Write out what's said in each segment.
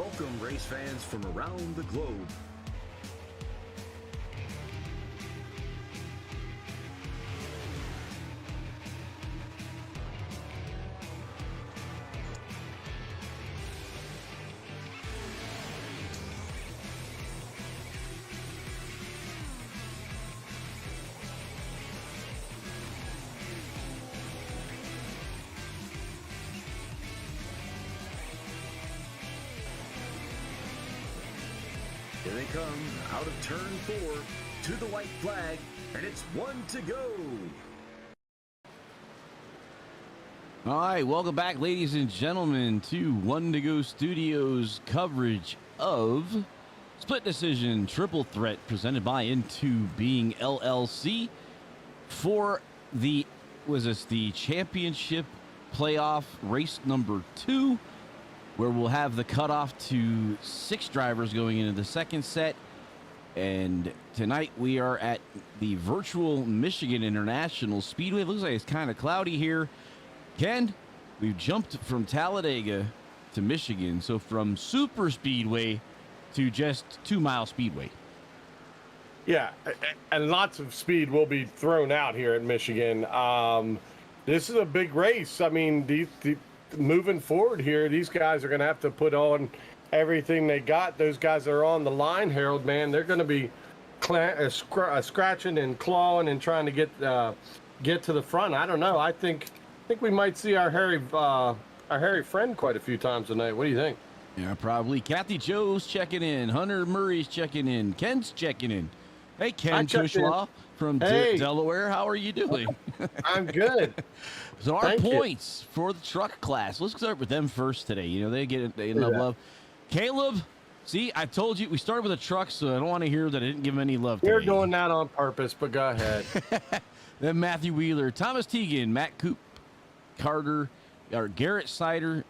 Welcome, race fans from around the globe. Here they come, out of turn 4, to the white flag, and it's 1 to go. All right, welcome back, ladies and gentlemen, to 1 to Go Studios coverage of Split Decision Triple Threat presented by Into Being LLC for the championship playoff race number 2, where we'll have the cutoff to 6 drivers going into the second set. And tonight we are at the virtual Michigan International Speedway. It looks like it's kind of cloudy here. Ken, we've jumped from Talladega to Michigan, so from super speedway to just 2 Mile Speedway. Yeah, and lots of speed will be thrown out here at Michigan. This is a big race. I mean, moving forward here, these guys are going to have to put on everything they got. Those guys that are on the line, Harold, man, they're going to be scratching and clawing and trying to get to the front. I don't know. I think we might see our hairy friend quite a few times tonight. What do you think? Yeah, probably. Kathy Joe's checking in. Hunter Murray's checking in. Ken's checking in. Hey, Ken Kushwa from Delaware. How are you doing? I'm good. So our points for the truck class. Let's start with them first today. You know, they get enough love. Caleb, see, I told you we started with a truck, so I don't want to hear that I didn't give him any love today. You're doing that on purpose, but go ahead. Then Matthew Wheeler, Thomas Teagan, Matt Coop, Carter, or Garrett Sider,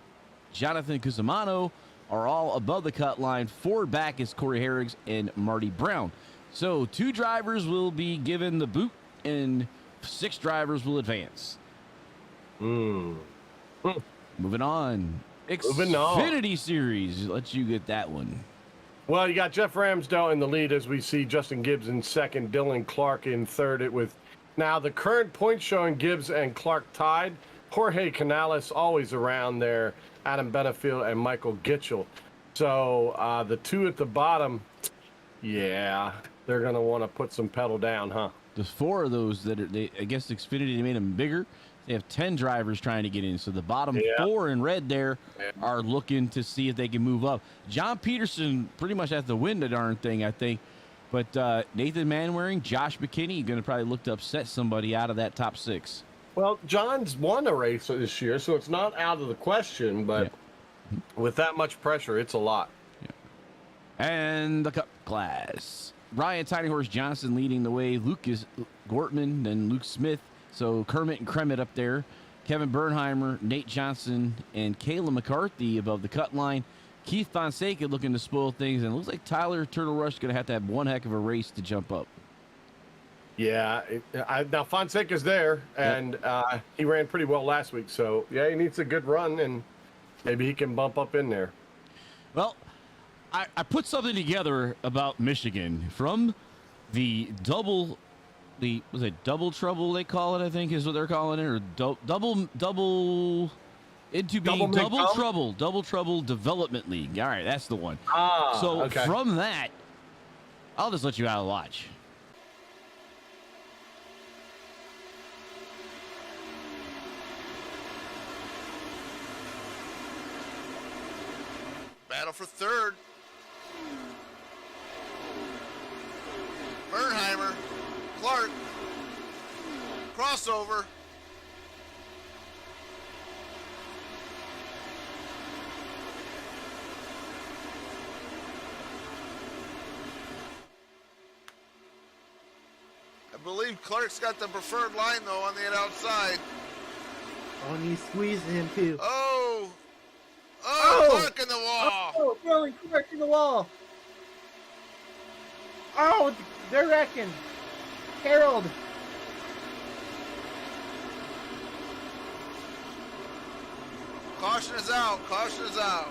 Jonathan Cusimano are all above the cut line. 4 back is Corey Herrigs and Marty Brown. So 2 drivers will be given the boot, and 6 drivers will advance. Moving on. Xfinity Series. Let you get that one. Well, you got Jeff Ramsdale in the lead as we see Justin Gibbs in second, Dylan Clark in third. It with now the current point showing Gibbs and Clark tied. Jorge Canales always around there, Adam Benefield and Michael Gitchell. So the 2 at the bottom, yeah, they're going to want to put some pedal down, huh? There's 4 of those that I guess Xfinity made them bigger. They have 10 drivers trying to get in. So the bottom 4 in red there are looking to see if they can move up. John Peterson pretty much has to win the darn thing, I think. But Nathan Manwaring, Josh McKinney, going to probably look to upset somebody out of that top 6. Well, John's won a race this year, so it's not out of the question. But with that much pressure, it's a lot. Yeah. And the Cup class. Ryan Tiny Horse Johnson leading the way. Lucas Gortman, then Luke Smith. So Kermit and Kremet up there. Kevin Bernheimer, Nate Johnson, and Kayla McCarthy above the cut line. Keith Fonseca looking to spoil things, and it looks like Tyler Turtle Rush is going to have one heck of a race to jump up. Yeah, now Fonseca's there, and he ran pretty well last week. So, yeah, he needs a good run, and maybe he can bump up in there. Well, I put something together about Michigan from the double trouble they call it, I think is what they're calling it, or double trouble development league. All right, that's the one. From that, I'll just let you out of watch. Battle for third. Bernheimer, Clark, crossover. I believe Clark's got the preferred line though on the outside. Oh, and he's squeezing him too. Oh, Clark in the wall. Oh, really, Clark in the wall. Oh, they're wrecking. Harold. Caution is out. Caution is out.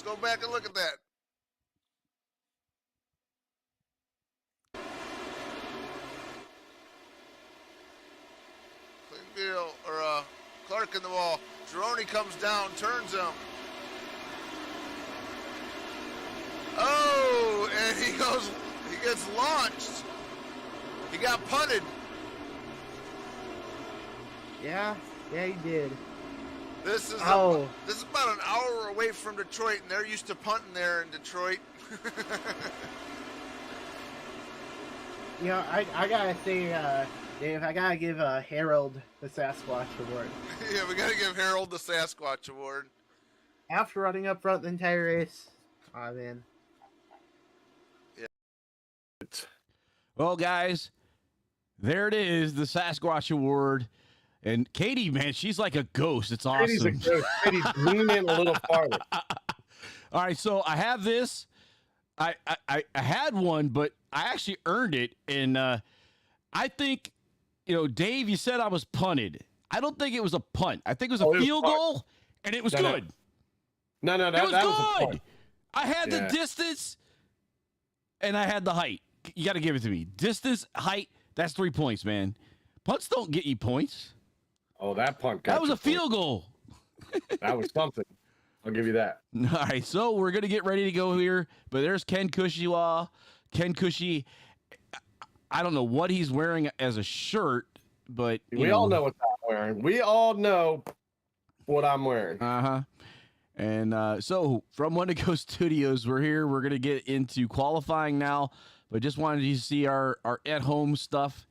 Let's go back and look at that. Cleanville, or Clark in the wall. Gironi comes down, turns him. Oh, and he gets launched. He got punted. Yeah, he did. This is this is about an hour away from Detroit, and they're used to punting there in Detroit. You know, I gotta say, Dave, I gotta give Harold the Sasquatch Award. Yeah, we gotta give Harold the Sasquatch Award. After running up front the entire race, oh man. Well, guys, there it is, the Sasquatch Award. And Katie, man, she's like a ghost. It's awesome. Katie's a ghost. Katie's lean in a little farther. All right, so I have this. I had one, but I actually earned it. And I think, Dave, you said I was punted. I don't think it was a punt. I think it was a field goal, and it was good. No, It was that good. was a punt. I had the distance, and I had the height. You got to give it to me. Distance, height, that's 3 points, man. Punts don't get you points. Oh, that punt got That was you a field goal. That was something. I'll give you that. All right, so we're going to get ready to go here, but there's Ken Cushy. Ken Cushy, I don't know what he's wearing as a shirt, but we all know what I'm wearing. We all know what I'm wearing. Uh-huh. And so from One to Go Studios, we're here. We're going to get into qualifying now, but just wanted you to see our at-home stuff.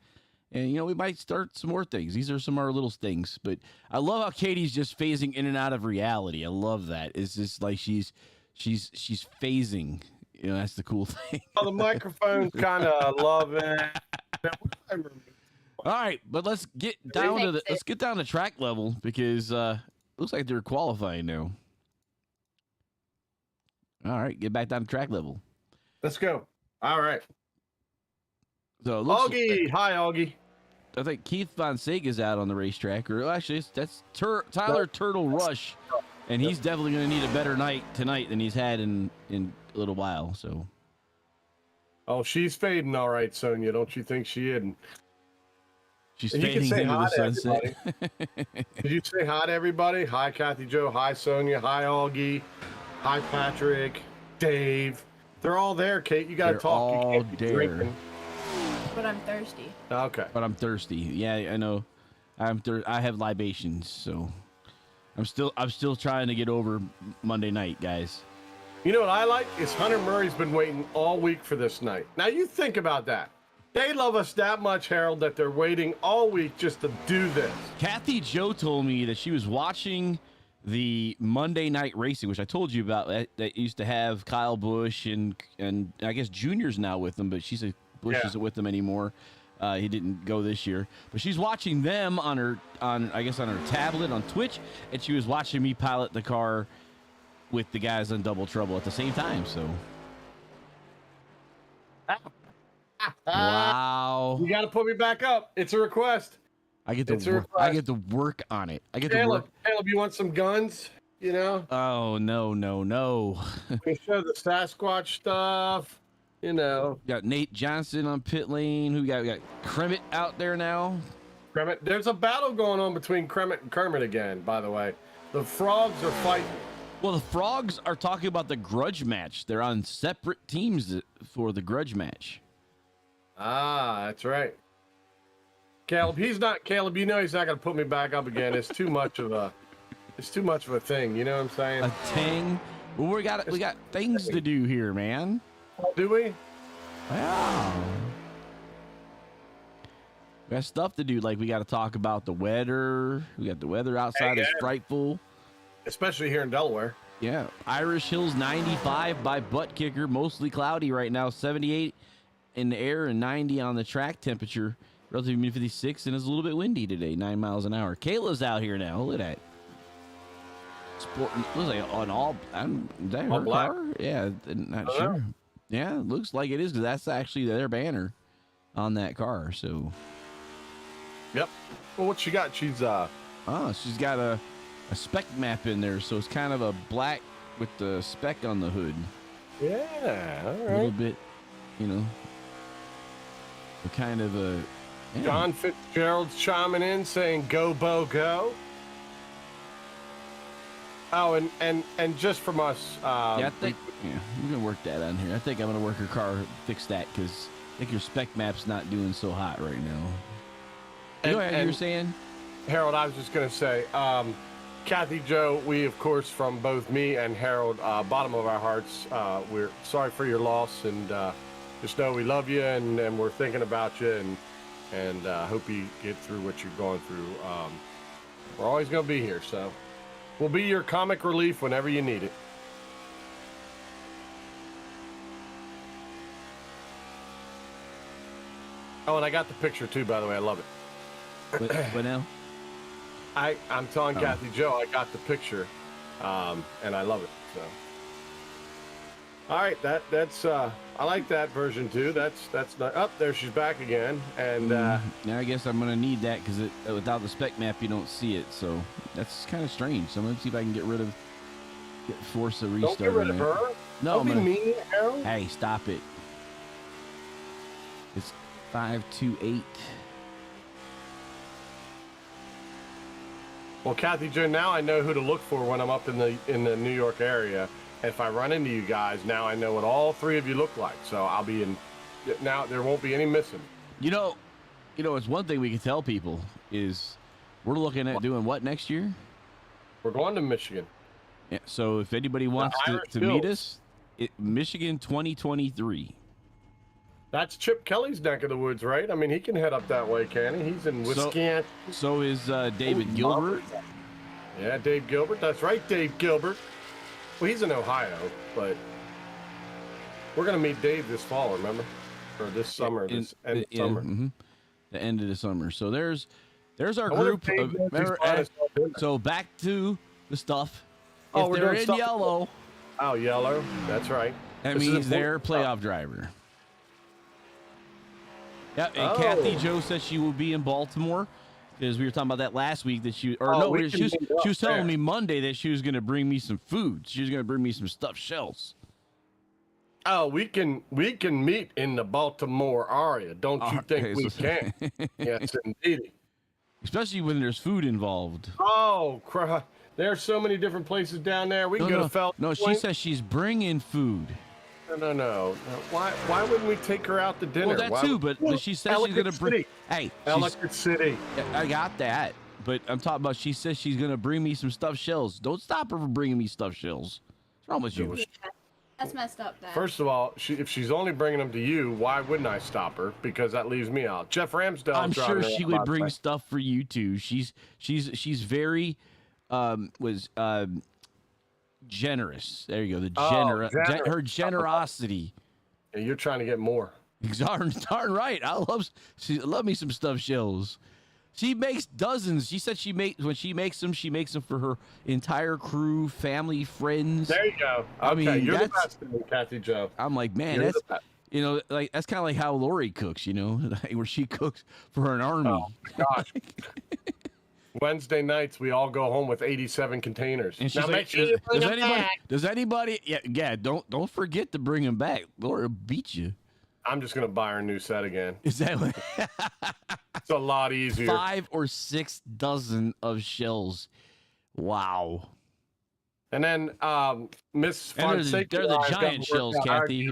And, we might start some more things. These are some of our little things. But I love how Katie's just phasing in and out of reality. I love that. It's just like she's phasing. That's the cool thing. Oh, the microphone's kind of loving. All right, but let's get down to track level because looks like they're qualifying now. All right, get back down to track level. Let's go. All right. So Augie, hi Augie. I think Keith Fonseca's out on the racetrack, or actually that's Tyler Turtle Rush, and he's definitely going to need a better night tonight than he's had in a little while. So. Oh, she's fading all right, Sonia. Don't you think she is? She's fading into the sunset. Did you say hi to everybody? Hi, Kathy Joe. Hi, Sonia. Hi, Augie. Hi, Patrick. Dave. They're all there, Kate. You got to talk. All you can't be there. drinking. But I'm thirsty. Okay. But I'm thirsty. Yeah, I know. I have libations, so I'm still trying to get over Monday night, guys. You know what I like is Hunter Murray's been waiting all week for this night. Now you think about that. They love us that much, Harold, that they're waiting all week just to do this. Kathy Joe told me that she was watching the Monday night racing, which I told you about. That used to have Kyle Busch and I guess Junior's now with them, but she said Busch isn't with them anymore. He didn't go this year, but she's watching them on her tablet on Twitch, and she was watching me pilot the car with the guys on Double Trouble at the same time. So, wow! You got to put me back up. It's a request. I get to work on it. Caleb, you want some guns? Oh no! We show the Sasquatch stuff. Got Nate Johnson on pit lane. We got Kermit out there now. Kermit, there's a battle going on between Kermit and Kermit again. By the way, the frogs are fighting. Well, the frogs are talking about the grudge match. They're on separate teams for the grudge match. Ah, that's right. Caleb, he's not going to put me back up again. It's too much of a thing. You know what I'm saying? A thing. Well, we got things to do here, man. Do we? Wow. We got stuff to do. Like we got to talk about the weather. We got the weather outside is frightful. Especially here in Delaware. Yeah. Irish Hills 95 by Butt Kicker. Mostly cloudy right now. 78 in the air and 90 on the track temperature. Relative humidity 56, and it's a little bit windy today. 9 miles an hour. Kayla's out here now. Look at that. Sporting. Looks like an all. Is that her car? Yeah. Not sure. Know. Yeah, looks like it is because that's actually their banner on that car. So. Yep. Well, what she got? She's she's got a spec map in there, so it's kind of a black with the spec on the hood. Yeah, all A little right. bit, you know, a kind of a. Yeah. John Fitzgerald's chiming in saying, "Go Bo go." Oh, and just from us, Yeah, I think we're gonna work that on here. I think I'm gonna work your car, fix that, because I think your spec map's not doing so hot right now. Go ahead, you were saying? Harold, I was just gonna say, Kathy Joe, we of course from both me and Harold, bottom of our hearts, we're sorry for your loss, and just know we love you and we're thinking about you, and hope you get through what you're going through. We're always gonna be here, so we'll be your comic relief whenever you need it. Oh, and I got the picture too, by the way. I love it. What now? I'm telling Kathy Joe, I got the picture, and I love it. So, all right, that's I like that version too. That's not up there. She's back again, and now I guess I'm gonna need that because without the spec map you don't see it. So that's kind of strange. So I'm gonna see if I can force a restart. don't get rid of her. No, don't be mean, Harold. Hey, stop it. It's 528. Well, Kathy Joe, now I know who to look for when I'm up in the New York area. If I run into you guys, now I know what all three of you look like. So I'll be in. Now there won't be any missing. You know, it's one thing we can tell people is we're looking at doing what next year? We're going to Michigan. Yeah, so if anybody wants to meet us, Michigan 2023. That's Chip Kelly's neck of the woods, right? I mean, he can head up that way, can he? He's in Wisconsin. So is David Gilbert. Yeah, Dave Gilbert. That's right, Dave Gilbert. Well, he's in Ohio, but we're going to meet Dave this fall, remember? Or this summer, this end of summer. Mm-hmm. The end of the summer. So there's our I wonder group. if Dave knows he's So back to the stuff. Oh, If we're they're doing in stuff. yellow, Oh, yellow. That's right. that This is means they're a important playoff driver. Yep, and Oh. Kathy Joe says she will be in Baltimore because we were talking about that last week that she was telling me Monday that she was going to bring me some food. She was going to bring me some stuffed shells. Oh, we can meet in the Baltimore area. Don't you think we can? Yes, indeed. Especially when there's food involved. Oh, crap. There's so many different places down there. We can go to Felton No, she Point. says she's bringing food. No. Why wouldn't we take her out to dinner? Well, that too, but she says she's going to bring. Hey, Ellicott City. I got that, but I'm talking about. She says she's going to bring me some stuffed shells. Don't stop her from bringing me stuffed shells. What's wrong with you? That's messed up, Dad. First of all, if she's only bringing them to you, why wouldn't I stop her? Because that leaves me out. Jeff Ramsdale. I'm sure she would bring stuff for you too. She's very generous. There you go. Her generosity. Yeah, you're trying to get more. Darn right. She love me some stuffed shells. She makes dozens. She said when she makes them for her entire crew, family, friends. There you go. Okay, I mean, you're the best, Kathy Joe. I'm like, man, that's that's kind of like how Lori cooks, where she cooks for an army. Oh gosh. Wednesday nights we all go home with 87 containers. And she's like, does anybody? Yeah. Don't forget to bring them back. Lori will beat you. I'm just gonna buy her a new set again. Is that what? It's a lot easier. 5 or 6 dozen of shells. Wow. And then Miss Fonseca. They're the giant shells, Kathy.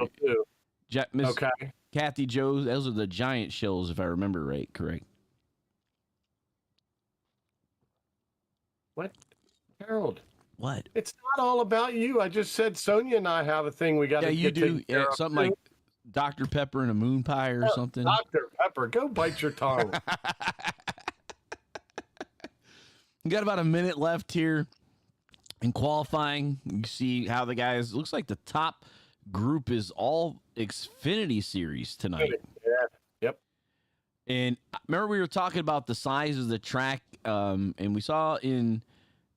Okay. Kathy Joe, those are the giant shells, if I remember right. Correct. What? Harold. What? It's not all about you. I just said Sonia and I have a thing we got to you get do. taken care of, Something too. like Dr. Pepper and a moon pie or something. Dr. Pepper, go bite your tongue. We got about a minute left here in qualifying. You see how the guys, looks like the top group is all Xfinity Series tonight. Yeah. Yep. And remember we were talking about the size of the track, and we saw in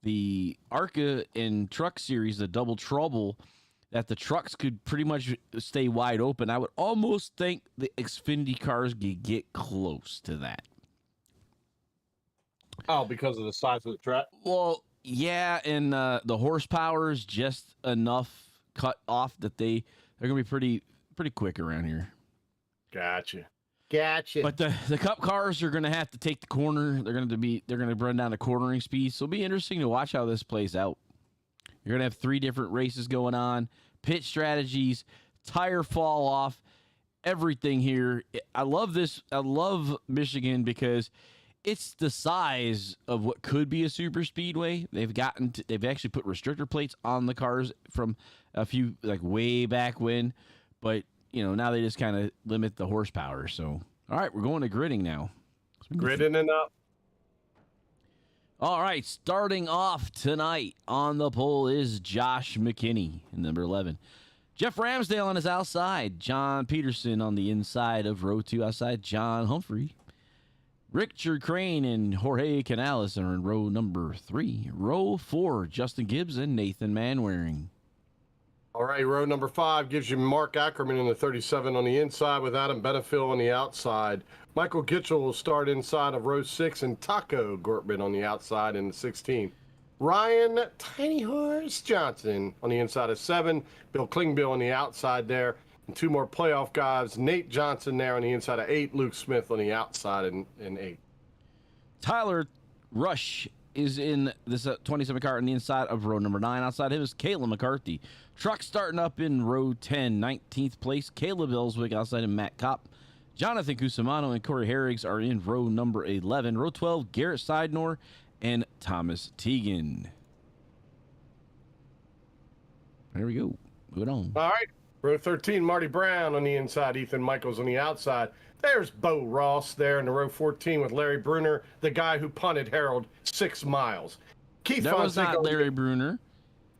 the ARCA and Truck Series, the Double Trouble, that the trucks could pretty much stay wide open. I would almost think the Xfinity cars could get close to that. Oh, because of the size of the track? Well, Yeah, and the horsepower is just enough cut off that they're gonna be pretty quick around here. Gotcha. But the Cup cars are gonna have to take the corner. They're gonna run down the cornering speed. So it'll be interesting to watch how this plays out. You're gonna have 3 different races going on, pit strategies, tire fall off, everything here. I love this. I love Michigan because it's the size of what could be a super speedway. They've actually put restrictor plates on the cars from a few, like, way back when, but now they just kind of limit the horsepower. So, all right, we're going to gridding now. Gridding and up. All right, starting off tonight on the pole is Josh McKinney in number 11. Jeff Ramsdale on his outside. John Peterson on the inside of row 2 outside John Humphrey. Richard Crane and Jorge Canales are in row number 3. Row 4, Justin Gibbs and Nathan Manwaring. All right, row number 5 gives you Mark Ackerman in the 37 on the inside with Adam Benefiel on the outside. Michael Gitchell will start inside of row 6 and Taco Gortman on the outside in the 16. Ryan Tiny Horse Johnson on the inside of 7. Bill Klingbill on the outside there. And 2 more playoff guys. Nate Johnson there on the inside of 8. Luke Smith on the outside in 8. Tyler Rush is in this 27 car on the inside of row number 9. Outside him is Caleb McCarthy. Truck starting up in row 10, 19th place. Caleb Ellswick outside him, Matt Kopp. Jonathan Cusimano and Corey Herrigs are in row number 11. Row 12, Garrett Seidnor and Thomas Teagan. There we go. Moving on. All right. Row 13, Marty Brown on the inside, Ethan Michaels on the outside. There's Bo Ross there in the row 14 with Larry Bruner, the guy who punted Harold 6 miles. Keith That was not Larry Bruner.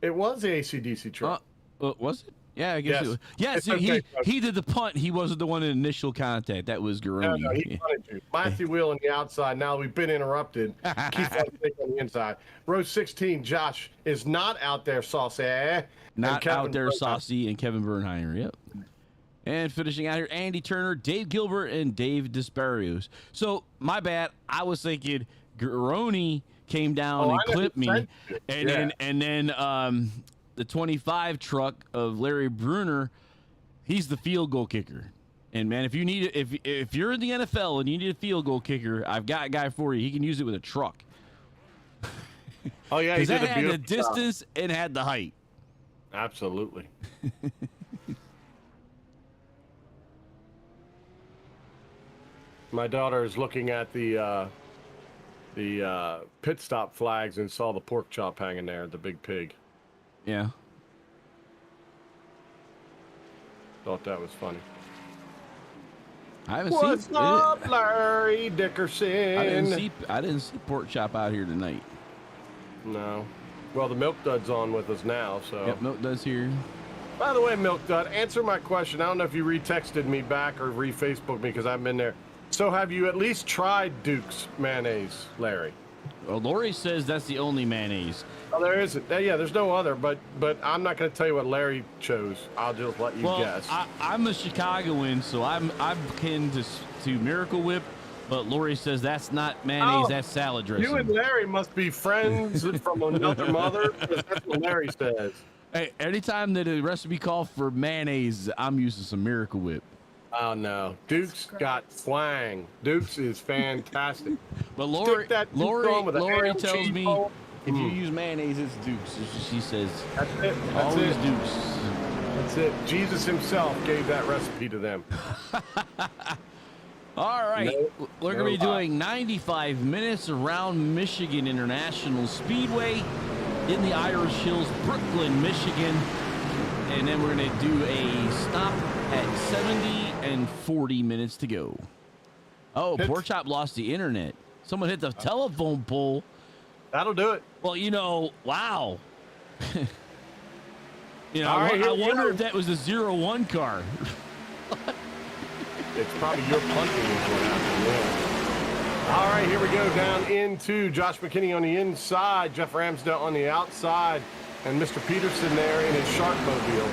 It was the AC/DC truck. Was it? Yeah, I guess Yes. it was. Yeah, It's see, okay, he did the punt. He wasn't the one in initial contact. That was Garoni. No, he punted you. Matthew Wheel on the outside. Now we've been interrupted. Keith Fonseca on the inside. Row 16, Josh is not out there, saucy. Not out there, Saucy and Kevin Bernheimer. Yep. And finishing out here, Andy Turner, Dave Gilbert, and Dave Desparios. So, my bad. I was thinking Garoni came down and clipped me. And then the 25 truck of Larry Bruner, he's the field goal kicker. And, man, if you need it, if you're in the NFL and you need a field goal kicker, I've got a guy for you. He can use it with a truck. Oh, yeah, he did that had the beautiful job. distance and had the height. Absolutely. My daughter is looking at the pit stop flags and saw the pork chop hanging there, the big pig. Yeah. Thought that was funny. I haven't What's seen up, Larry Dickerson? I didn't see pork chop out here tonight. No. Well, the Milk Dud's on with us now, so. Yep, Milk Dud's here. By the way, Milk Dud, answer my question. I don't know if you retexted me back or re-Facebooked me because I've been there. So have you at least tried Duke's mayonnaise, Larry? Well, Lori says that's the only mayonnaise. Oh, there isn't. Yeah, there's no other, but I'm not going to tell you what Larry chose. I'll just let you guess. I'm a Chicagoan, so I'm kin to Miracle Whip, but Lori says that's not mayonnaise, that's salad dressing. You and Larry must be friends from another mother, because that's what Larry says. Hey, anytime that a recipe calls for mayonnaise, I'm using some Miracle Whip. Oh, no. Duke's got swang. Duke's is fantastic. But Lori tells me bowl. if you use mayonnaise, it's Duke's. She says, That's it. That's always it. Duke's. That's it. Jesus himself gave that recipe to them. All right. No, We're going to be doing 95 minutes around Michigan International Speedway in the Irish Hills, Brooklyn, Michigan. And then we're going to do a stop at 70 and 40 minutes to go. Oh, Pork Chop lost the internet. Someone hit the telephone pole. That'll do it. Well, wow. All right, I wonder if that was a 0-1 car. It's probably your punting is what happened. Yeah. All right, here we go down into Josh McKinney on the inside, Jeff Ramsdale on the outside, and Mr. Peterson there in his shark mobile.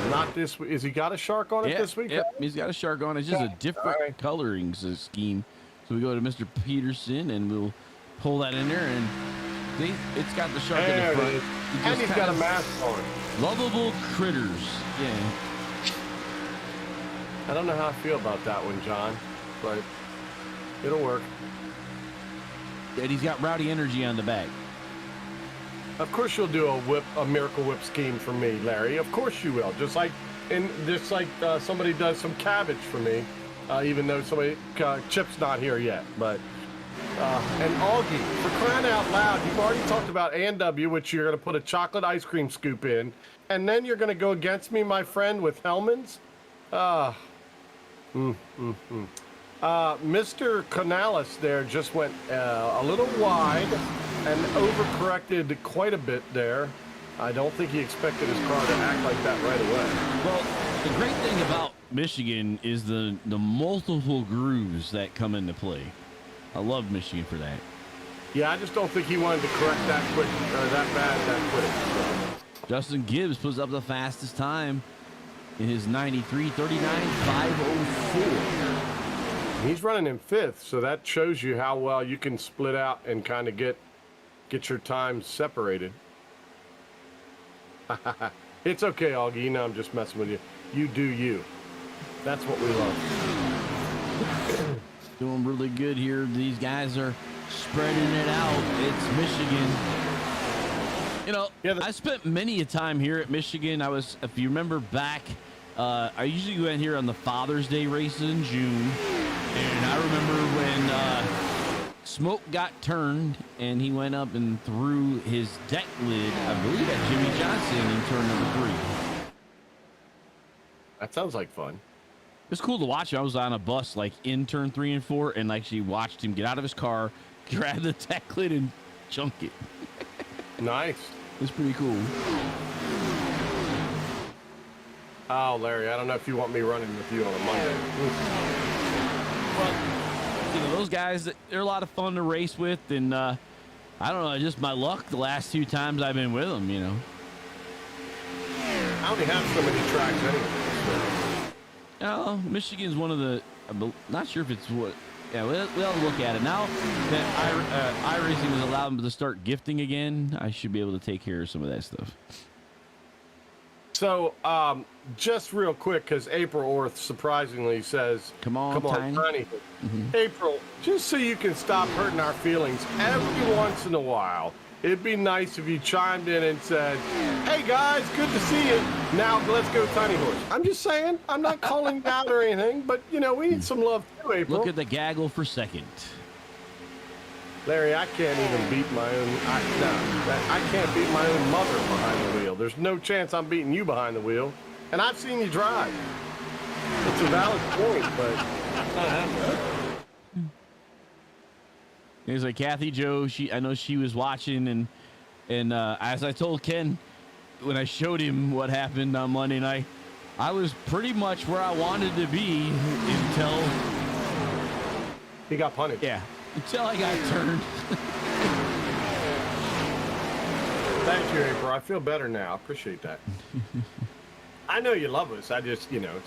Not this. Is he got a shark on it this week? Yep, he's got a shark on it. It's just a different coloring scheme. So we go to Mr. Peterson, and we'll pull that in there and See, it's got the shark in There the it front. is. It And just he's kind got a of mask on. lovable critters. Yeah. I don't know how I feel about that one, John, but it'll work. And he's got rowdy energy on the back. Of course you'll do a miracle whip scheme for me, Larry. Of course you will. Just like somebody does some cabbage for me, even though Chip's not here yet. But and Augie, for crying out loud, you've already talked about A&W, which you're going to put a chocolate ice cream scoop in, and then you're going to go against me, my friend, with Hellman's. Mr. Canales there just went a little wide and overcorrected quite a bit there. I don't think he expected his car to act like that right away. Well, the great thing about Michigan is the multiple grooves that come into play. I love Michigan for that. Yeah, I just don't think he wanted to correct that quick or that bad that quick. So. Justin Gibbs puts up the fastest time in his 93.39.504. He's running in fifth, so that shows you how well you can split out and kind of get your times separated. It's okay, Augie. You know I'm just messing with you. You do you. That's what we love. Doing really good here. These guys are spreading it out. It's Michigan. You know, I spent many a time here at Michigan. If you remember back, I usually went here on the Father's Day races in June. And I remember when Smoke got turned and he went up and threw his deck lid, I believe, at Jimmy Johnson in turn number 3. That sounds like fun. It's cool to watch. I was on a bus like in turn 3 and 4 and actually watched him get out of his car, grab the deck lid and chunk it. Nice. It's pretty cool. Oh, Larry, I don't know if you want me running with you on a Monday. Well, you know, those guys, they're a lot of fun to race with, and I don't know, just my luck the last 2 times I've been with them, you know. I only have so many tracks anyway. Oh, Michigan's one of the, I'm not sure if it's what, yeah, we'll look at it. Now that iRacing has allowed them to start gifting again, I should be able to take care of some of that stuff. So, just real quick, because April Orth surprisingly says, Come on, Tiny. Mm-hmm. April, just so you can stop hurting our feelings every once in a while, it'd be nice if you chimed in and said, hey guys, good to see you. Now let's go Tiny Horse. I'm just saying, I'm not calling you out or anything, but you know, we need some love too, April. Look at the gaggle for second. Larry, I can't even beat my own. I can't beat my own mother behind the wheel. There's no chance I'm beating you behind the wheel, and I've seen you drive. It's a valid point, but it's not happening. There's like Kathy Joe. I know she was watching, and as I told Ken when I showed him what happened on Monday night, I was pretty much where I wanted to be until he got punted. Yeah. Until I got turned. Thank you, April. I feel better now. I appreciate that. I know you love us. I just, you know,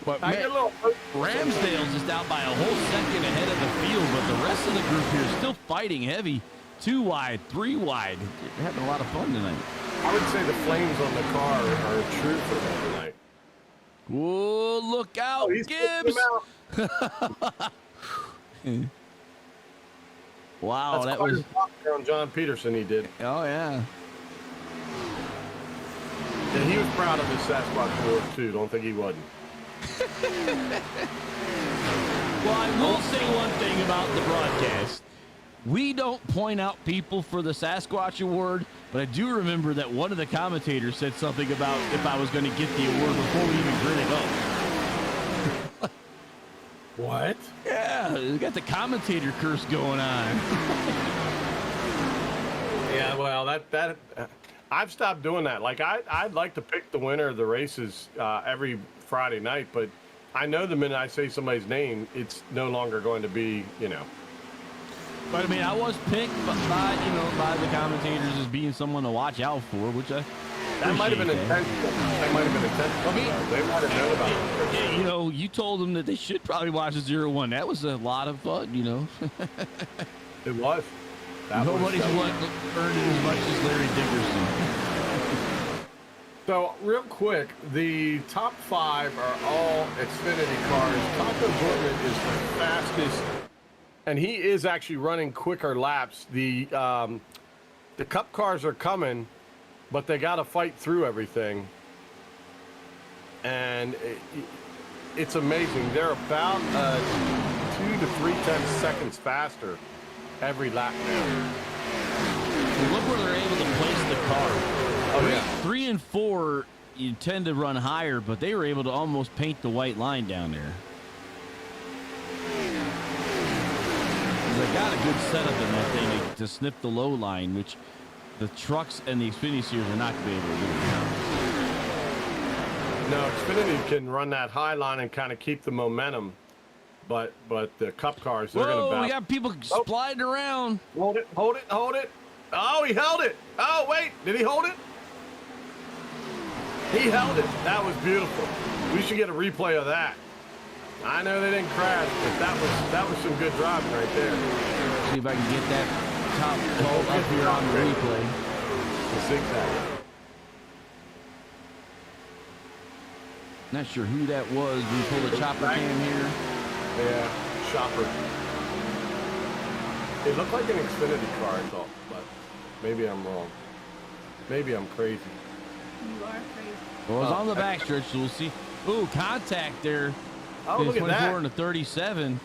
But Ramsdale's just out by a whole second ahead of the field, but the rest of the group here is still fighting heavy. 2 wide, 3 wide. They're having a lot of fun tonight. I would say the flames on the car are true for them tonight. Whoa, look out, Gibbs! Wow, that was on John Peterson. He did. Oh yeah. And he was proud of his Sasquatch Award too. Don't think he wasn't. Well, I will say one thing about the broadcast. We don't point out people for the Sasquatch Award, but I do remember that one of the commentators said something about if I was going to get the award before we even grid it up. What? Yeah, we got the commentator curse going on. Yeah, well, that I've stopped doing that. Like I'd like to pick the winner of the races every Friday night, but I know the minute I say somebody's name, it's no longer going to be, you know. But I mean, I was picked by the commentators as being someone to watch out for, which I that might have been intentional. That might have been intentional. I mean, they might have known about it. You know, you told them that they should probably watch the 0-1. That was a lot of fun, you know. It was. Nobody's earned as much as Larry Dickerson. So, real quick, the top 5 are all Xfinity cars. Taco Dortmund is the fastest, and he is actually running quicker laps. The Cup cars are coming, but they got to fight through everything. And it's amazing. They're about 2 to 3 seconds faster every lap now. Look where they're able to place the car. Oh, yeah. 3 and 4, you tend to run higher, but they were able to almost paint the white line down there. They got a good setup in that thing to snip the low line, which the trucks and the Xfinity Series are not going to be able to do. No, Xfinity can run that high line and kind of keep the momentum, but the Cup cars, they're going to Whoa, we got people sliding around. Hold it, hold it, hold it. Oh, he held it. Oh, wait, did he hold it? He held it. That was beautiful. We should get a replay of that. I know they didn't crash, but that was some good driving right there. See if I can get that top pole up here on the replay. The zigzag. Not sure who that was. We pull the chopper cam here. Yeah, chopper. It looked like an Xfinity car, I thought, but maybe I'm wrong. Maybe I'm crazy. You are crazy. Well, it's on the backstretch, so we'll see. Ooh, contact there. Oh, look at 24 that. and a 37.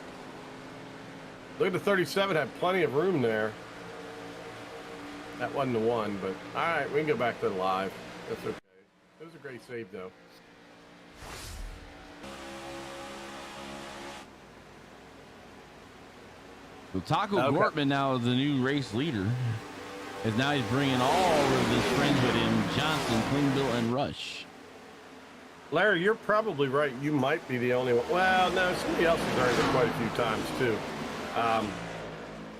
Look at the 37, had plenty of room there. That wasn't the one, but all right, we can go back to the live. That's okay. It was a great save, though. So Taco Gortman now is the new race leader. As now he's bringing all of his friends with him, Johnson, Klingbeil, and Rush. Larry, you're probably right. You might be the only one. Well, no, somebody else has earned it quite a few times, too.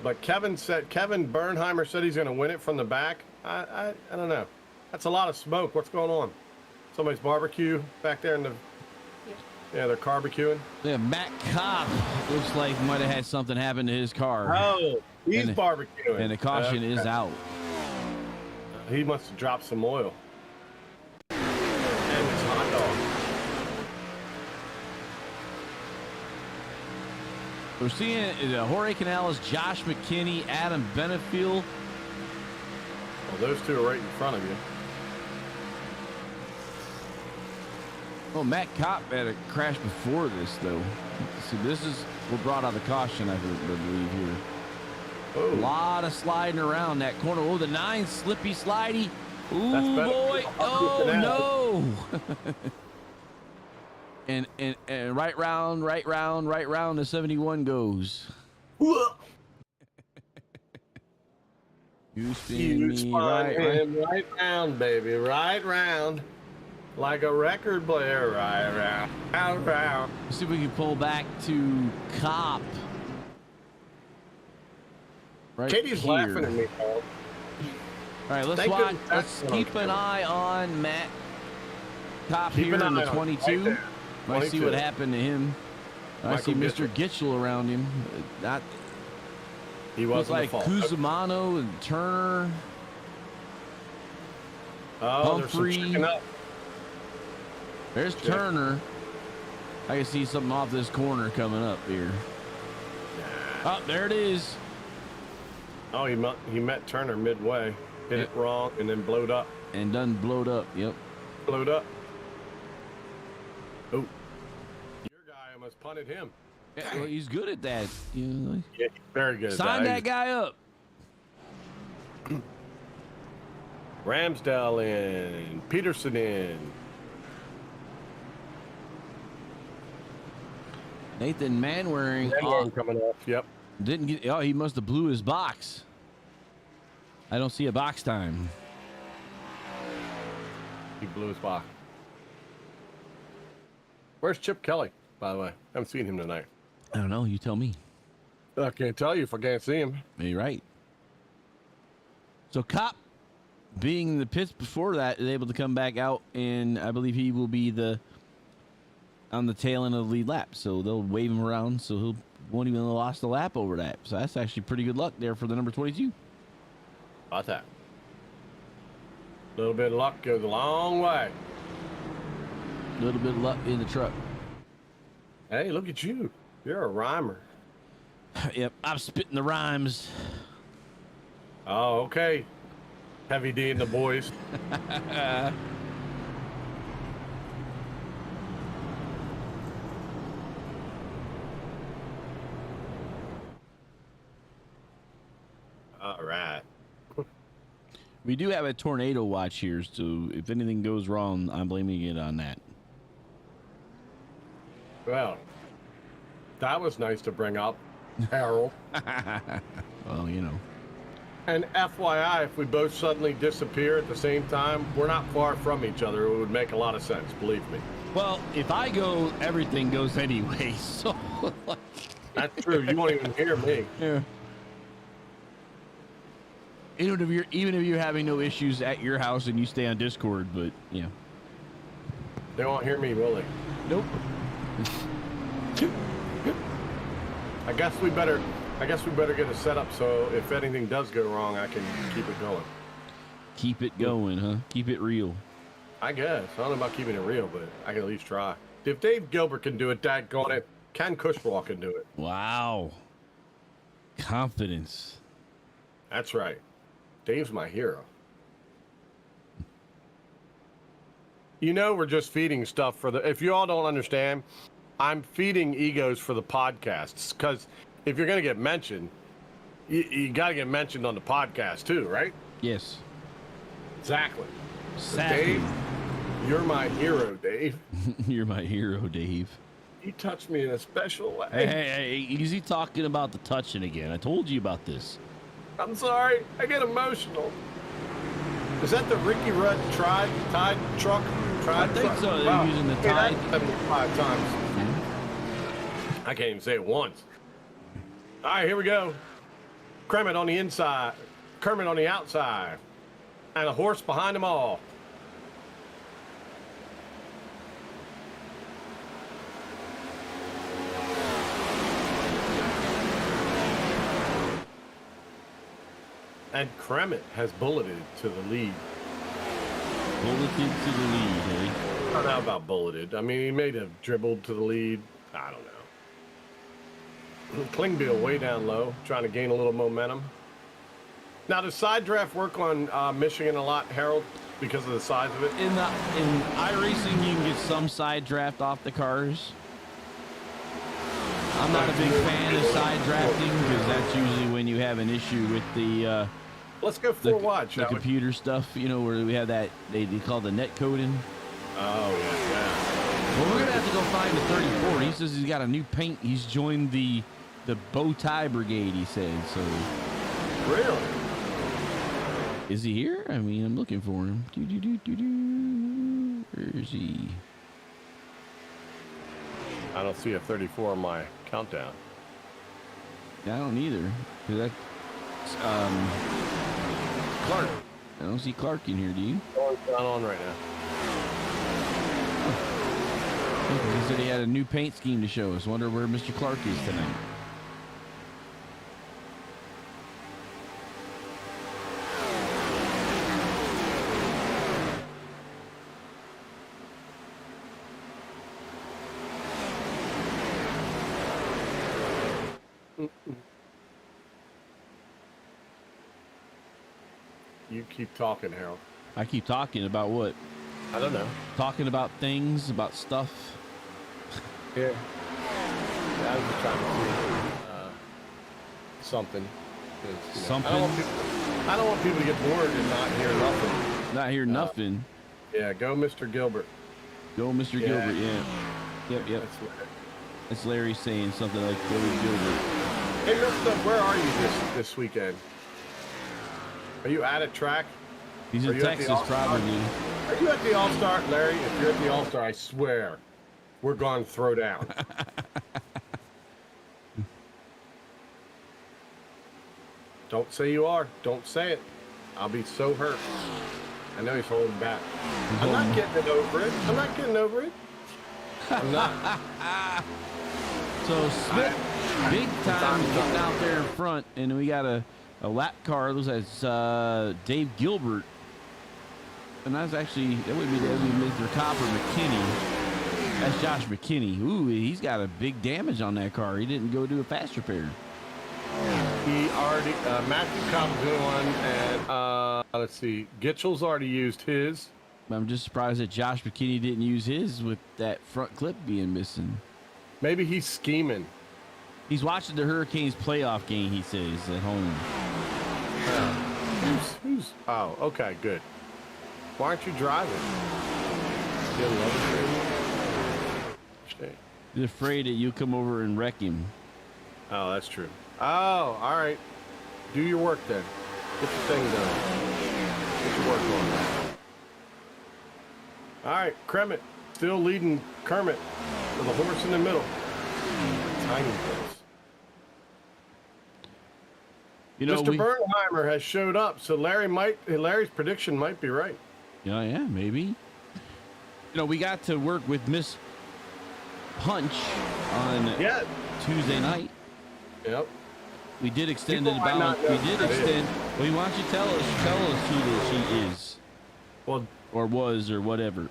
But Kevin Bernheimer said he's going to win it from the back. I don't know. That's a lot of smoke. What's going on? Somebody's barbecue back there in the... Yeah, they're barbecuing. Yeah, Matt Kopp looks like might have had something happen to his car. Oh, he's barbecuing. And the caution is out. He must have dropped some oil. And it's hot dog. We're seeing Jorge Canales, Josh McKinney, Adam Benefield. Well, those two are right in front of you. Oh, Matt Kopp had a crash before this, though. See, this is what brought out the caution, I believe, here. Oh. A lot of sliding around that corner. Oh, the 9, slippy, slidey. Ooh, boy. Oh, no. and right round, the 71 goes. You spin me right round, baby, right round. Like a record player, right round. Let's see if we can pull back to Kopp. Right Katie's here. laughing at me, Paul. All right, let's watch. Let's keep an eye on Matt Kopp here in the 22. Right Might see what happened to him. I see Mr. Gitchell around him. He wasn't like Cusimano and Turner. Oh, Humphrey. There's Turner. I can see something off this corner coming up here. Oh, there it is. Oh, he met Turner midway. Hit it wrong and then blowed up. And done blowed up. Yep. Blowed up. Oh. Your guy almost punted him. Yeah, well, he's good at that. You know, yeah, very good. Sign that guy up. Ramsdale in. Peterson in. Nathan Manwaring coming off. Yep. Didn't get. Oh, he must have blew his box. I don't see a box time. He blew his box. Where's Chip Kelly, by the way? I haven't seen him tonight. I don't know. You tell me. I can't tell you if I can't see him. You're right. So Kopp, being in the pits before that, is able to come back out, and I believe he will be on the tail end of the lead lap. So they'll wave him around, so he won't even have lost a lap over that. So that's actually pretty good luck there for the number 22. About that. A little bit of luck goes a long way. A little bit of luck in the truck. Hey, look at you. You're a rhymer. Yep, I'm spitting the rhymes. Oh, okay. Heavy D and the boys. All right. We do have a tornado watch here, so if anything goes wrong, I'm blaming it on that. Well, that was nice to bring up, Harold. Well, you know. And FYI, if we both suddenly disappear at the same time, we're not far from each other. It would make a lot of sense, believe me. Well, if I go, everything goes anyway, so... That's true. You won't even hear me. Yeah. Even if you're having no issues at your house and you stay on Discord, but yeah. They won't hear me, will they? Nope. I guess we better get it set up so if anything does go wrong, I can keep it going. Keep it going, huh? Keep it real. I guess. I don't know about keeping it real, but I can at least try. If Dave Gilbert can do it, daggone it, Ken Cushwall can do it. Wow. Confidence. That's right. Dave's my hero. You know, we're just feeding stuff for the... If you all don't understand, I'm feeding egos for the podcasts, because if you're going to get mentioned, you got to get mentioned on the podcast too, right? Yes. Exactly. Exactly. Dave, you're my hero, Dave. You're my hero, Dave. You touched me in a special way. Hey, easy talking about the touching again. I told you about this. I'm sorry. I get emotional. Is that the Ricky Rudd Tide truck? I think so. They're using the Tide. 75 times. I can't even say it once. All right, here we go. Kermit on the inside. Kermit on the outside. And a horse behind them all. And Kermit has bulleted to the lead. Bulleted to the lead, eh? I don't know about bulleted. I mean, he may have dribbled to the lead. I don't know. Klingbeil way down low, trying to gain a little momentum. Now, does side draft work on Michigan a lot, Harold, because of the size of it? In iRacing, you can get some side draft off the cars. I'm not a big fan of side drafting because that's usually when you have an issue with the Let's go for a watch. The computer stuff, you know, where we have that they call the net coding. Oh yeah. Well, we're gonna have to go find the 34. He says he's got a new paint. He's joined the bow tie brigade. He said so. Really? Is he here? I mean, I'm looking for him. Where is he? I don't see a 34 on my countdown. Yeah, I don't either. Cause that's Clark. I don't see Clark in here. Do you? Oh, it's not on right now. He said he had a new paint scheme to show us. Wonder where Mr. Clark is tonight. You keep talking, Harold. I keep talking about what? I don't know. Talking about things, about stuff. Yeah. I was just trying to see something. Something? I don't want people to get bored and not hear nothing. Not hear nothing. Yeah, go Mr. Gilbert. Go Mr. Gilbert, yeah. Yep. That's Larry saying something like go Gilbert. Hey, where are you this weekend? Are you at a track? He's in Texas, probably. Are you at the All-Star, Larry? If you're at the All-Star, I swear, we're going to throw down. Don't say you are. Don't say it. I'll be so hurt. I know he's holding back. I'm not getting over it. I'm not getting over it. I'm not. So Smith, big time getting out there in front, and we got a A lap car looks like Dave Gilbert. And that's actually, that would be Mr. Copper McKinney. That's Josh McKinney. Ooh, he's got a big damage on that car. He didn't go do a fast repair. He already, Matthew Cobb's doing one, and let's see, Gitchell's already used his. I'm just surprised that Josh McKinney didn't use his with that front clip being missing. Maybe he's scheming. He's watching the Hurricanes playoff game, he says, at home. Who's? Oh, okay, good. Why aren't you driving? You love it. He's afraid that you'll come over and wreck him. Oh, that's true. Oh, all right. Do your work then. Get your thing done. Get your work on. All right, Kermit still leading Kermit with a horse in the middle. Tiny horse. You know, Mr. Bernheimer has showed up, so Larry's prediction might be right. Yeah, maybe. You know, we got to work with Miss Punch on Tuesday night. Yep. We did extend it about. We did extend. Well, why don't you tell us who she is? Well, or was, or whatever.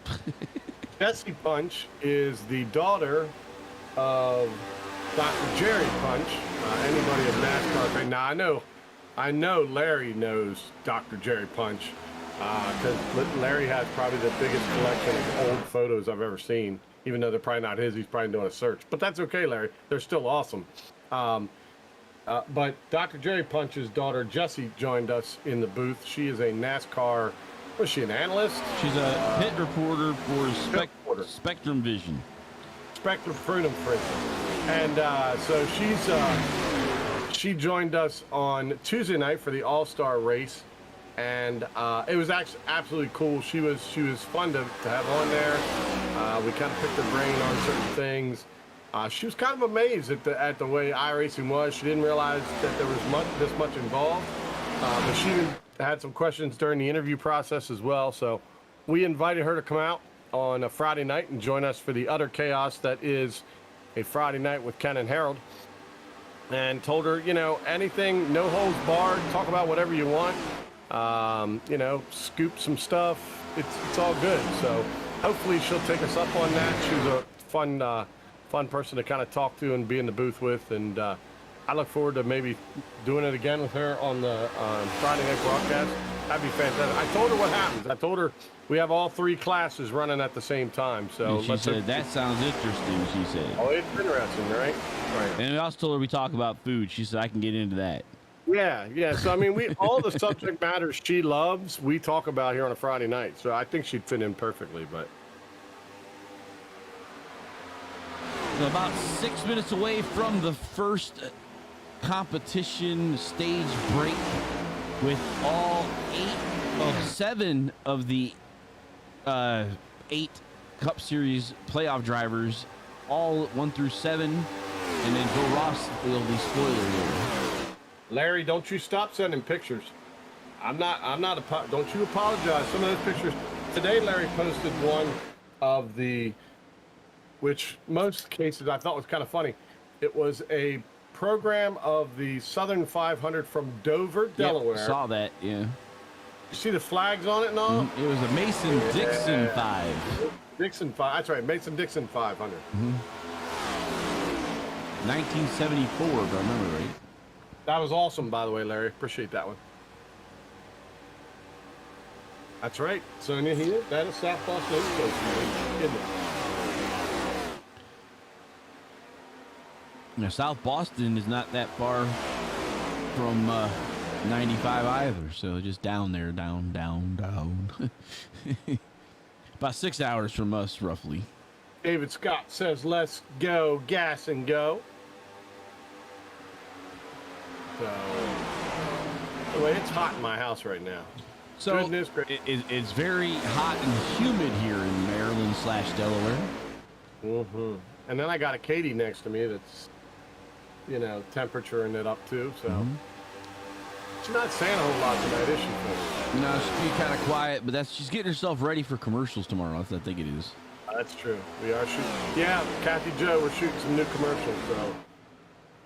Jessie Punch is the daughter of Dr. Jerry Punch. Anybody of NASCAR fan? Now I know Larry knows Dr. Jerry Punch because Larry has probably the biggest collection of old photos I've ever seen. Even though they're probably not his, he's probably doing a search. But that's okay, Larry. They're still awesome. But Dr. Jerry Punch's daughter, Jessie, joined us in the booth. She is a NASCAR, was she an analyst? She's a pit reporter for Spectrum Vision. Spectrum Freedom Free. And so she joined us on Tuesday night for the All-Star race. And it was actually absolutely cool. She was fun to have on there. We kind of picked her brain on certain things. She was kind of amazed at the way iRacing was. She didn't realize that there was this much involved. But she even had some questions during the interview process as well. So we invited her to come out on a Friday night and join us for the utter chaos that is a Friday night with Ken and Harold. And told her, anything, no holds barred, talk about whatever you want. Scoop some stuff. It's all good. So hopefully she'll take us up on that. She's a fun person to kind of talk to and be in the booth with. And I look forward to maybe doing it again with her on the Friday night broadcast. That'd be fantastic. I told her what happens. I told her we have all three classes running at the same time. So and she said, that sounds interesting, she said. Oh, it's interesting, right? Right. And I also told her we talk about food. She said, I can get into that. Yeah. So, I mean, all the subject matters she loves, we talk about here on a Friday night. So I think she'd fit in perfectly, but. So about 6 minutes away from the first competition stage break with all 7 of the 8 Cup Series playoff drivers, all 1 through 7, and then Bill Ross will be spoiler here. Larry, don't you stop sending pictures. Don't you apologize. Some of those pictures. Today, Larry posted one of which most cases I thought was kind of funny. It was a program of the Southern 500 from Dover, Delaware. Yep, saw that, yeah. You see the flags on it and all? It was a Mason-Dixon 5. Dixon 5, that's right, Mason-Dixon 500. 1974, if I remember right. That was awesome, by the way, Larry. Appreciate that one. That's right. So that is South Boston East Coast, isn't it? Now, South Boston is not that far from 95 either, so just down there, down. About 6 hours from us, roughly. David Scott says, let's go, gas and go. So, anyway, it's hot in my house right now. So Goodness gracious. It's very hot and humid here in Maryland/Delaware. Mm-hmm. And then I got a Katie next to me that's, temperaturing it up too. So she's not saying a whole lot tonight, is she? No, she'll be kind of quiet, but she's getting herself ready for commercials tomorrow. That's what I think it is. That's true. We are shooting. Yeah, Kathy Joe, we're shooting some new commercials. So.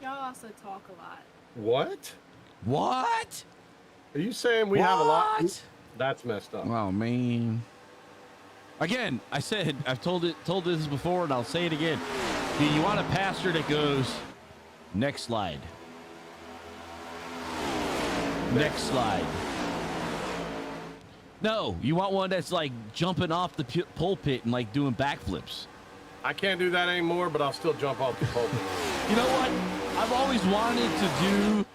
Y'all also talk a lot. What? What? Are you saying we have a lot? That's messed up. Oh man. Again, I said I've told this before, and I'll say it again. Do you want a pastor that goes next slide? Next slide. No, you want one that's like jumping off the pulpit and like doing backflips. I can't do that anymore, but I'll still jump off the pulpit. You know what? I've always wanted to do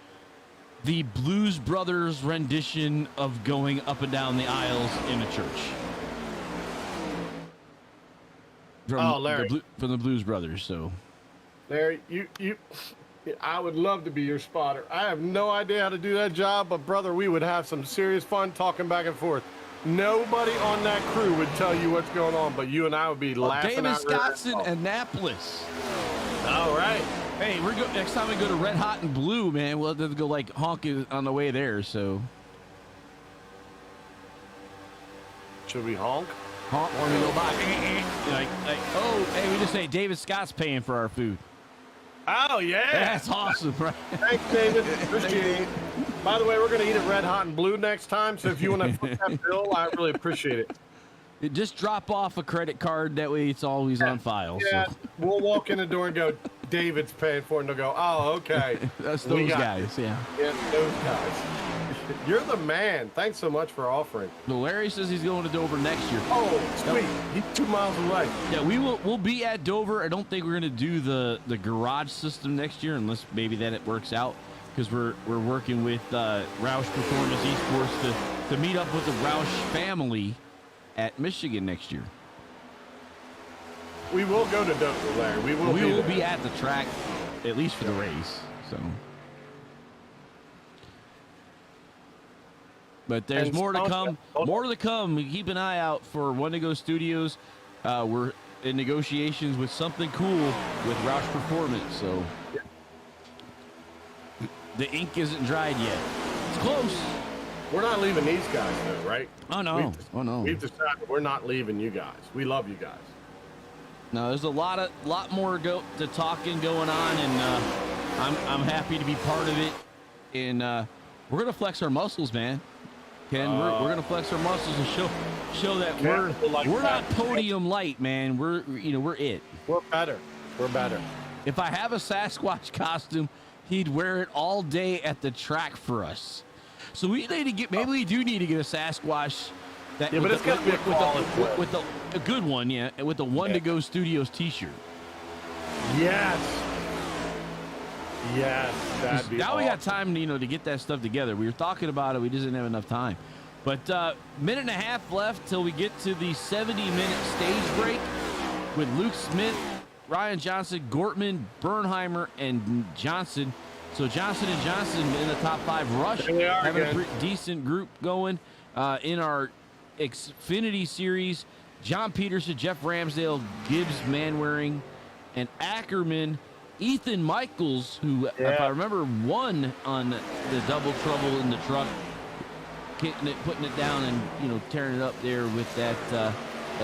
the Blues Brothers rendition of going up and down the aisles in a church. Larry. From the Blues Brothers, so. Larry, I would love to be your spotter. I have no idea how to do that job, but brother, we would have some serious fun talking back and forth. Nobody on that crew would tell you what's going on, but you and I would be laughing. David Scottson, Annapolis. All right. Hey, next time we go to Red Hot and Blue, man, we'll have to go like honking on the way there. So, should we honk? Honk or we go by? Oh, hey, we just say David Scott's paying for our food. Oh yeah, that's awesome, right? Thanks, David. Appreciate it. By the way, we're gonna eat at Red Hot and Blue next time, so if you want to put that bill, I really appreciate it. Just drop off a credit card. That way, it's always on file. Yeah, so. We'll walk in the door and go, David's paying for it, and they'll go, oh, okay. That's those guys, yeah. Yeah, those guys. You're the man. Thanks so much for offering. Well, Larry says he's going to Dover next year. Oh, sweet. He's 2 miles away. Yeah, we'll be at Dover. I don't think we're going to do the garage system next year, unless maybe then it works out, because we're working with Roush Performance Esports to meet up with the Roush family at Michigan next year. We will go to Dover, Larry. We will be at the track, at least for the race. So, but there's more to come. More to come. Keep an eye out for One to Go Studios. We're in negotiations with something cool with Roush Performance. So the ink isn't dried yet. It's close. We're not leaving these guys, though, right? Oh no! We've decided we're not leaving you guys. We love you guys. No, there's a lot more to talking going on, and I'm happy to be part of it. And we're gonna flex our muscles, man. Ken, we're gonna flex our muscles and show that we're not podium light, man. We're it. We're better. We're better. If I have a Sasquatch costume, he'd wear it all day at the track for us. So we need to get. Maybe we do need to get a Sasquatch. But it's got to be with a good one, yeah, with the One to Go Studios T-shirt. Yes, that'd be. Now awesome. we got time, to get that stuff together. We were talking about it, we just didn't have enough time. But minute and a half left till we get to the 70-minute stage break with Luke Smith, Ryan Johnson, Gortman, Bernheimer, and Johnson. So Johnson and Johnson in the top 5. Rush having a decent group going in our Xfinity series. John Peterson, Jeff Ramsdale, Gibbs, Manwaring, and Ackerman. Ethan Michaels, who, if I remember, won on the double trouble in the truck, putting it down and tearing it up there with that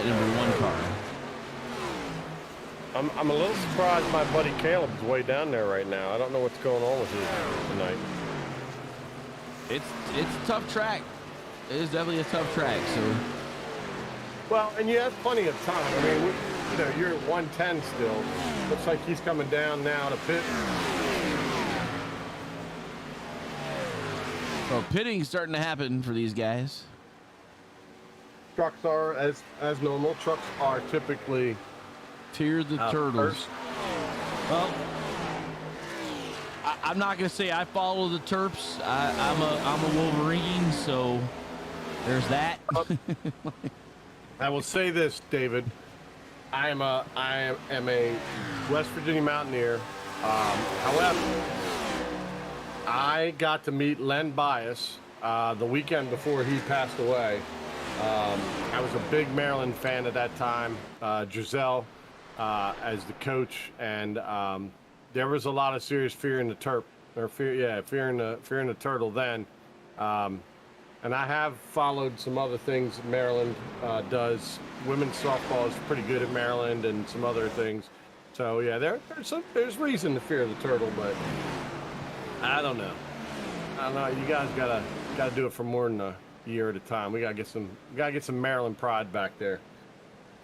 number 1 car. I'm a little surprised my buddy Caleb's way down there right now. I don't know what's going on with him tonight. It's a tough track. It is definitely a tough track. So, well, and you have plenty of time. I mean, you're at 110 still. Looks like he's coming down now to pit. Well, pitting's starting to happen for these guys. Trucks are as normal. Trucks are typically Tear the turtles. First. Well, I'm not gonna say I follow the Terps. I'm a Wolverine, so there's that. I will say this, David. I am a West Virginia Mountaineer. However, I got to meet Len Bias the weekend before he passed away. I was a big Maryland fan at that time. Giselle as the coach, and there was a lot of serious fear in the Terp, or fear in the turtle then. And I have followed some other things Maryland does. Women's softball is pretty good at Maryland, and some other things. So yeah, there's reason to fear the turtle, but I don't know. I don't know. You guys gotta do it for more than a year at a time. We gotta get some Maryland pride back there.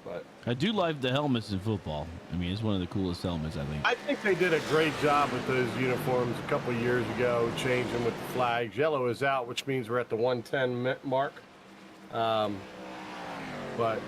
But I do like the helmets in football. I mean, it's one of the coolest helmets, I think. I think they did a great job with those uniforms a couple of years ago, changing with the flags. Yellow is out, which means we're at the 110 mark. But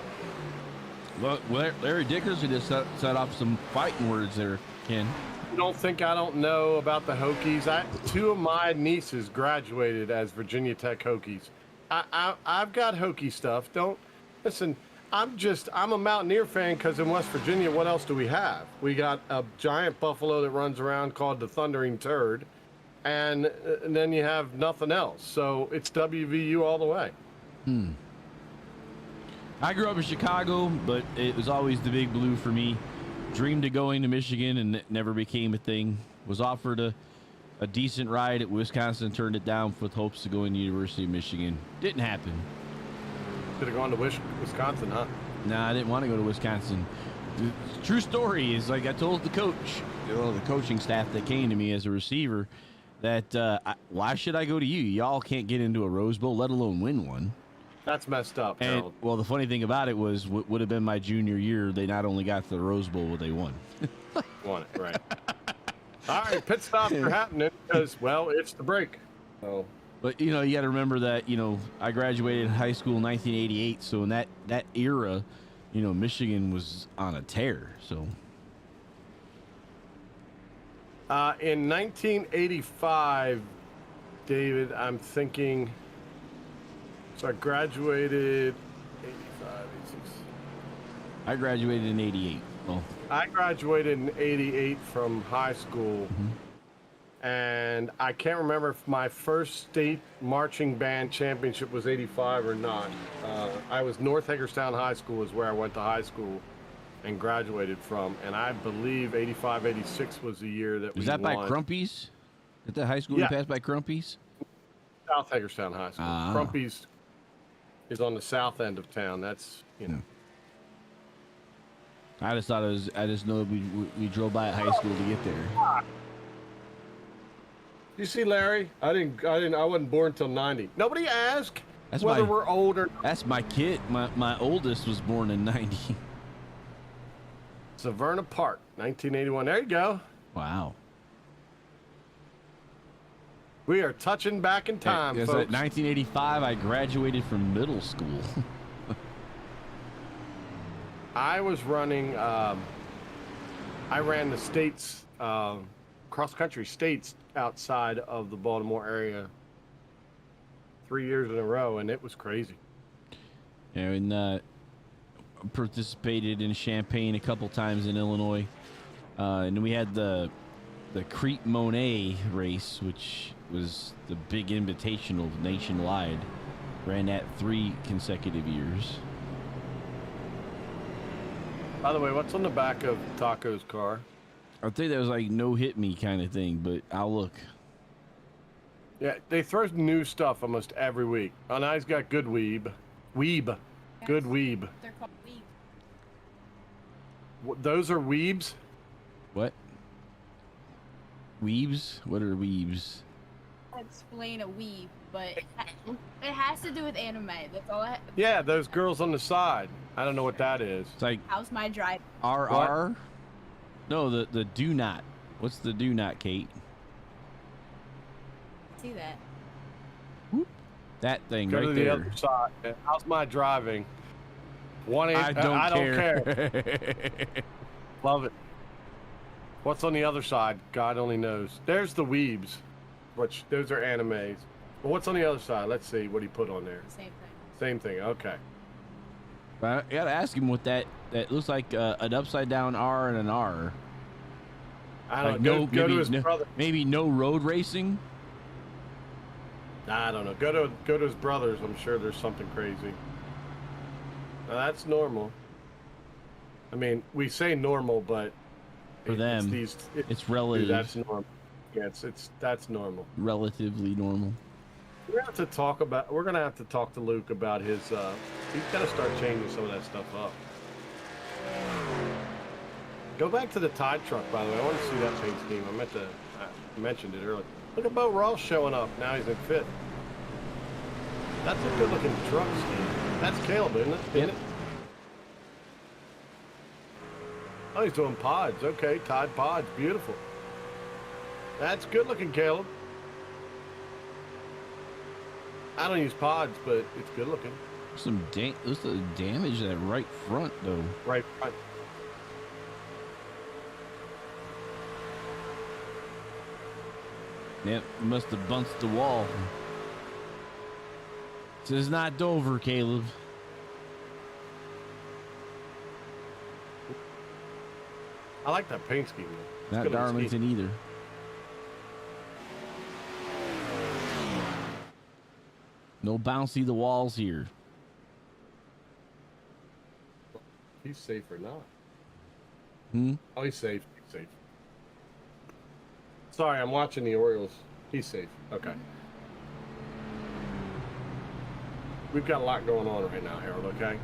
Well, Larry Dickerson just set off some fighting words there, Ken. you don't think I don't know about the Hokies? Two of my nieces graduated as Virginia Tech Hokies. I've got Hokie stuff. Don't listen. I'm a Mountaineer fan because in West Virginia, what else do we have? We got a giant buffalo that runs around called the Thundering Turd, and then you have nothing else. So it's WVU all the way. I grew up in Chicago, but it was always the Big Blue for me. Dreamed of going to Michigan, and it never became a thing. Was offered a decent ride at Wisconsin, turned it down with hopes to go in the University of Michigan. Didn't happen. Should have gone to Wisconsin, huh? Nah, I didn't want to go to Wisconsin. The true story is, like I told the coach, the coaching staff that came to me as a receiver, that why should I go to you? Y'all can't get into a Rose Bowl, let alone win one. That's messed up, And, Harold. well, the funny thing about it was, would have been my junior year. They not only got the Rose Bowl, but they won. Won it, right. All right, pit stops are happening because, well, it's the break. So. But, you got to remember that, I graduated high school in 1988. So in that era, Michigan was on a tear. So In 1985, David, I'm thinking, so I graduated 85, 86. I graduated in 88. Well, I graduated in 88 from high school. And I can't remember if my first state marching band championship was 85 or not. I was North Hagerstown High School is where I went to high school and graduated from. And I believe 85, 86 was the year that we was that won. by Crumpy's? At the high school Yeah. you passed by Crumpy's? South Hagerstown High School. Ah. Crumpy's is on the south end of town. That's, I just thought I just know we drove by at high school to get there. You see, Larry, I wasn't born until 90. Nobody asked That's whether my- we're older. That's my kid. My oldest was born in 90. Severna Park, 1981. There you go. Wow. We are touching back in time, Yes, folks. at 1985, I graduated from middle school. I was running, I ran the states, cross-country states outside of the Baltimore area 3 years in a row, and it was crazy. And participated in Champaign a couple times in Illinois. And then we had the Crete Monet race, which was the big invitational nationwide. Ran that 3 consecutive years. By the way, what's on the back of Taco's car? I think that was like no hit me kind of thing, but I'll look. Yeah, they throw new stuff almost every week. Oh, now he's got good weeb. Weeb. Good weeb. They're called weave. Those are weebs? What? Weebs? What are weebs? Explain a weave, but it has to do with anime. That's all I. Yeah, those girls on the side. I don't know what that is. It's like How's my drive? RR? No, the do not. What's the do not, Kate? See that? That thing Go right to the there. other side. How's my driving? I don't care. Love it. What's on the other side? God only knows. There's the weebs, which those are animes. But what's on the other side? Let's see what he put on there. Same thing. Same thing. Okay. I gotta ask him what that looks like. An upside down R and an R. I Like don't know. Go to his brother. maybe no road racing. I don't know. Go to his brothers. I'm sure there's something crazy. Now, that's normal. I mean, we say normal, but For them, it's relative. Dude, that's normal. Yeah, that's normal. Relatively normal. We're gonna have to talk to Luke about his. He's gotta start changing some of that stuff up. Go back to the Tide truck, by the way. I want to see that paint scheme. I mentioned it earlier. Look at Bo Ross showing up. Now he's in fifth. That's a good-looking truck, Steve. That's Caleb, isn't it? Yep. Oh, he's doing pods. Okay, Tide pods. Beautiful. That's good-looking, Caleb. I don't use pods, but it's good-looking. There's the damage to that right front, though. Right front. Yep, must have bunched the wall. This is not Dover, Caleb. I like that paint scheme. It's Not good on the Darlington scheme. either. No bouncy the walls here. He's safe or not? Hmm? Oh, he's safe. He's safe. Sorry, I'm watching the Orioles. He's safe. Okay. We've got a lot going on right now, Harold, okay?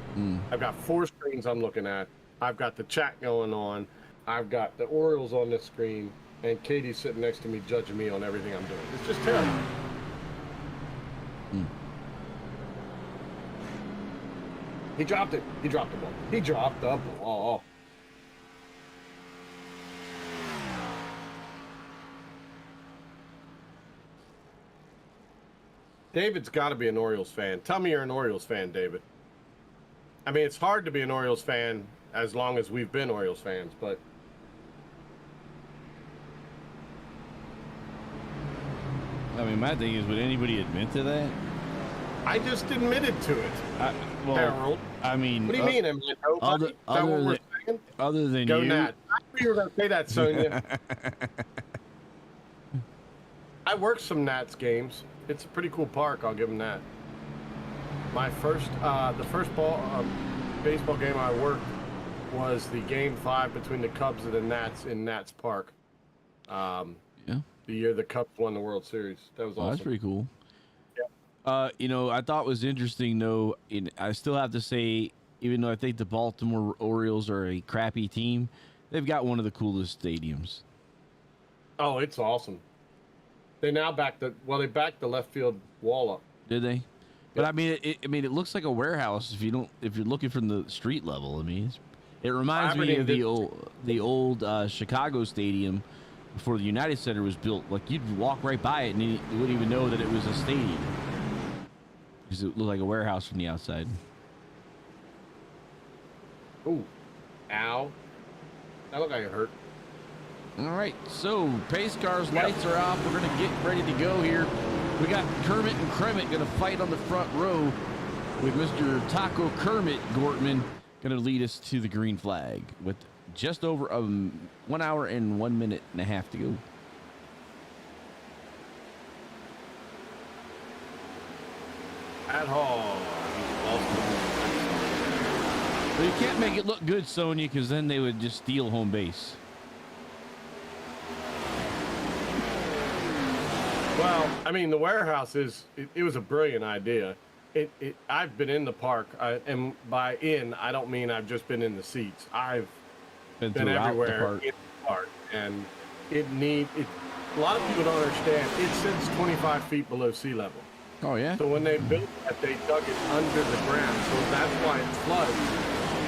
I've got 4 screens I'm looking at. I've got the chat going on. I've got the Orioles on this screen. And Katie's sitting next to me judging me on everything I'm doing. It's just terrible. He dropped it. He dropped the ball. He dropped the ball. David's got to be an Orioles fan. Tell me you're an Orioles fan, David. I mean, it's hard to be an Orioles fan as long as we've been Orioles fans, but... I mean, my thing is, would anybody admit to that? I just admitted to it, Well, Harold. I mean, What do you mean? Am I nobody? Is that what we're saying? other than Go you, Nats. I knew you were going to say that, Sonia. I worked some Nats games. It's a pretty cool park. I'll give them that. My first, the first baseball game I worked was the Game 5 between the Cubs and the Nats in Nats Park. yeah, The year the Cubs won the World Series. That was awesome. that's pretty cool. Yeah. You know, I thought was interesting though. I still have to say, even though I think the Baltimore Orioles are a crappy team, they've got one of the coolest stadiums. Oh, it's awesome. They now backed they backed the left field wall up. Did they? But I mean, it looks like a warehouse if you're looking from the street level. I mean, it reminds me of the old Chicago stadium before the United Center was built. Like you'd walk right by it and you wouldn't even know that it was a stadium because it looked like a warehouse from the outside. Ooh, ow! That looked like it hurt. All right, so pace cars lights are off. We're gonna get ready to go here. We got Kermit and Kremit gonna fight on the front row with Mr. Taco Kermit Gortman gonna lead us to the green flag with just over 1 hour and 1 minute and a half to go. At Hall. But you can't make it look good, Sonya, because then they would just steal home base. Well, I mean, the warehouse it was a brilliant idea. I've been in the park, and by in, I don't mean I've just been in the seats. I've been everywhere in the park, and a lot of people don't understand. It sits 25 feet below sea level. Oh, yeah? So when they built that, they dug it under the ground. So that's why it floods.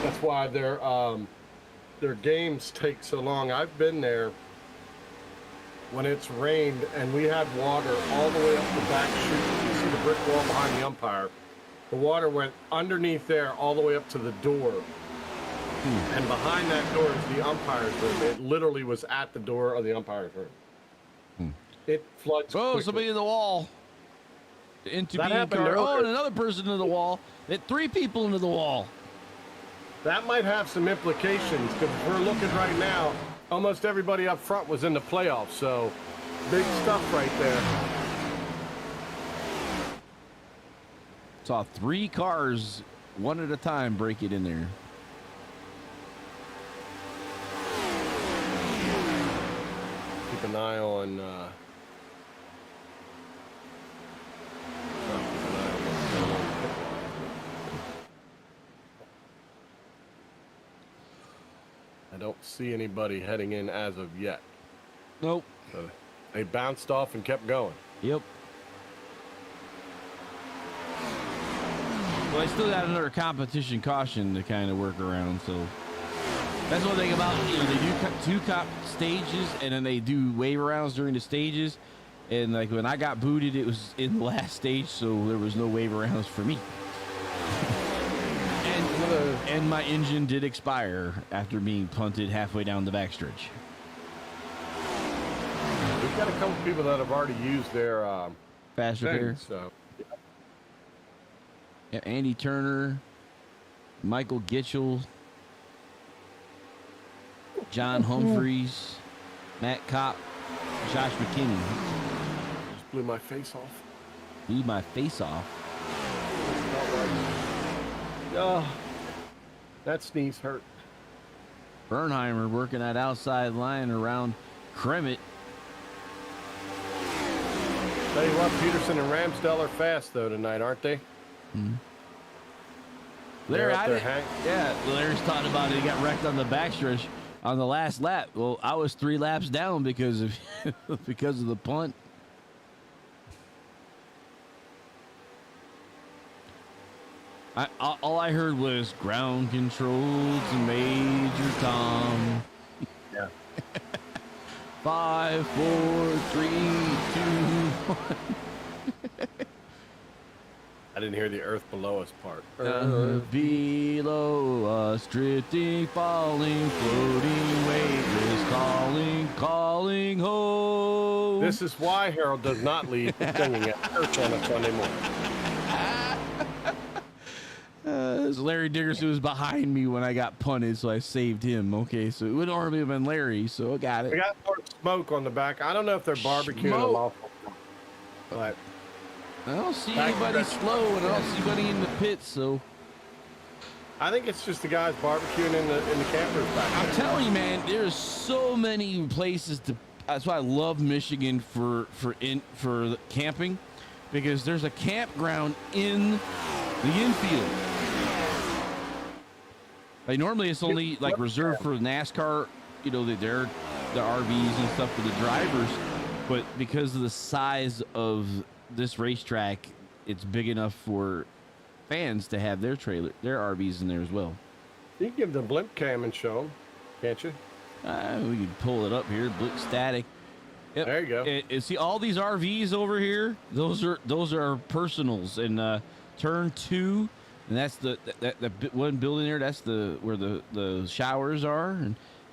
That's why their games take so long. I've been there when it's rained, and we had water all the way up the back chute. You see the brick wall behind the umpire. The water went underneath there all the way up to the door. And behind that door is the umpire's room. It literally was at the door of the umpire's room. It floods quickly. Somebody in the wall. Into That being happened car. Oh, earlier. and another person into the wall. It 3 people into the wall. That might have some implications, because if we're looking right now, almost everybody up front was in the playoffs, so big stuff right there. Saw 3 cars, one at a time, break it in there. Keep an eye on I don't see anybody heading in as of yet. Nope. So They bounced off and kept going. Yep. Well, I still got another competition caution to kind of work around, so that's one thing about, you know, they do two cop stages and then they do wave arounds during the stages. And like when I got booted, it was in the last stage, so there was no wave arounds for me. And my engine did expire after being punted halfway down the backstretch. We've got a couple people that have already used their Fast repair. So. Yeah, Andy Turner, Michael Gitchell, John Humphreys, Matt Kopp, Josh McKinney. Just blew my face off. Blew my face off. Oh, that sneeze hurt. Bernheimer working that outside line around Kremet. Tell you what, Peterson and Ramsdell are fast though tonight, aren't they? Mm-hmm. Larry, Larry's talking about it. He got wrecked on the backstretch on the last lap. Well, I was 3 laps down because of because of the punt. All I heard was ground control to Major Tom. Yeah. 5, 4, 3, 2, 1. I didn't hear the earth below us part. Below us, drifting, falling, floating, weightless, calling home. This is why Harold does not lead singing at church on a Sunday morning. Larry Dickerson was behind me when I got punted, so I saved him. Okay, so it would normally have been Larry, so I got it. We got more smoke on the back. I don't know if they're barbecuing them off, but I don't see anybody slow, and I don't see anybody in the pits, so I think it's just the guys barbecuing in the campers back there. I'm telling you, man, there's so many places to. That's why I love Michigan for camping, because there's a campground in the infield. Like normally it's only like reserved for NASCAR, you know, the RVs and stuff for the drivers, but because of the size of this racetrack, it's big enough for fans to have their RVs in there as well. You can give them blimp cam and show them, can't you? We can pull it up here, blimp static. Yep. There you go. And see all these RVs over here? Those are personals, and turn 2, and that's the one building there. That's where the showers are,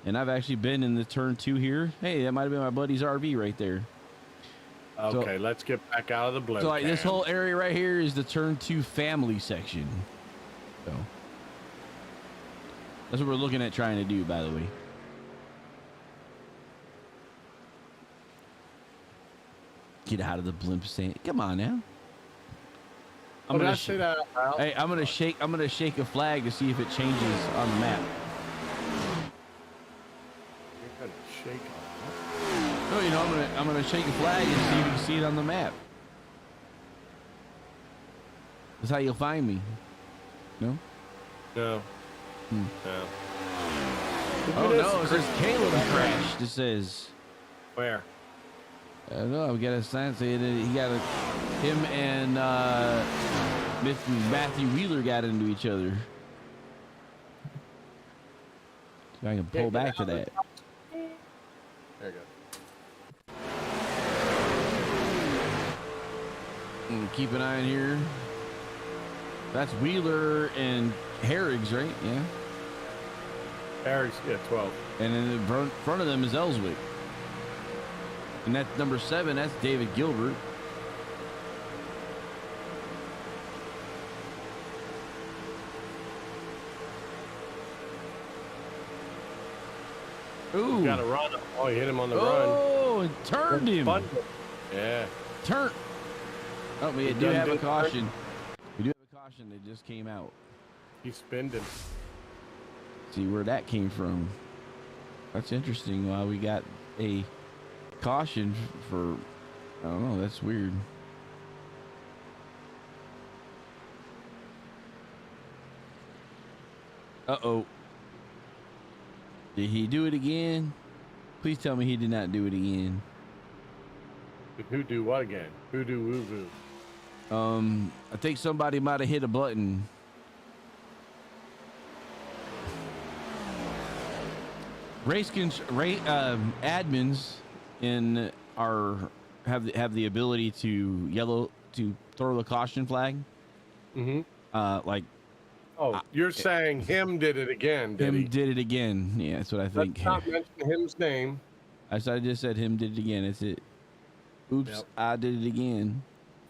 and I've actually been in the turn 2 here. Hey, that might have been my buddy's RV right there. Okay, let's get back out of the blimp. So like this whole area right here is the turn 2 family section. So that's what we're looking at trying to do, by the way. Get out of the blimp stand. Come on now. I'm gonna shake a flag to see if it changes on the map. You're gonna shake on. No, you know, I'm gonna shake a flag and see if you can see it on the map. That's how you'll find me. No? No. No. Oh no, it says Caleb crashed. It says. Where? I don't know. We got a sign saying that him and Matthew Wheeler got into each other. So I can pull back to that. There you go. And keep an eye on here. That's Wheeler and Herrigs, right? Yeah. Harry's 12. And in the front of them is Ellswick. And that's number 7. That's David Gilbert. Ooh. Got to run. Oh, he hit him on the run. Oh, it turned him. Yeah. Turn. Oh, we do have a caution. We do have a caution that just came out. He's spinning. See where that came from. That's interesting. Why we got a caution for, I don't know, that's weird. Uh-oh. Did he do it again? Please tell me he did not do it again. Who do what again? Who do woo woo? I think somebody might have hit a button. Admins in have the ability to throw the caution flag. Like, you're saying him did it again? Did it again? Yeah, that's what I think. Let's not mention him's name. I just said him did it again. That's it. Oops, yep. I did it again.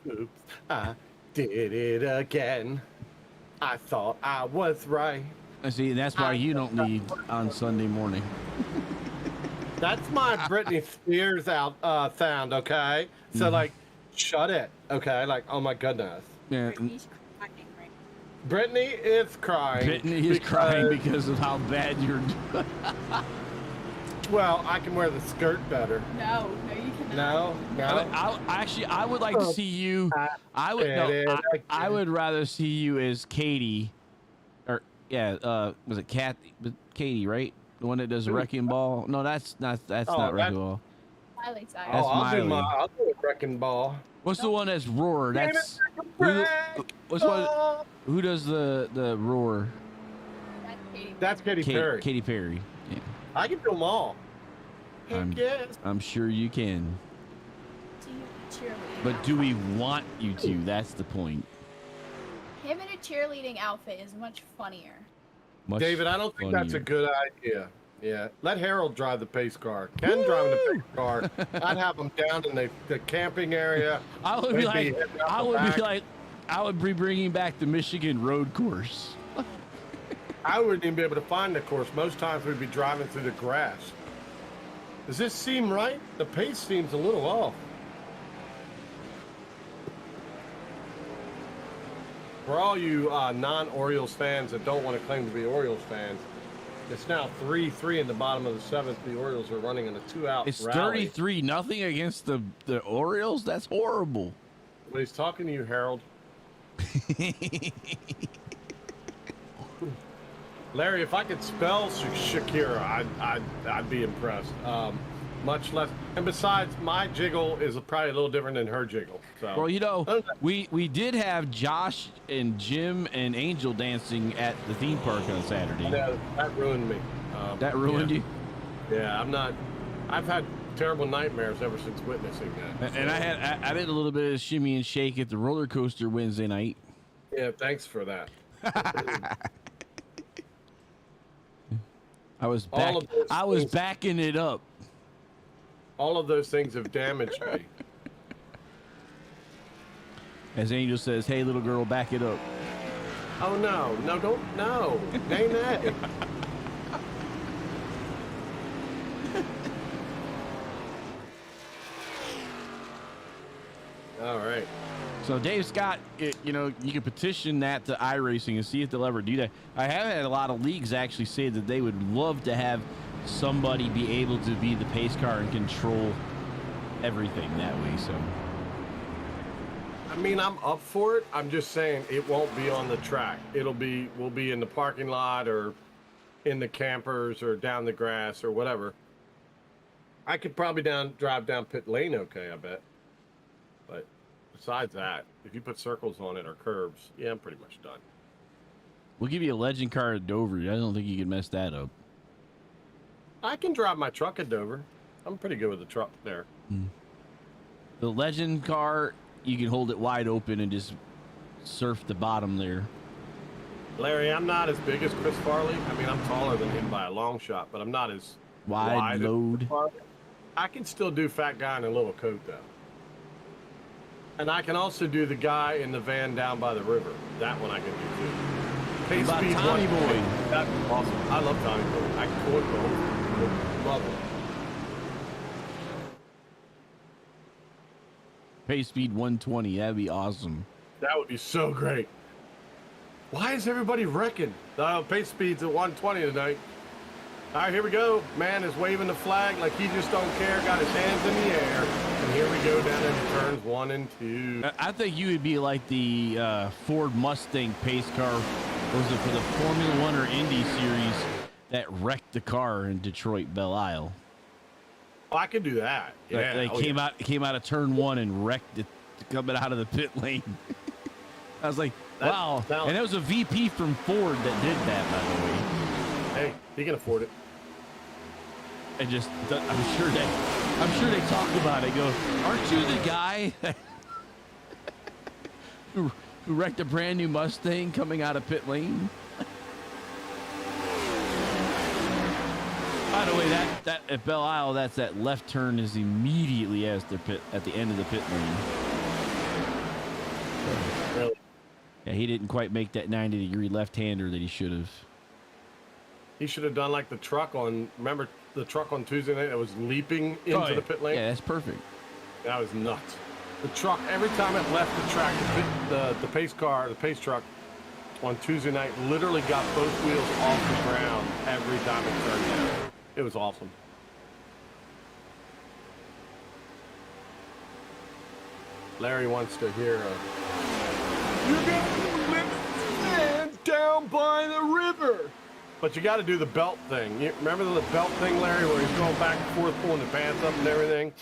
Oops, I did it again. I thought I was right. I see. That's why you don't lead on Sunday morning. That's my Britney Spears sound, okay? So like, shut it, okay? Like, oh my goodness. Yeah. Brittany is crying. Brittany is crying because of how bad you're doing. Well, I can wear the skirt better. No, you cannot. No. I would like to see you. I would rather see you as Katie, or was it Kathy? Katie, right? The one that does the wrecking ball. No, that's not wrecking ball. Miley Cyrus. That's Miley. I'll do a wrecking ball. What's the one that's roar? That's who does the roar? That's Katy Perry. Katy Perry. Yeah. I can do them all. I'm sure you can. But do we want you to? That's the point. Him in a cheerleading outfit is much funnier. David, I don't think that's a good idea. Yeah, let Harold drive the pace car. Ken driving the pace car. I'd have them down in the camping area. I would be bringing back the Michigan road course. I wouldn't even be able to find the course. Most times we'd be driving through the grass. Does this seem right? The pace seems a little off. For all you non-Orioles fans that don't want to claim to be Orioles fans, it's now 3-3 in the bottom of the seventh. The Orioles are running in a 2-out It's rally. 33-0 against the Orioles? That's horrible. Well, he's talking to you, Harold. Larry, if I could spell Shakira, I'd be impressed. Much less, and besides, my jiggle is probably a little different than her jiggle. So. Well, we did have Josh and Jim and Angel dancing at the theme park on Saturday. Yeah, that ruined me. That ruined you? Yeah, I've had terrible nightmares ever since witnessing that. And I did a little bit of shimmy and shake at the roller coaster Wednesday night. Yeah, thanks for that. I was backing it up. All of those things have damaged me. As Angel says, "Hey, little girl, back it up." Oh no, name that. All right. So Dave Scott, you can petition that to iRacing and see if they'll ever do that. I have had a lot of leagues actually say that they would love to have somebody be able to be the pace car and control everything that way. So, I mean, I'm up for it. I'm just saying it won't be on the track. We'll be in the parking lot or in the campers or down the grass or whatever. I could probably drive down pit lane okay, I bet. But besides that, if you put circles on it or curves, yeah, I'm pretty much done. We'll give you a legend car at Dover. I don't think you can mess that up. I can drive my truck at Dover. I'm pretty good with the truck there. The legend car, you can hold it wide open and just surf the bottom there. Larry, I'm not as big as Chris Farley. I mean, I'm taller than him by a long shot, but I'm not as wide load. I can still do fat guy in a little coat, though. And I can also do the guy in the van down by the river. That one I can do, too. Pace speed Tommy Boy. That's awesome. I love Tommy Boy. I can pull it both. Love it. Pace speed 120. That'd be awesome. That would be so great. Why is everybody wrecking? Pace speed's at 120 tonight. All right, here we go. Man is waving the flag like he just don't care. Got his hands in the air. And here we go down into turns 1 and 2. I think you would be like the Ford Mustang pace car. Was it for the Formula One or Indy series that wrecked the car in Detroit Belle Isle? Oh, I could do that. Yeah. They came out of turn 1 and wrecked it coming out of the pit lane. I was like, wow. And it was a VP from Ford that did that, by the way. Hey, he can afford it. And just, I'm sure they talk about it. Go, aren't you the guy who wrecked a brand new Mustang coming out of pit lane? By the way, that at Belle Isle, that's that left turn is immediately as the pit at the end of the pit lane. So, Really? yeah, he didn't quite make that 90-degree left-hander that he should have. He should have done like the truck on. Remember the truck on Tuesday night that was leaping into the pit lane? Yeah, that's perfect. That was nuts. The truck, every time it left the track, the pace truck on Tuesday night literally got both wheels off the ground every time it turned down. It was awesome. Larry wants to hear "You're gonna down by the river." But you got to do the belt thing. You remember the belt thing, Larry, where he's going back and forth, pulling the pants up and everything?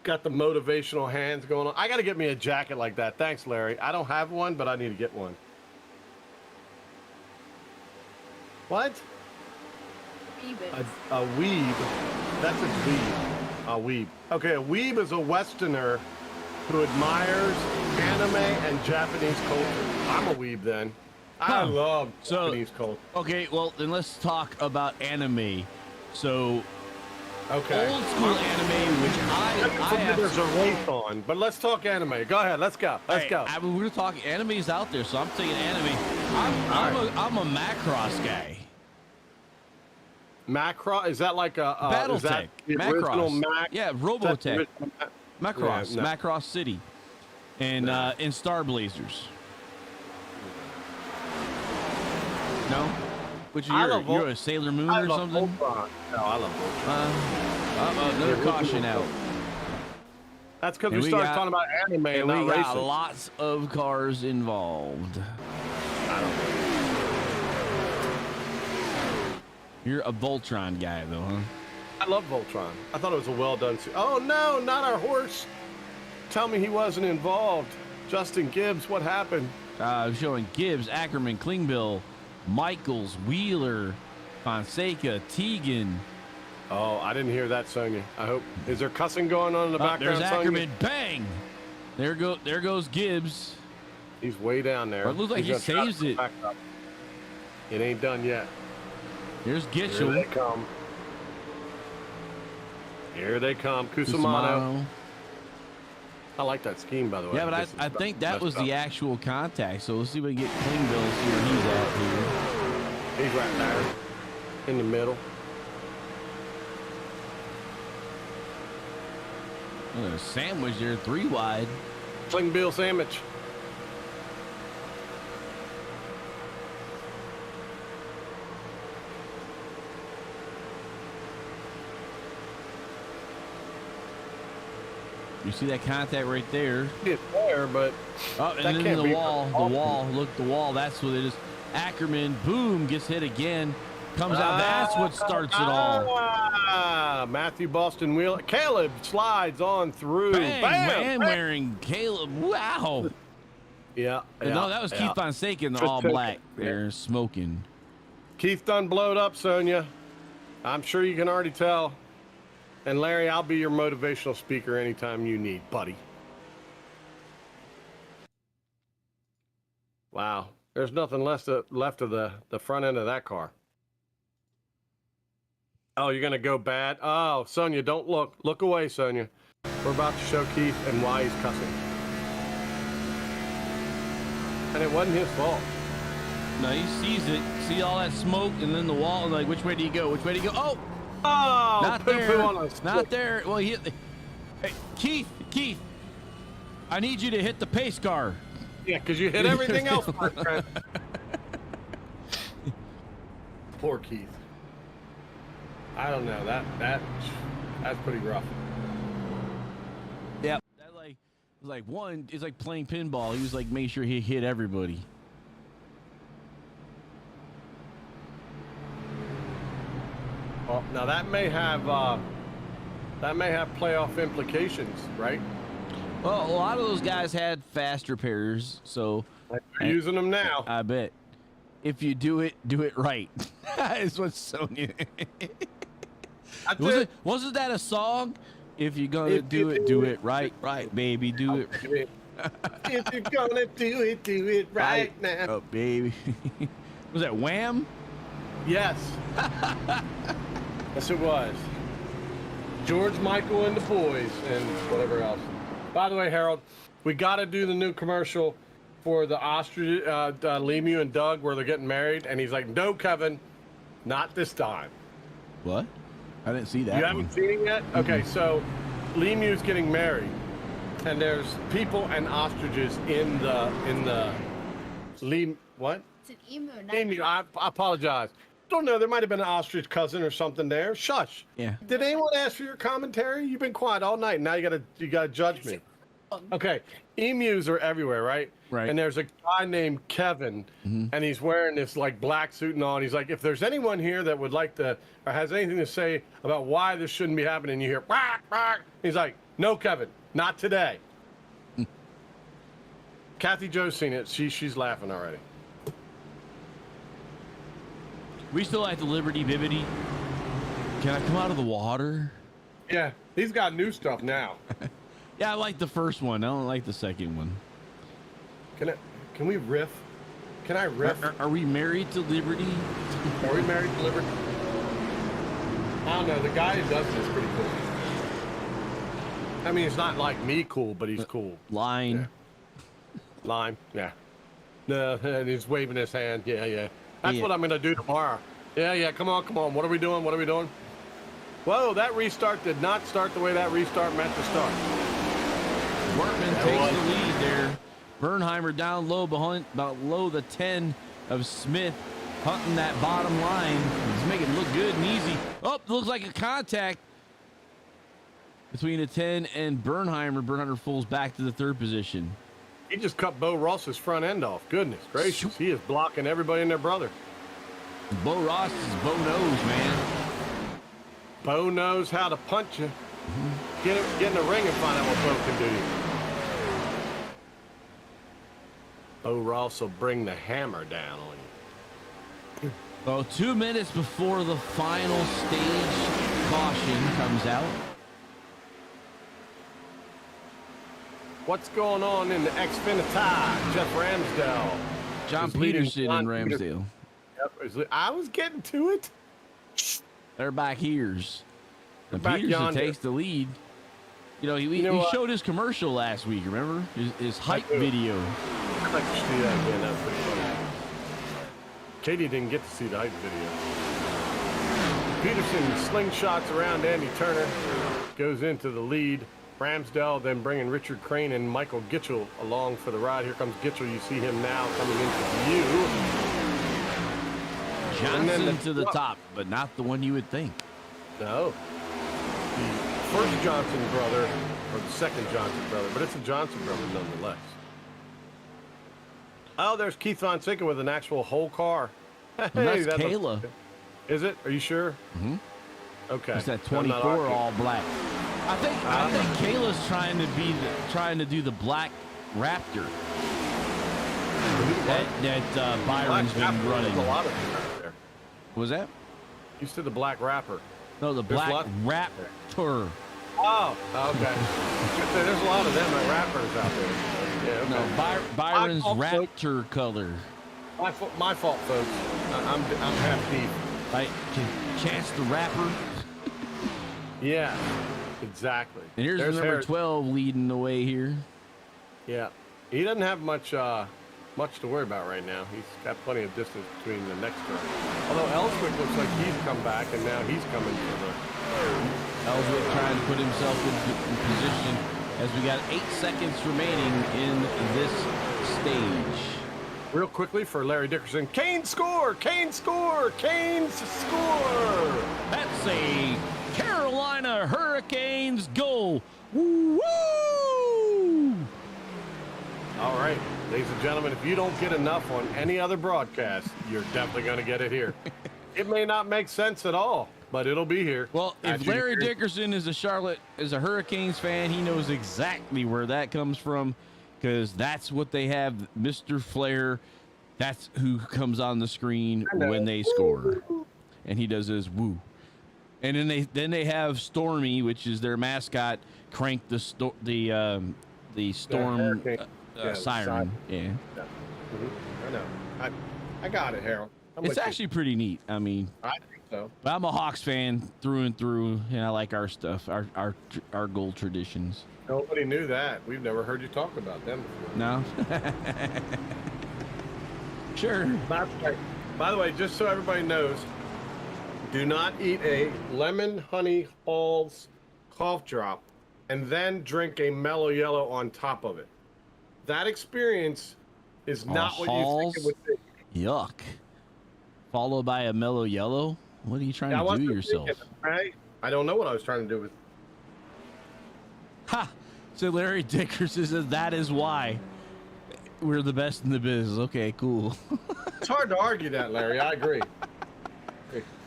Got the motivational hands going on. I got to get me a jacket like that. Thanks, Larry. I don't have one, but I need to get one. What? A weeb. That's a weeb. A weeb. Okay, a weeb is a Westerner who admires anime and Japanese culture. I'm a weeb then. I love Japanese culture. Okay, well, then let's talk about anime. So, okay. Old school anime, which I have. There's a race on, but let's talk anime. Go ahead, let's go. Let's go. I mean, we're talking anime's out there, so I'm taking anime. I'm a Macross guy. Macross? Is that like a BattleTech? Macross. Yeah, Robotech. Macross. Yeah, no. Macross City. And in Star Blazers. No? Which you're a Sailor Moon or something? Voltron. No, I love Voltron. Another caution out. That's because we started talking about anime and not we got racing. lots of cars involved. I don't know. You're a Voltron guy, though, huh? I love Voltron. I thought it was a well-done series. Oh, no, not our horse. Tell me he wasn't involved. Justin Gibbs, what happened? Showing Gibbs, Ackerman, Klingbill, Michaels, Wheeler, Fonseca, Teagan. Oh, I didn't hear that, Sonia. I hope. Is there cussing going on in the background? There's Ackerman. Bang! There goes Gibbs. He's way down there. It looks like he saves it. It ain't done yet. Here's Gitchell. Here they come. Here they come. Cusimano. I like that scheme, by the way. Yeah, but I think that was the actual contact. So let's see if we can get Klingbill, see where he's at here. He's right there. In the middle. A sandwich there, 3 wide. Klingbill sandwich. You see that contact right there? It's there, but and then the wall. Look, the wall. That's what it is. Ackerman, boom, gets hit again. Comes out. That's what starts it all. Matthew Boston Wheeler. Caleb slides on through. Bang, bam, wearing Caleb. Wow. Yeah. No, that was Keith Fonseca in the all black there, smoking. Keith done blowed up, Sonia. I'm sure you can already tell. And Larry, I'll be your motivational speaker anytime you need, buddy. Wow. There's nothing left of the front end of that car. Oh, you're going to go bad? Oh, Sonia, don't look. Look away, Sonia. We're about to show Keith and why he's cussing. And it wasn't his fault. No, he sees it. See all that smoke and then the wall. And like, which way do you go? Which way do you go? Oh! Oh, not there. Not there. Well, hey, Keith, I need you to hit the pace car. Yeah, because you hit everything else, my friend. Poor Keith. I don't know. That's pretty rough. Yeah, it's like playing pinball. He was like, make sure he hit everybody. Well, now that may have That may have playoff implications, right? Well, a lot of those guys had fast repairs, so They're using them now. I bet if you do it right. Is what Sonya. Wasn't that a song? If you're gonna do it right, baby, do it. If you're gonna do it right now. Oh, baby. Was that Wham? Yes. Yes, it was. George Michael and the Boys and whatever else. By the way, Harold, we got to do the new commercial for the ostrich, Lemu and Doug, where they're getting married, and he's like, "No, Kevin, not this time." What? I didn't see that. You haven't seen it yet? Okay, so Lemu's getting married, and there's people and ostriches in the what? It's an emu. Not Emu. I apologize. Don't know. There might have been an ostrich cousin or something there. Shush. Yeah. Did anyone ask for your commentary? You've been quiet all night. Now you gotta judge me. Okay. Emus are everywhere, right? Right. And there's a guy named Kevin, and he's wearing this like black suit and all. And he's like, if there's anyone here that would like to or has anything to say about why this shouldn't be happening, you hear bark, bark. He's like, no, Kevin, not today. Kathy Jo's seen it. She's laughing already. We still like the Liberty Bibbity. Can I come out of the water? Yeah, he's got new stuff now. Yeah, I like the first one. I don't like the second one. Can we riff? Can I riff? Are we married to Liberty? Are we married to Liberty? I don't know. The guy who does this is pretty cool. I mean, he's not like me cool, but he's cool. Line. Yeah. Lime, yeah. No, and he's waving his hand. Yeah. That's what I'm gonna do tomorrow. Yeah. Come on. What are we doing? Whoa, that restart did not start the way that restart meant to start. Workman takes the lead there. Bernheimer down low below the 10 of Smith, hunting that bottom line. He's making it look good and easy. Oh, looks like a contact between the 10 and Bernheimer. Bernheimer falls back to the third position. He just cut Bo Ross's front end off. Goodness gracious, he is blocking everybody and their brother. Bo Ross is Bo knows, man. Bo knows how to punch you. Get in the ring and find out what Bo can do. Bo Ross will bring the hammer down on you. Oh, 2 minutes before the final stage caution comes out. What's going on in the Xfinity? Jeff Ramsdale. John is leading Peterson and Ramsdale. Yep, I was getting to it. They're back here's. And back Peterson yonder. takes the lead. You know, he what? showed his commercial last week, remember? His hype video. I'd like to see that again. That was pretty funny. Katie didn't get to see the hype video. Peterson slingshots around Andy Turner. Goes into the lead. Ramsdale then bringing Richard Crane and Michael Gitchell along for the ride. Here comes Gitchell. You see him now coming into view. Johnson to the top, but not the one you would think. No. The first Johnson brother, or the second Johnson brother, but it's a Johnson brother nonetheless. Oh, there's Keith Von Sicken with an actual whole car. Hey, Well, that's Kayla. Is it? Are you sure? Mm-hmm. Okay. It's that I'm not 24 arguing. all black. I think Kayla's trying to do the black Raptor that Byron's Black been Rapper, running. there's a lot of them out there. What was that? You said the black rapper. No, the There's black lots- Raptor. Oh, okay. There's a lot of them rappers out there. Yeah, okay. No, Byron's My fault, Raptor color. My fault, folks. I'm half deep. Like Chance the Rapper. Yeah, exactly. And here's There's the number Harris. 12 leading the way here. Yeah, he doesn't have much to worry about right now. He's got plenty of distance between the next turn. Although Ellswick looks like he's come back, and now he's coming for the. Ellswick trying to put himself in position as we got 8 seconds remaining in this stage. Real quickly for Larry Dickerson. Kane score! Kane score! Kane's score! That's a Carolina Hurricanes goal. Woo! All right, ladies and gentlemen, if you don't get enough on any other broadcast, you're definitely going to get it here. It may not make sense at all, but it'll be here. Well, At if you Larry here. Dickerson is a Hurricanes fan, he knows exactly where that comes from, because that's what they have. Mr. Flair, that's who comes on the screen when they score, and he does his woo. And then they have Stormy, which is their mascot, crank the storm siren. Yeah. I know. I got it, Harold. It's actually pretty neat. I mean, I think so. but I'm a Hawks fan through and through, and I like our stuff, our gold traditions. Nobody knew that. We've never heard you talk about them before. No. Sure. By the way, just so everybody knows, do not eat a lemon honey Halls cough drop and then drink a mellow yellow on top of it. That experience is not what you think it would be. Yuck. Followed by a mellow yellow? What are you trying to do yourself? Right? I don't know what I was trying to do with. Ha! So Larry Dickerson says that is why we're the best in the business. Okay, cool. It's hard to argue that, Larry. I agree.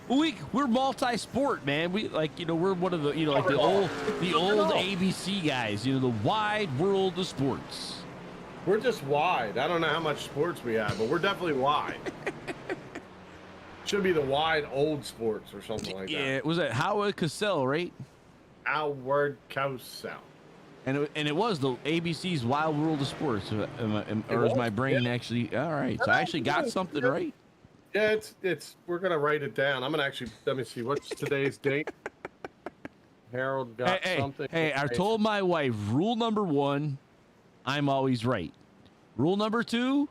We're multi-sport, man. We're one of the like the old ABC guys. The wide world of sports. We're just wide. I don't know how much sports we have, but we're definitely wide. Should be the wide old sports or something like that. Yeah, was it Howard Cosell, right? Howard Cosell. And it was the ABC's Wild World of Sports. Or is my brain actually all right? So I actually got something right. Yeah, it's. We're gonna write it down. I'm gonna actually. Let me see. What's today's date? Harold got something. Hey, I told my wife, rule number 1, I'm always right. Rule number 2,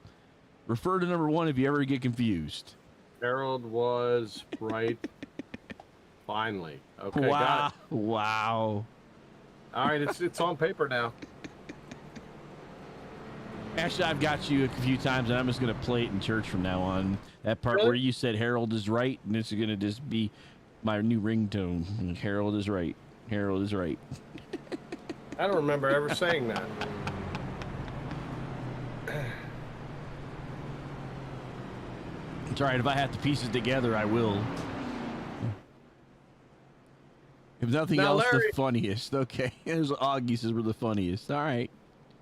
refer to number 1 if you ever get confused. Harold was right. Finally. Okay. Wow! Got it. Wow! All right, it's on paper now. Actually, I've got you a few times, and I'm just going to play it in church from now on. That part Really? where you said Harold is right, and it's going to just be my new ringtone. Harold is right. Harold is right. I don't remember ever saying that. It's all right. If I have to piece it together, I will. If nothing Now, else, Larry, the funniest. Okay. There's Augie says we're the funniest. All right.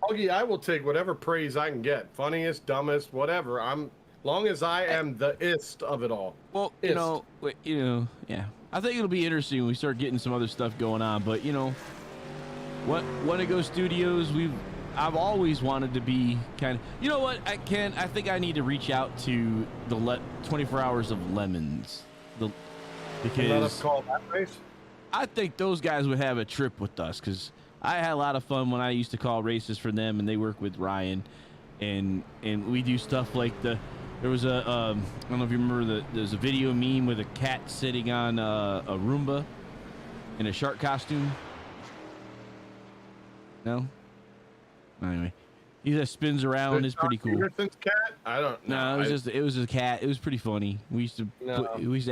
Augie, I will take whatever praise I can get. Funniest, dumbest, whatever. Long as I am the ist of it all. Well, yeah. I think it'll be interesting when we start getting some other stuff going on. But when it goes studios, I've always wanted to be kind of. You know what? I think I need to reach out to the 24 Hours of Lemons, because Let us call that race. I think those guys would have a trip with us, because I had a lot of fun when I used to call races for them, and they work with Ryan, and we do stuff like there was a I don't know if you remember there's a video meme with a cat sitting on a Roomba in a shark costume. No. Anyway, he just spins around. It's pretty cool. Peterson's cat? I don't know. No, it was a cat. It was pretty funny. We used to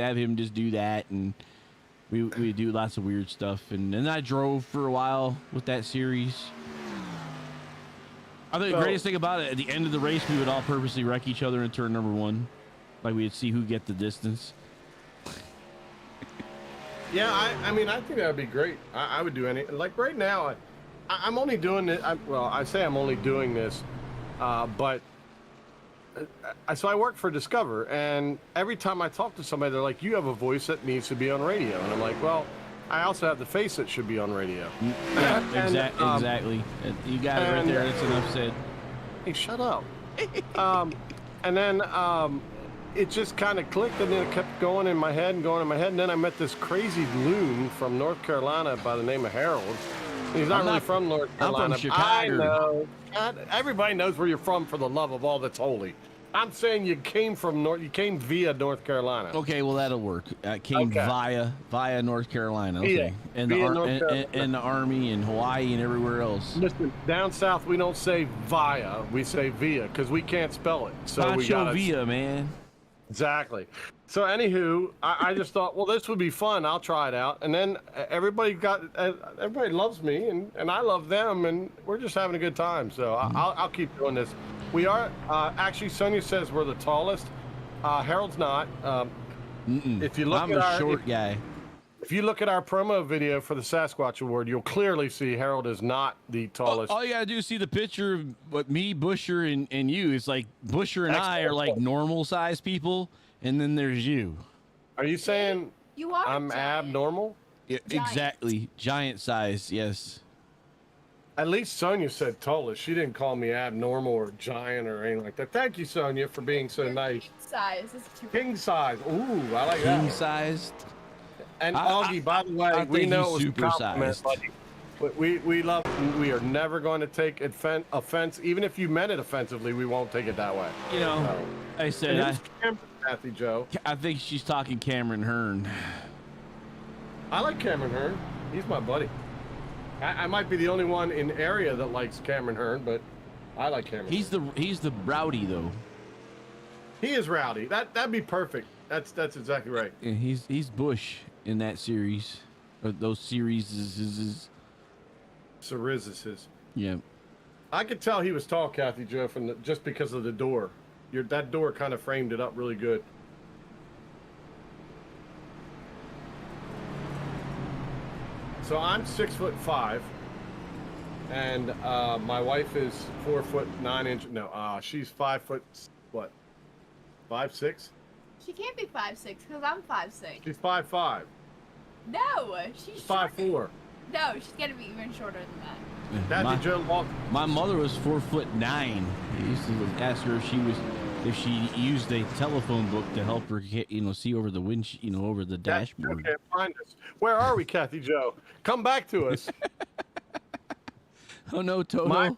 have him just do that, and we do lots of weird stuff. And then I drove for a while with that series. I think the greatest thing about it, at the end of the race, we would all purposely wreck each other in turn number 1, like we'd see who get the distance. Yeah, I mean, I think that would be great. I would do any. Like right now, I'm only doing it. I say I'm only doing this, but so I work for Discover, and every time I talk to somebody, they're like, "You have a voice that needs to be on radio," and I'm like, "Well, I also have the face that should be on radio." Yeah, exactly. You got it right there. That's enough said. Hey, shut up. And then it just kind of clicked, and then it kept going in my head, and then I met this crazy loon from North Carolina by the name of Harold. He's not really from North Carolina. I'm from Chicago. I know. God, everybody knows where you're from, for the love of all that's holy. I'm saying you came via North Carolina. Okay, well that'll work. I came via North Carolina. Okay, and the Army and Hawaii and everywhere else. Listen, down south we don't say via, we say via, because we can't spell it. So we got via, man. Exactly. So anywho, I just thought, well, this would be fun. I'll try it out. And then everybody loves me, and I love them, and we're just having a good time. So I'll keep doing this. We are actually. Sonia says we're the tallest. Harold's not. If you look I'm a short guy. If you look at our promo video for the Sasquatch Award, you'll clearly see Harold is not the tallest. All you gotta do is see the picture of what me, Busher, and you. It's like Busher and I are like normal sized people, and then there's you. Are you saying You are I'm giant. abnormal? Yeah, exactly, giant size. Yes. At least Sonia said tallest. She didn't call me abnormal or giant or anything like that. Thank you, Sonia, for being so You're nice. king size. This is too King size. Ooh, I like that. King one. sized. And Augie, by the way, we think know he's it was a super compliment, sized. buddy. But we love. We are never going to take offense, even if you meant it offensively. We won't take it that way. You know, I And said who's Cameron, Kathy Joe? I think she's talking Cameron Hearn. I like Cameron Hearn. He's my buddy. I might be the only one in area that likes Cameron Hearn, but I like Cameron. He's the rowdy though. He is rowdy. That'd be perfect. That's exactly right. And he's Bush in that series, or those series. Seriz is his. Yeah. I could tell he was tall, Kathy Joe, from just because of the door. That door kind of framed it up really good. So I'm 6'5", and my wife is 4'9". No, she's 5 foot what? 5'6". She can't be 5'6" because I'm 5'6". She's 5'5". No, she's 5'4". No, she's gotta be even shorter than that. Kathy Joe walked. My mother was 4'9". I used to ask her if she used a telephone book to help her get, see over the wind, over the dashboard. Can't find us. Where are we, Kathy Joe? Come back to us. Oh no, Toto. My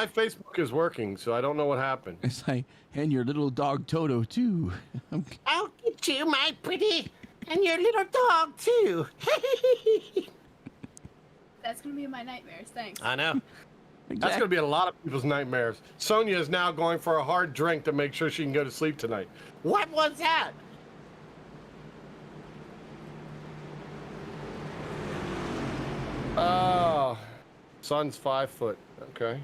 Facebook is working, so I don't know what happened. It's like, and your little dog Toto too. I'll get you, my pretty, and your little dog too. That's gonna be my nightmares. Thanks. I know. That's going to be a lot of people's nightmares. Sonia is now going for a hard drink to make sure she can go to sleep tonight. What was that? Oh, son's 5 foot. Okay.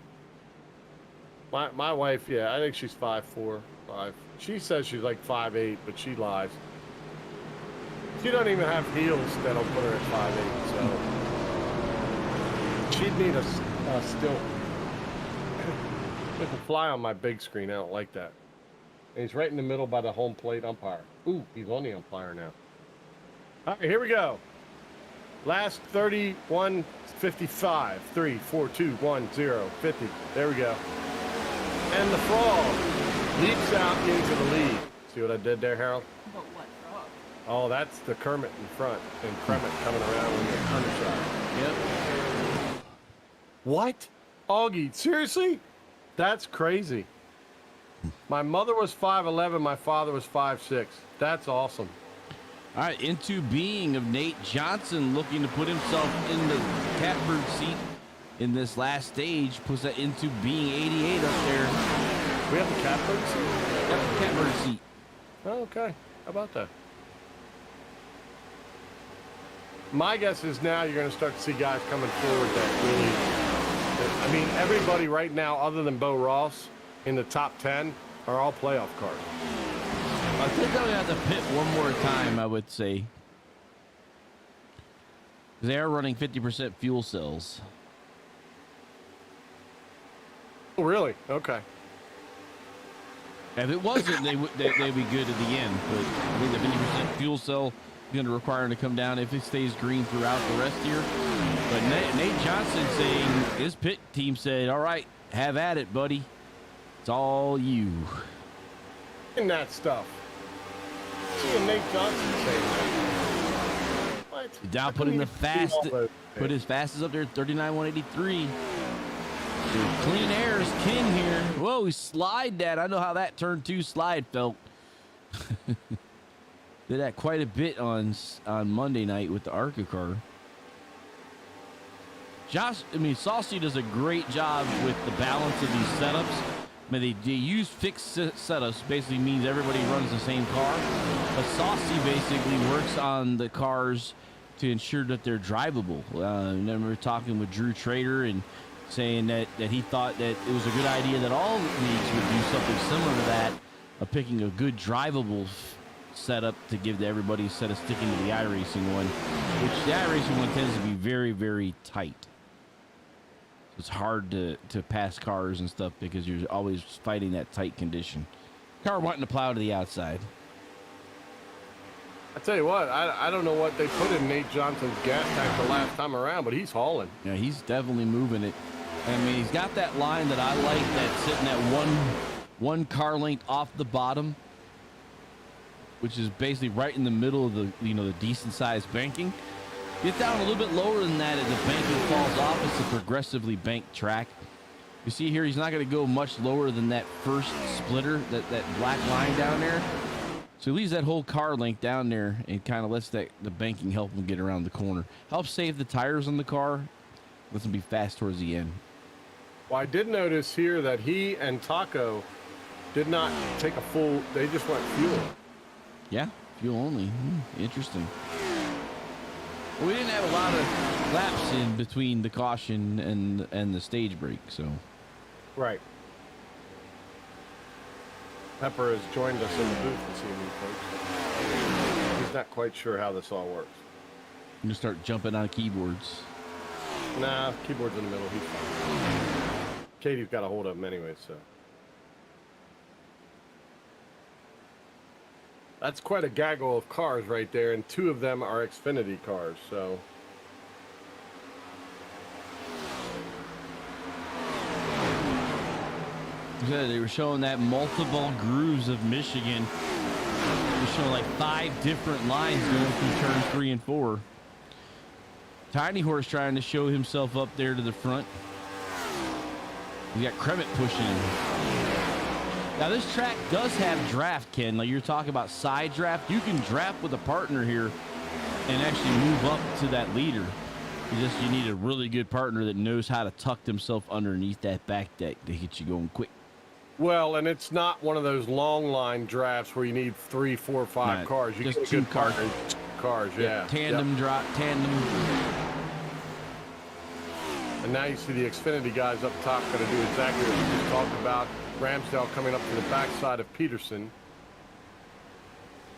My wife, yeah, I think she's 5'4", 5. She says she's like 5'8", but she lies. She don't even have heels that'll put her at 5'8", so she'd need a still. It can fly on my big screen. I don't like that. And he's right in the middle by the home plate umpire. Ooh, he's on the umpire now. All right, here we go. Last 31:55. 3, 4, 2, 1, 0, 50. There we go. And the frog leaps out into the lead. See what I did there, Harold? But what frog? Oh, that's the Kermit in front, and Kermit coming around with the undershot. Yep. What? Augie, seriously? That's crazy. My mother was 5'11", my father was 5'6". That's awesome. All right, into being of Nate Johnson looking to put himself in the catbird seat in this last stage, puts that into being 88 up there. We have the catbird seat? Yep, catbird seat. Oh, okay. How about that? My guess is now you're going to start to see guys coming forward that really... I mean, everybody right now, other than Bo Ross, in the top 10 are all playoff cars. I think I'm gonna have to pit one more time, I would say. They are running 50% fuel cells. Oh, really? Okay. If it wasn't, they'd be good at the end. But I think the 50% fuel cell is going to require him to come down if it stays green throughout the rest here. But Nate Johnson saying his pit team said, "All right, have at it, buddy. It's all you." In that stuff. Seeing Nate Johnson saying that. What? Down putting the fast, put his fastest up there, 39.183. Clean air is king here. Whoa, he slide that. I know how that turn 2 slide felt. Did that quite a bit on Monday night with the ARCA car. Saucy does a great job with the balance of these setups. I mean, they use fixed setups, basically means everybody runs the same car. But Saucy basically works on the cars to ensure that they're drivable. I remember talking with Drew Trader and saying that he thought that it was a good idea that all leagues would do something similar to that, of picking a good drivable set up to give to everybody instead of sticking to the iRacing one, which the iRacing one tends to be very, very tight. It's hard to pass cars and stuff because you're always fighting that tight condition. Car wanting to plow to the outside. I tell you what, I don't know what they put in Nate Johnson's gas tank the last time around, but he's hauling. Yeah, he's definitely moving it. I mean, he's got that line that I like that's sitting at one car length off the bottom, which is basically right in the middle of the the decent sized banking. Get down a little bit lower than that, and the banking falls off. It's a progressively banked track. You see here, he's not going to go much lower than that first splitter, that black line down there. So he leaves that whole car length down there and kind of lets the banking help him get around the corner. Helps save the tires on the car. Lets him be fast towards the end. Well, I did notice here that he and Taco did not take a full, they just went fuel. Yeah, fuel only. Interesting. Well, we didn't have a lot of laps in between the caution and the stage break, so. Right. Pepper has joined us in the booth this evening, folks. He's not quite sure how this all works. I'm gonna start jumping on keyboards. Nah, keyboard's in the middle. He's fine. Katie's got a hold of him anyway, so. That's quite a gaggle of cars right there, and 2 of them are Xfinity cars, so. Yeah, they were showing that multiple grooves of Michigan. They were showing like 5 different lines going through turns 3 and 4. Tiny Horse trying to show himself up there to the front. We got Kremet pushing him. Now this track does have draft, Ken. Like you're talking about side draft. You can draft with a partner here and actually move up to that leader. You need a really good partner that knows how to tuck themselves underneath that back deck to get you going quick. Well, and it's not one of those long line drafts where you need 3, 4, 5 cars. You just get a 2 good partner, 2 cars, yeah. Tandem drop, tandem. And now you see the Xfinity guys up top going to do exactly what we just talked about. Ramsdale coming up to the backside of Peterson.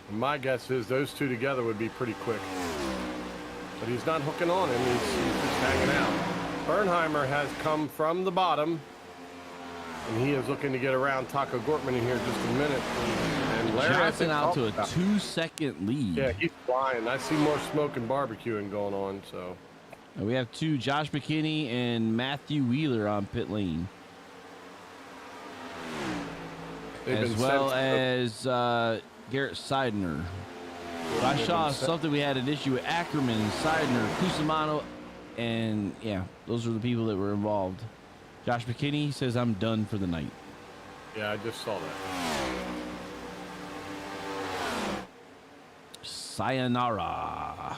And my guess is those 2 together would be pretty quick. But he's not hooking on him. He's just hanging out. Bernheimer has come from the bottom. And he is looking to get around Taco Gortman in here just a minute. And Larry Johnson out to a 2-second lead. Yeah, he's flying. I see more smoke and barbecuing going on, so. And we have 2, Josh McKinney and Matthew Wheeler on pit lane. As well as Garrett Seidner. I saw something we had an issue with Ackerman, Seidner, Cusimano, and yeah, those are the people that were involved. Josh McKinney says, I'm done for the night. Yeah, I just saw that. Sayonara.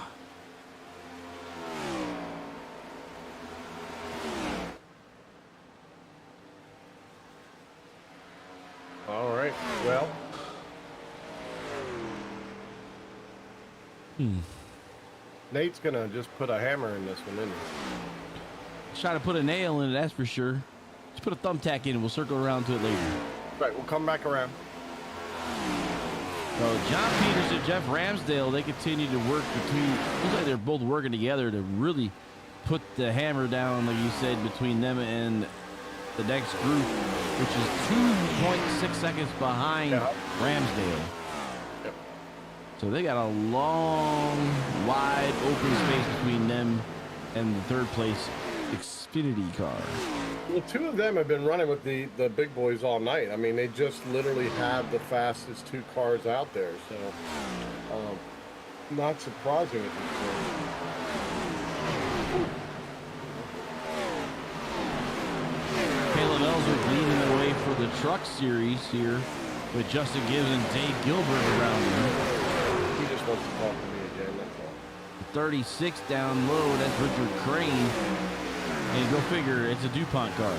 All right, well. Nate's going to just put a hammer in this one, isn't he? Try to put a nail in it, that's for sure. Let's put a thumbtack in and we'll circle around to it later. Right, we'll come back around. So John Peters and Jeff Ramsdale, they continue to work between, looks like they're both working together to really put the hammer down, like you said, between them and the next group, which is 2.6 seconds behind Ramsdale. Yep. So they got a long, wide open space between them and the 3rd place Xfinity car. Well, 2 of them have been running with the big boys all night. I mean, they just literally have the fastest 2 cars out there. So, not surprising at this point. Caleb Ellsworth leading the way for the truck series here with Justin Gibbs and Dave Gilbert around him. He just wants to talk to me again, that's all. 36 down low, that's Richard Crane. And go figure, it's a DuPont car.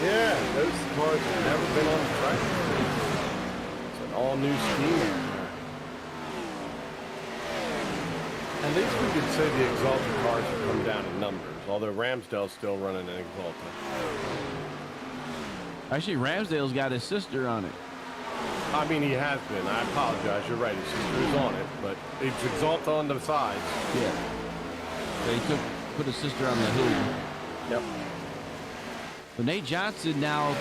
Yeah, those cars have never been on the track. It's an all-new scheme. At least we could say the Exalted cars have come down in numbers, although Ramsdale's still running an Exalted. Actually, Ramsdale's got his sister on it. I mean, he has been. I apologize. You're right. His sister's on it, but it's Exalt on the sides. Yeah. So he put his sister on the hood. Yep. But Nate Johnson now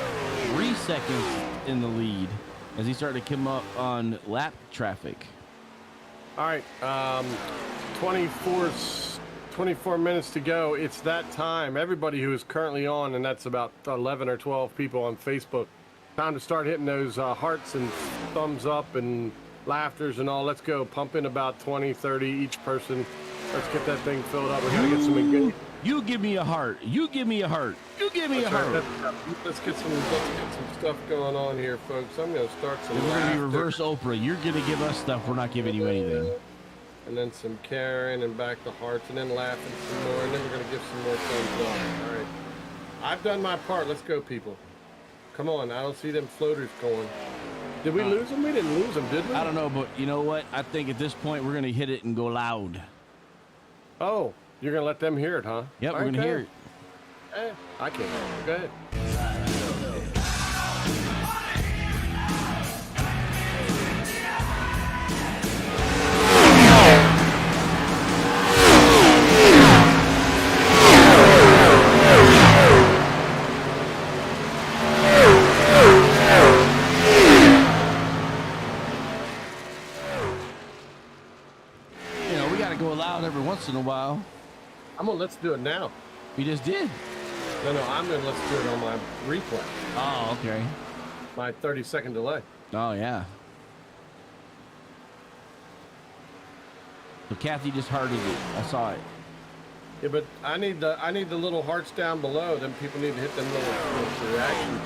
3 seconds in the lead as he started to come up on lap traffic. All right. 24 minutes to go. It's that time. Everybody who is currently on, and that's about 11 or 12 people on Facebook, time to start hitting those hearts and thumbs up and laughters and all. Let's go. Pump in about 20, 30 each person. Let's get that thing filled up. We're going to get some engagement. You give me a heart. You give me a heart. You give me a heart. Let's get some stuff going on here, folks. I'm going to start some. We're going to be reverse Oprah. You're going to give us stuff. We're not giving you anything. And then some caring and back to hearts and then laughing some more. And then we're going to give some more thumbs up. All right. I've done my part. Let's go, people. Come on. I don't see them floaters going. Did we lose them? We didn't lose them, did we? I don't know, but you know what? I think at this point we're going to hit it and go loud. Oh, you're going to let them hear it, huh? Yep, we're going to hear it. I can't. Go ahead. Go loud every once in a while. Let's do it now. We just did. No, let's do it on my replay. Oh, okay. My 30-second delay. Oh, yeah. So Kathy just hearted it. I saw it. Yeah, but I need the little hearts down below. Then people need to hit them little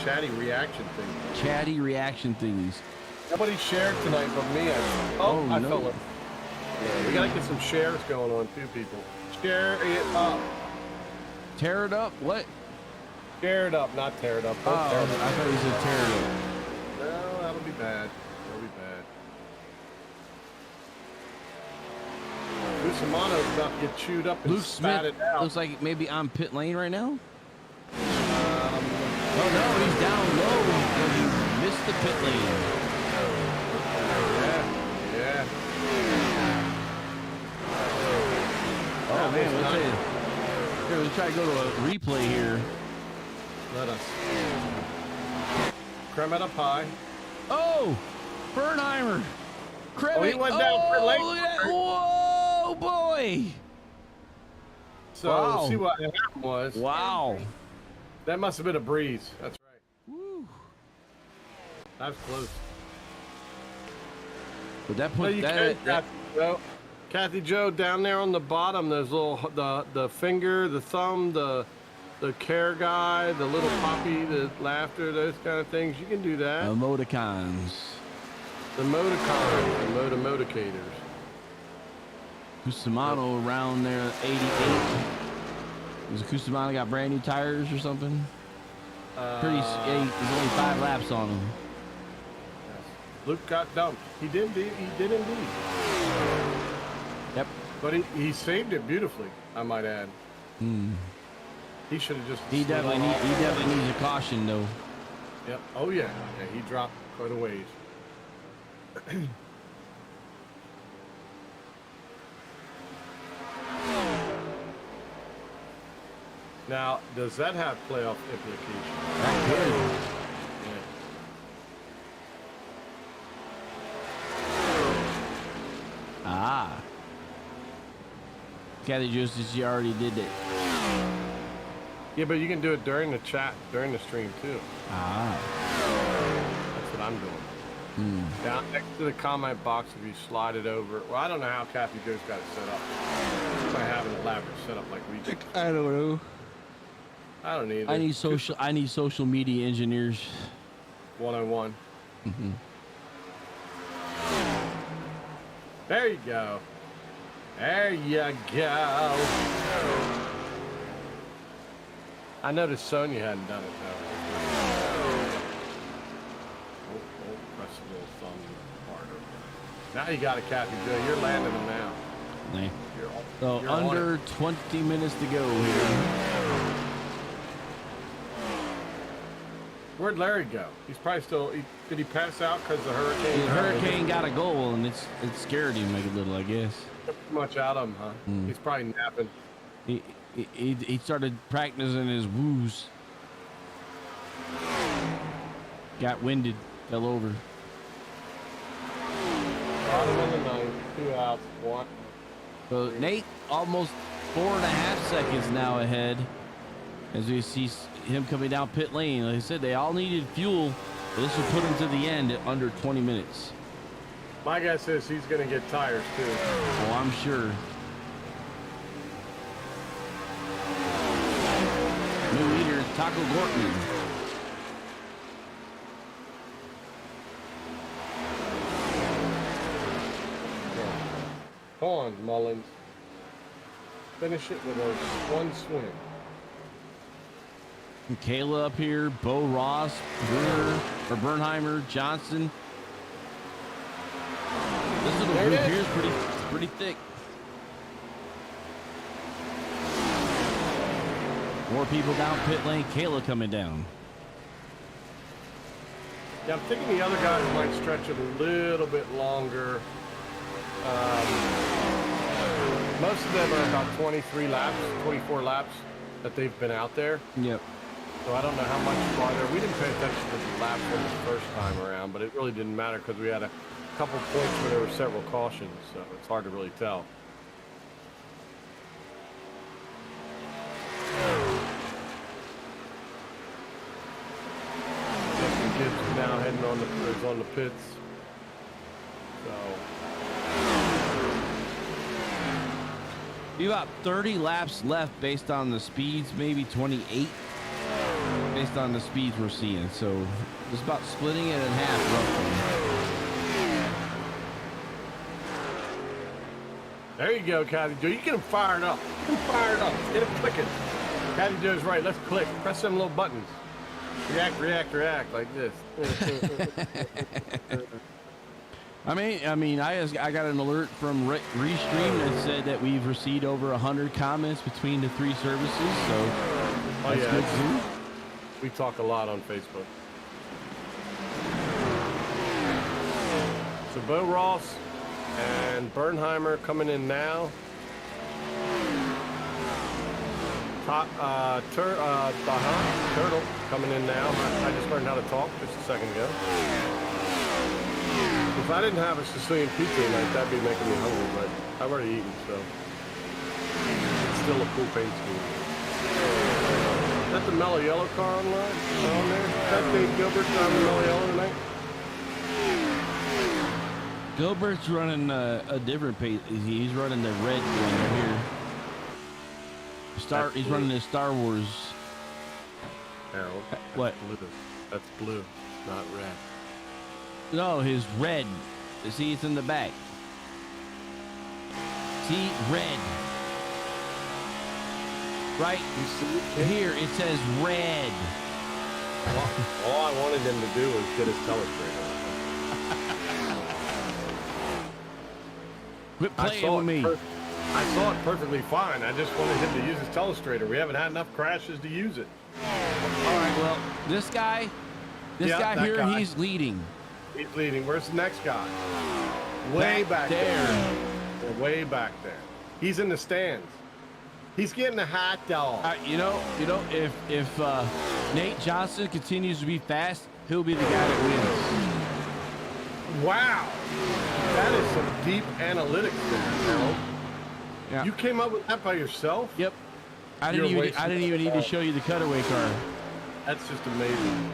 chatty reaction things. Chatty reaction things. Nobody shared tonight but me. I no. fell it. Yeah, we gotta get some shares going on too, people. Share it up. Tear it up? What? Share it up, not tear it up. Oh, I thought you said tear it up. No, that'll be bad. That'll be bad. Luciano's about to get chewed up and Luke spatted Smith out. looks like maybe on pit lane right now. Oh no, he's down low. He missed the pit lane. Yeah. Oh man, let's try to go to a replay here. Let us. Creme up high. Oh, Bernheimer. He went down for late. Look at that. Whoa, boy. So wow. See what happened was. Wow. That must have been a breeze. That's right. Woo. That was close. But that point, Kathy Joe, down there on the bottom, there's little the finger, the thumb, the care guy, the little poppy, the laughter, those kind of things. You can do that. Emoticons. The emoticons, the moticators. Cusimano around there, 88. Was Cusimano got brand new tires or something? There's only 5 laps on him. Luke got dumped. He did indeed. Yep. But he saved it beautifully, I might add. He should have just. He definitely needs a caution though. Yep. Oh yeah. Yeah. He dropped quite a ways. Now, does that have playoff implications? That could. Ah. Kathy Justice, you already did it. Yeah, but you can do it during the chat, during the stream too. Ah. That's what I'm doing. Down next to the comment box, if you slide it over. Well, I don't know how Kathy Joe's got it set up. She might have an elaborate setup like we do. I don't know. I don't either. I need social media engineers. 101. There you go. There you go. I noticed Sonya hadn't done it though. Press a little thumb harder. Now you got it, Kathy Joe. You're landing them now. Nah. You're under 20 minutes to go here. Where'd Larry go? He's probably still. Did he pass out because the hurricane? The hurricane got a goal, and it scared him like a little, I guess. Took too much out of him, huh? He's probably napping. He started practicing his woos. Got winded, fell over. Bottom of the ninth, 2 outs, 1. So Nate almost 4.5 seconds now ahead as we see him coming down pit lane. Like I said, they all needed fuel. This will put him to the end at under 20 minutes. My guess is he's going to get tires too. Oh, I'm sure. New leader is Taco Gortman. Come on, Mullins. Finish it with a 1 swing. Kayla up here, Bo Ross, Bruner, or Bernheimer, Johnson. This little group here is pretty thick. More people down pit lane. Kayla coming down. Yeah, I'm thinking the other guys might stretch it a little bit longer. Most of them are about 23 laps, 24 laps that they've been out there. Yep. So I don't know how much farther. We didn't pay attention to the lap from the first time around, but it really didn't matter because we had a couple points where there were several cautions, so it's hard to really tell. Justin Gibbs is now heading on the pits. So You got 30 laps left based on the speeds, maybe 28 based on the speeds we're seeing. So it's about splitting it in half roughly. there you go, Caddy Joe. You get him fired up. Get him fired up. Get him clicking. Caddy Joe's right. Let's click. Press them little buttons. React, react, react like this. I got an alert from Restream that said that we've received over 100 comments between the 3 services. So Oh, that's yeah. good too. We talk a lot on Facebook. So Bo Ross and Bernheimer coming in now. Turtle coming in now. I just learned how to talk just a second ago. If I didn't have a Sicilian pizza tonight, that'd be making me hungry, but I've already eaten, so it's still a cool paint scheme. Is that the Mellow Yellow car on there? Is that Dave Gilbert driving the Mellow Yellow tonight? Gilbert's running a different pace. He's running the red one right here. He's running his Star Wars. Harold. What? Blue. That's blue, not red. No, his red. See, it's in the back. See, red. Right You see? here, it says red. All I wanted him to do was get his telestrator. Quit playing with me. I saw it perfectly fine. I just wanted him to use his telestrator. We haven't had enough crashes to use it. All right, well, this guy Yeah, that here, guy. he's leading. He's leading. Where's the next guy? Way back there. They're way back there. He's in the stands. He's getting a hot dog. You know, if Nate Johnson continues to be fast, he'll be the guy that wins. Wow. That is some deep analytics there, Harold. Yeah. You came up with that by yourself? Yep. I You're didn't wasting even need to time. show you the cutaway car. That's just amazing.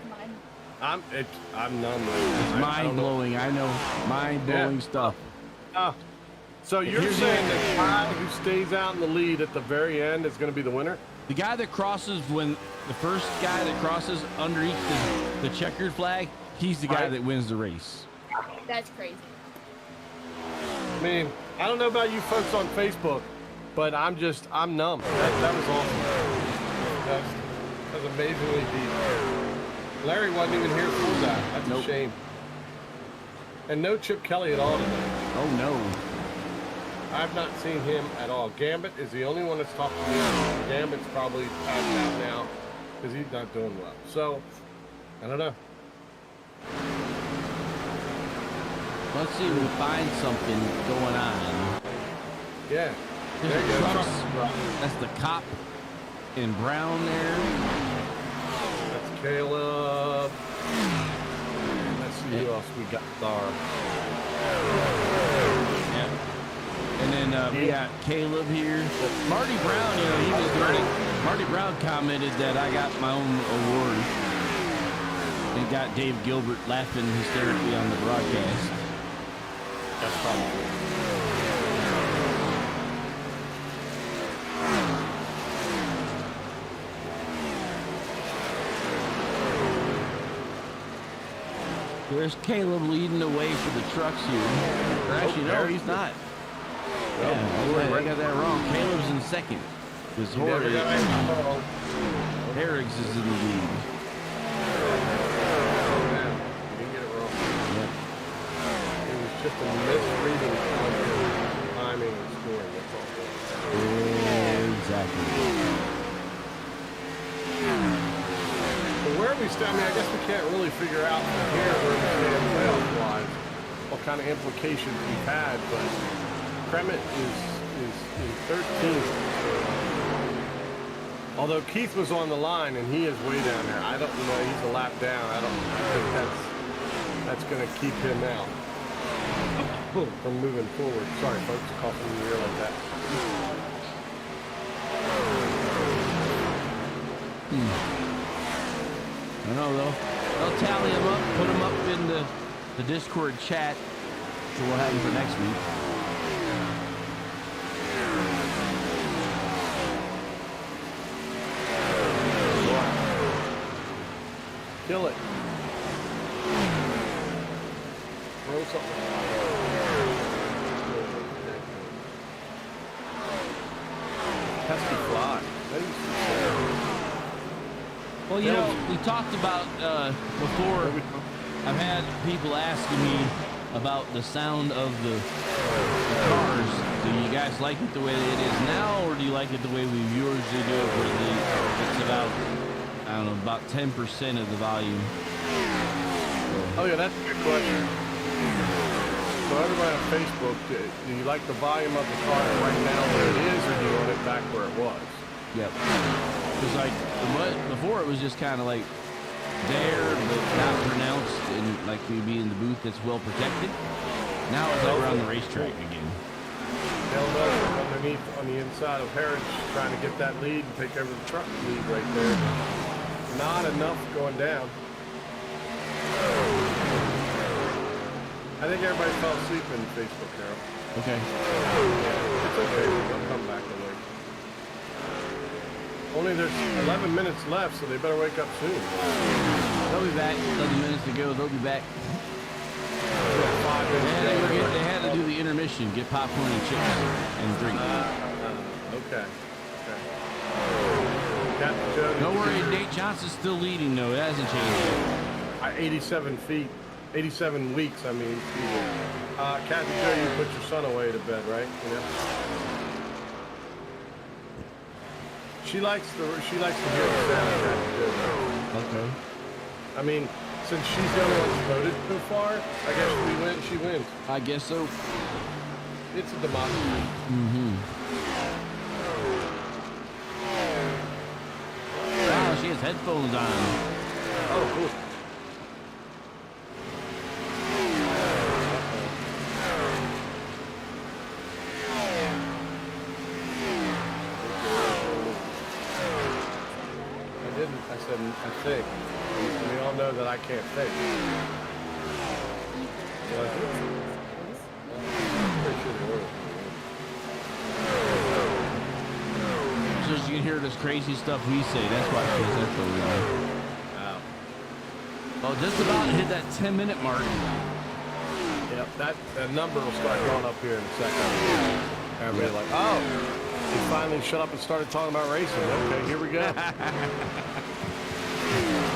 Mine. I'm numb. It's mind blowing. I know, mind blowing stuff. So you're Here's saying the guy who stays out in the lead at the very end is going to be the winner? The guy that crosses when the first guy that crosses underneath the checkered flag, he's the guy Right. that wins the race. That's crazy. I mean, I don't know about you folks on Facebook, but I'm numb. That was awesome. That's amazingly deep. Larry wasn't even here for that. That's Nope. a shame. And no Chip Kelly at all today. Oh no. I've not seen him at all. Gambit is the only one that's talked to me. Gambit's probably passed out now. because he's not doing well. So, I don't know. Let's see if we find something going on. Yeah. There's There you go. trucks. That's the cop in brown there. That's Caleb. Let's see who else we got there. Yeah. And then we got Caleb here. Marty Brown, you know, he was learning. Marty Brown commented that I got my own award. And got Dave Gilbert laughing hysterically on the broadcast. That's probably. There's Caleb leading the way for the trucks here. Or actually, no, he's not. Yeah, I got that wrong. Caleb's in second. Because Herrigs is in the lead. You didn't get it wrong. Yep. It was just a misreading of timing and scoring. That's all. Exactly. So where we stand, I mean, I guess we can't really figure out from here where we stand playoff-wise, what kind of implications we've had, but Kremit is 13th. Although Keith was on the line and he is way down there. I don't know, he's a lap down. I think that's going to keep him out from moving forward. Sorry, folks, coughing in the ear like that. I don't know, though. They'll tally them up, put them up in the Discord chat. So we'll have them for next week. Kill it. Throw something. Pesky fly. Well, you know, we talked about before. I've had people asking me about the sound of the cars. Do you guys like it the way it is now, or do you like it the way we usually do it, where it's about, I don't know, about 10% of the volume? Oh yeah, that's a good question. So everybody on Facebook, do you like the volume of the car right now where it is, or do you want it back where it was? Yep. Because like before, it was just kind of like there, but not pronounced, and like we'd be in the booth that's well protected. Now it's like we're on the racetrack again. They'll know underneath on the inside of Heritage, trying to get that lead and take over the truck lead right there. Not enough going down. I think everybody fell asleep in Facebook, Carol. Okay. It's okay. They'll come back awake. Only there's 11 minutes left, so they better wake up soon. They'll be back. 11 minutes to go. They'll be back. 5 minutes. They had to do the intermission, get popcorn and chips and drink. Okay. Captain Joe, Don't worry, Nate Johnson's still leading, though. It hasn't changed. 87 feet, 87 weeks, I mean. Captain Joe, you put your son away to bed, right? Yeah. She likes to hear the sound, Captain Joe. Okay. I mean, since she's the only one that's voted so far, I guess she wins. I guess so. It's a democracy. Mm-hmm. Wow, she has headphones on. Oh, cool. I said, I think. We all know that I can't think. So you can hear this crazy stuff we say. That's why she has headphones on. Wow. Well, just about hit that 10-minute mark. Yep, that number will start going up here in a second. Everybody like, oh, he finally shut up and started talking about racing. Okay, here we go.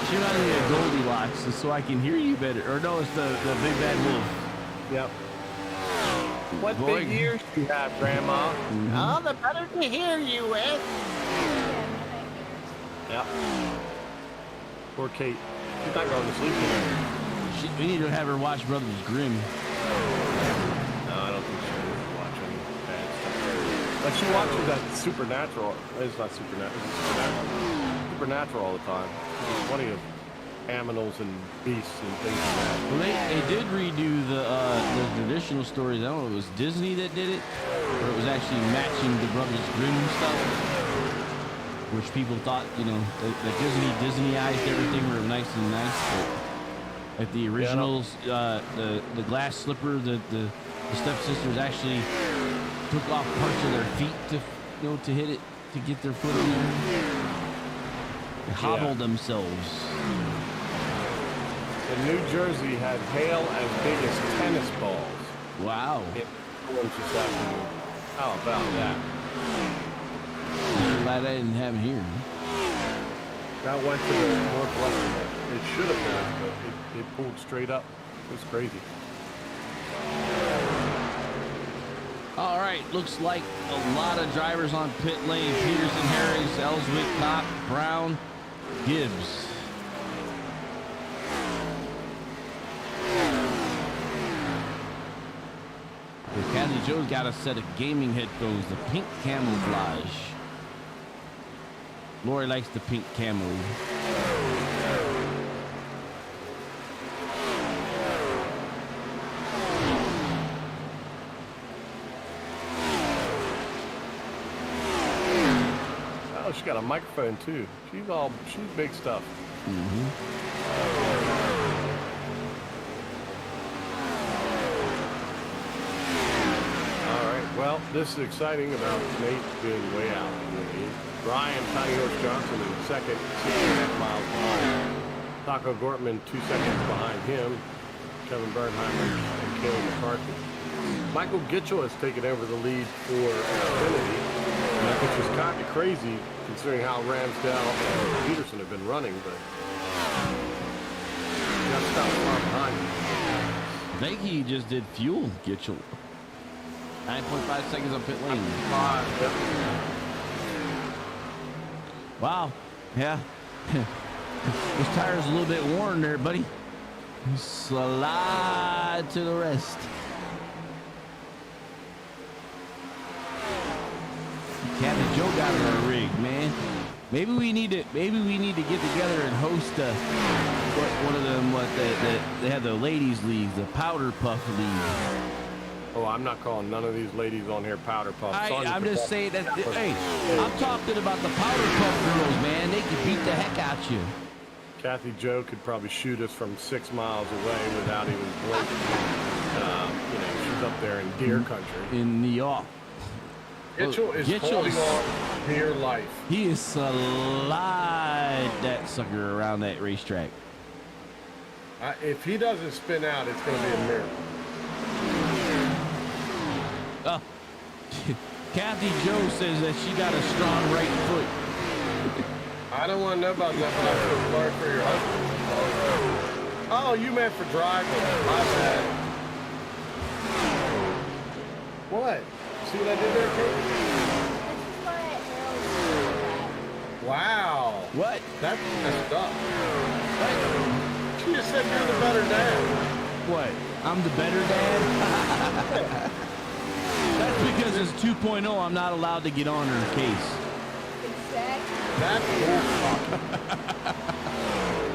She reminded me of Goldilocks, so I can hear you better. Or no, it's the big bad wolf. Yep. What big ears do you have, Grandma? Oh, the better to hear you with. Yep. Poor Kate. She's not going to sleep tonight. We need to have her watch Brothers Grimm. No, I don't think she would watch any bad stuff. But she watches that Supernatural. It's not Supernatural. It's Supernatural. Supernatural all the time. There's plenty of animals and beasts and things like that. Well, they did redo the traditional stories. I don't know if it was Disney that did it, or it was actually matching the Brothers Grimm stuff, which people thought, you know, the Disneyized everything were nice and nice. But at the originals, the glass slipper, the stepsisters actually took off parts of their feet to hit it, to get their foot in there. They hobbled themselves. And New Jersey had hail as big as tennis balls. Wow. How about that? I'm glad I didn't have it here. That went to the northwestern. It should have been, but it pulled straight up. It was crazy. All right, looks like a lot of drivers on pit lane. Peterson, Harris, Ellswick, Kopp, Brown, Gibbs. Kathy Joe's got a set of gaming headphones, the pink camouflage. Lori likes the pink camo. Oh, she got a microphone too. She's big stuff. Well, this is exciting about Nate being way out. Brian Tiny Horse Johnson in second, 6.5 miles behind. Taco Gortman 2 seconds behind him. Kevin Bernheimer and Caleb McCarthy. Michael Gitchell has taken over the lead for Xfinity, which is kind of crazy considering how Ramsdale and Peterson have been running, but he got stopped far behind him. I think he just did fuel, Gitchell. 9.5 seconds on pit lane. Wow. Yeah. This tire's a little bit worn there, buddy. Slide to the rest. Captain Joe got it on a rig, man. Maybe we need to get together and host one of them. They have the ladies' leagues, the Powder Puff League. Oh, I'm not calling none of these ladies on here powder puffs. I'm just saying that. Hey, I'm talking about the powder puff girls, man. They can beat the heck out you. Kathy Joe could probably shoot us from 6 miles away without even blinking. She's up there in deer country. In New York. Gitchell is holding on deer life. He is slide that sucker around that racetrack. If he doesn't spin out, it's going to be a miracle. Kathy Joe says that she got a strong right foot. I don't want to know about that, but I feel sorry for your husband. Oh, you meant for driving. My bad. What? See what I did there, Kate? Wow. What? That's messed up. She just said you're the better dad. What? I'm the better dad? That's because it's 2.0. I'm not allowed to get on her case. Exactly. That's bullshit.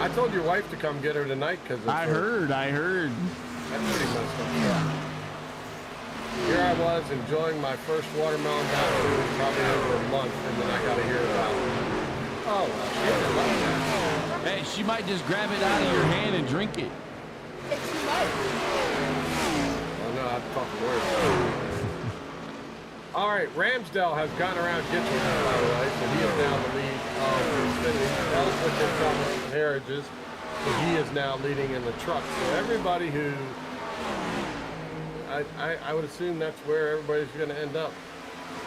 I told your wife to come get her tonight because I heard. That's pretty messed up. Yeah. Here I was enjoying my first watermelon baptism probably over a month, and then I got to hear about it. Oh, well, she doesn't like that. Hey, she might just grab it out of your hand and drink it. It's too much. Oh, no, I have to talk the words. All right, Ramsdale has gotten around Gitchell, by the way, so he is now the lead of Xfinity. Ellswick has gotten Harridges, so he is now leading in the truck. So everybody who, I would assume that's where everybody's going to end up.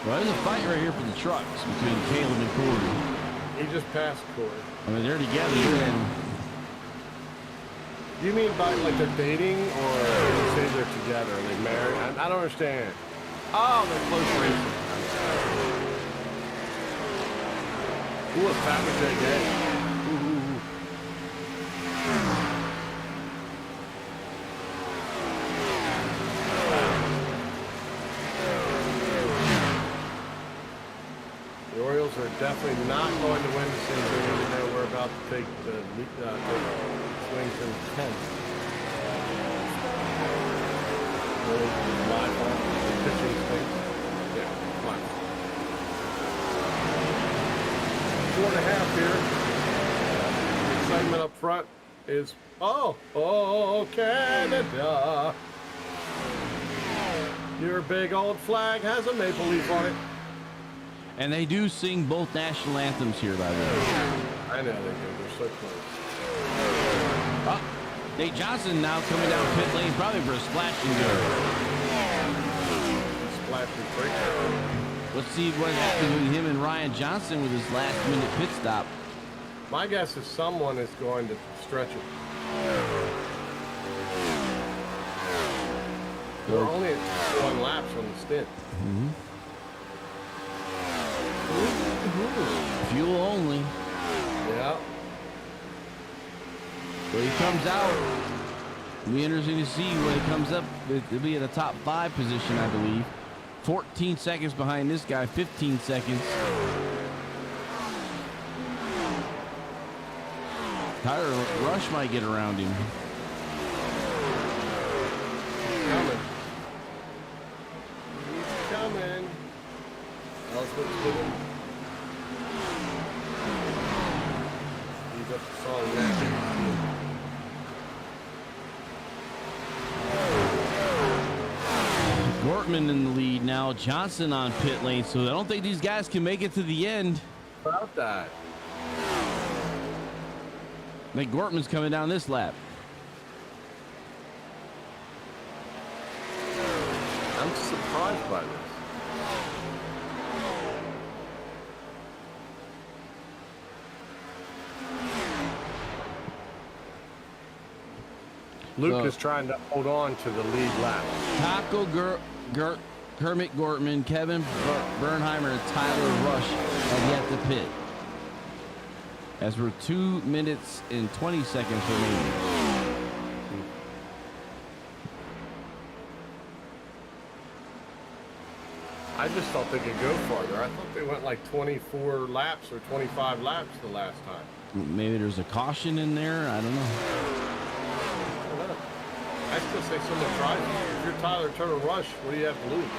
Well, there's a fight right here for the trucks between Caleb and Corey. He just passed Corey. I mean, they're together. And Do you mean by like they're dating, or you say they're together and they married? I don't understand. Oh, they're close racing. Ooh, a Fabergé gay. Ooh. definitely not going to win the season, even though we're about to take the swings in 10th. Really, my fault. Pitching swings. Yeah, my fault. 4.5 here. The excitement up front is, oh, Canada. Your big old flag has a maple leaf on it. And they do sing both national anthems here, by the way. I know they do. They're so close. Oh, Nate Johnson now coming down pit lane, probably for a splash and go. Splash and break. Let's see what happens with him and Ryan Johnson with his last-minute pit stop. My guess is someone is going to stretch it. We're only at 1 laps on the stint. Fuel only. Yeah. So he comes out. It'll be interesting to see when he comes up. It'll be in the top 5 position, I believe. 14 seconds behind this guy, 15 seconds. Tyler Rush might get around him. Coming. He's coming. Ellsworth's with him. He's up the solid lap. Gortman in the lead now. Johnson on pit lane, so I don't think these guys can make it to the end. About that. I think Gortman's coming down this lap. I'm surprised by this. Luke is trying to hold on to the lead lap. Taco Kermit Gortman, Kevin Bernheimer, and Tyler Rush have yet to pit. As we're 2 minutes and 20 seconds remaining. I just thought they could go farther. I thought they went like 24 laps or 25 laps the last time. Maybe there's a caution in there. I don't know. I still say someone tries. If you're Tyler Turtle Rush, what do you have to lose?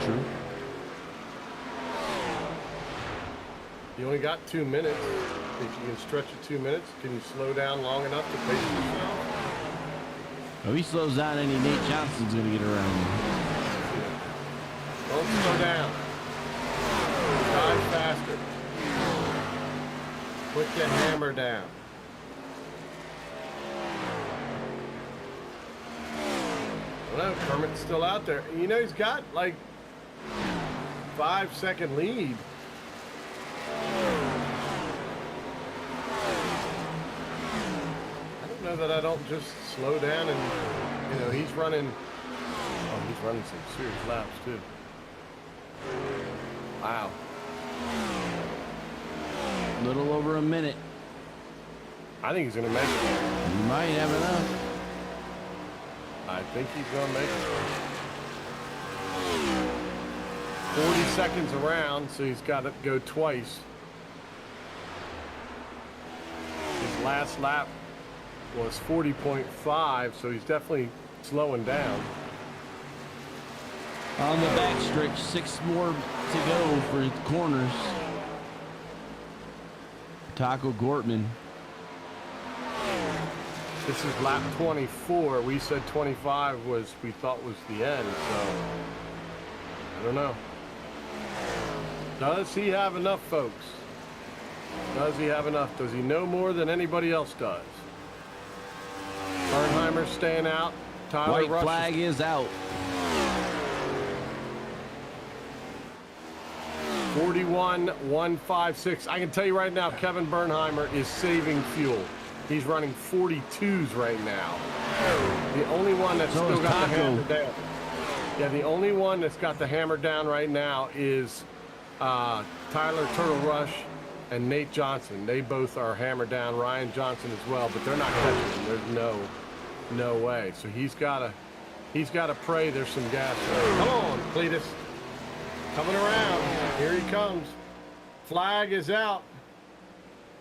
True. You only got 2 minutes. If you can stretch it 2 minutes, can you slow down long enough to pace yourself? If he slows down any, Nate Johnson's going to get around him. Don't slow down. Drive faster. Put the hammer down. I don't know, Kermit's still out there. You know, he's got like 5-second lead. I don't know that I don't just slow down and, you know, he's running some serious laps too. Wow. Little over a minute. I think he's going to make it. He might have enough. I think he's going to make it. 40 seconds around, so he's got to go twice. His last lap was 40.5, so he's definitely slowing down. On the back stretch, 6 more to go for the corners. Taco Gortman. This is lap 24. We said 25 we thought was the end, so I don't know. Does he have enough, folks? Does he have enough? Does he know more than anybody else does? Bernheimer's staying out. Tyler White Rush flag is out. 41.156. I can tell you right now, Kevin Bernheimer is saving fuel. He's running 42s right now. The only one that's So still is got the Taco. hammer down. Yeah, the only one that's got the hammer down right now is Tyler Turtle Rush and Nate Johnson. They both are hammered down. Ryan Johnson as well, but they're not catching him. There's no way. So he's gotta pray there's some gas there. Come on, Cletus. Coming around. Here he comes. Flag is out.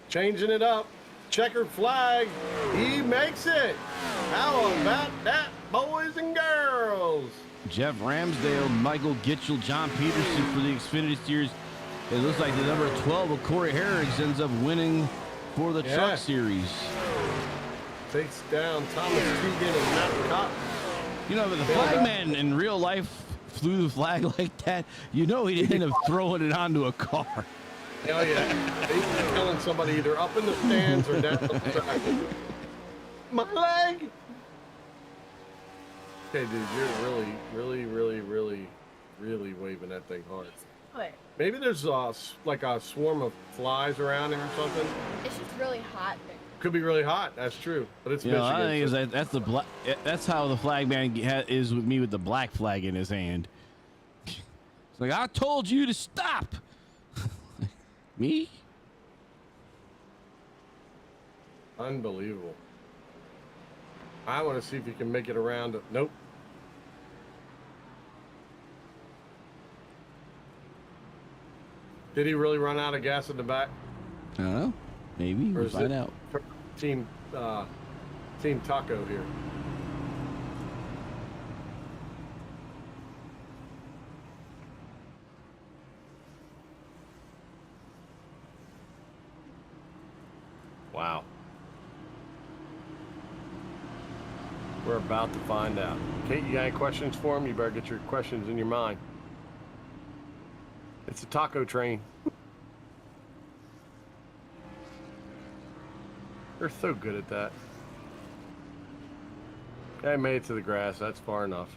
Changing it up. Checkered flag. He makes it. How about that, boys and girls? Jeff Ramsdale, Michael Gitchell, John Peterson for the Xfinity Series. It looks like the number 12 of Corey Harris ends up winning for the Truck Series. Takes down Thomas Teagan and Matt Cotton. You know, but the flagman in real life flew the flag like that. You know he didn't end up throwing it onto a car. Oh, yeah. He's killing somebody either up in the stands or down the track. My leg! Okay, dude, you're really waving that thing hard. What? Maybe there's like a swarm of flies around here or something. It's just really hot there. Could be really hot. That's true, but it's You know, Michigan. I think So is that's the black. That's how the flagman is with me with the black flag in his hand. It's like, I told you to stop. Me? unbelievable. I want to see if you can make it around. Nope. Did he really run out of gas in the back? I don't know. Maybe we'll find out. Team Taco here. Wow. We're about to find out. Kate, you got any questions for him? You better get your questions in your mind. It's a taco train. They're so good at that. I made it to the grass. That's far enough.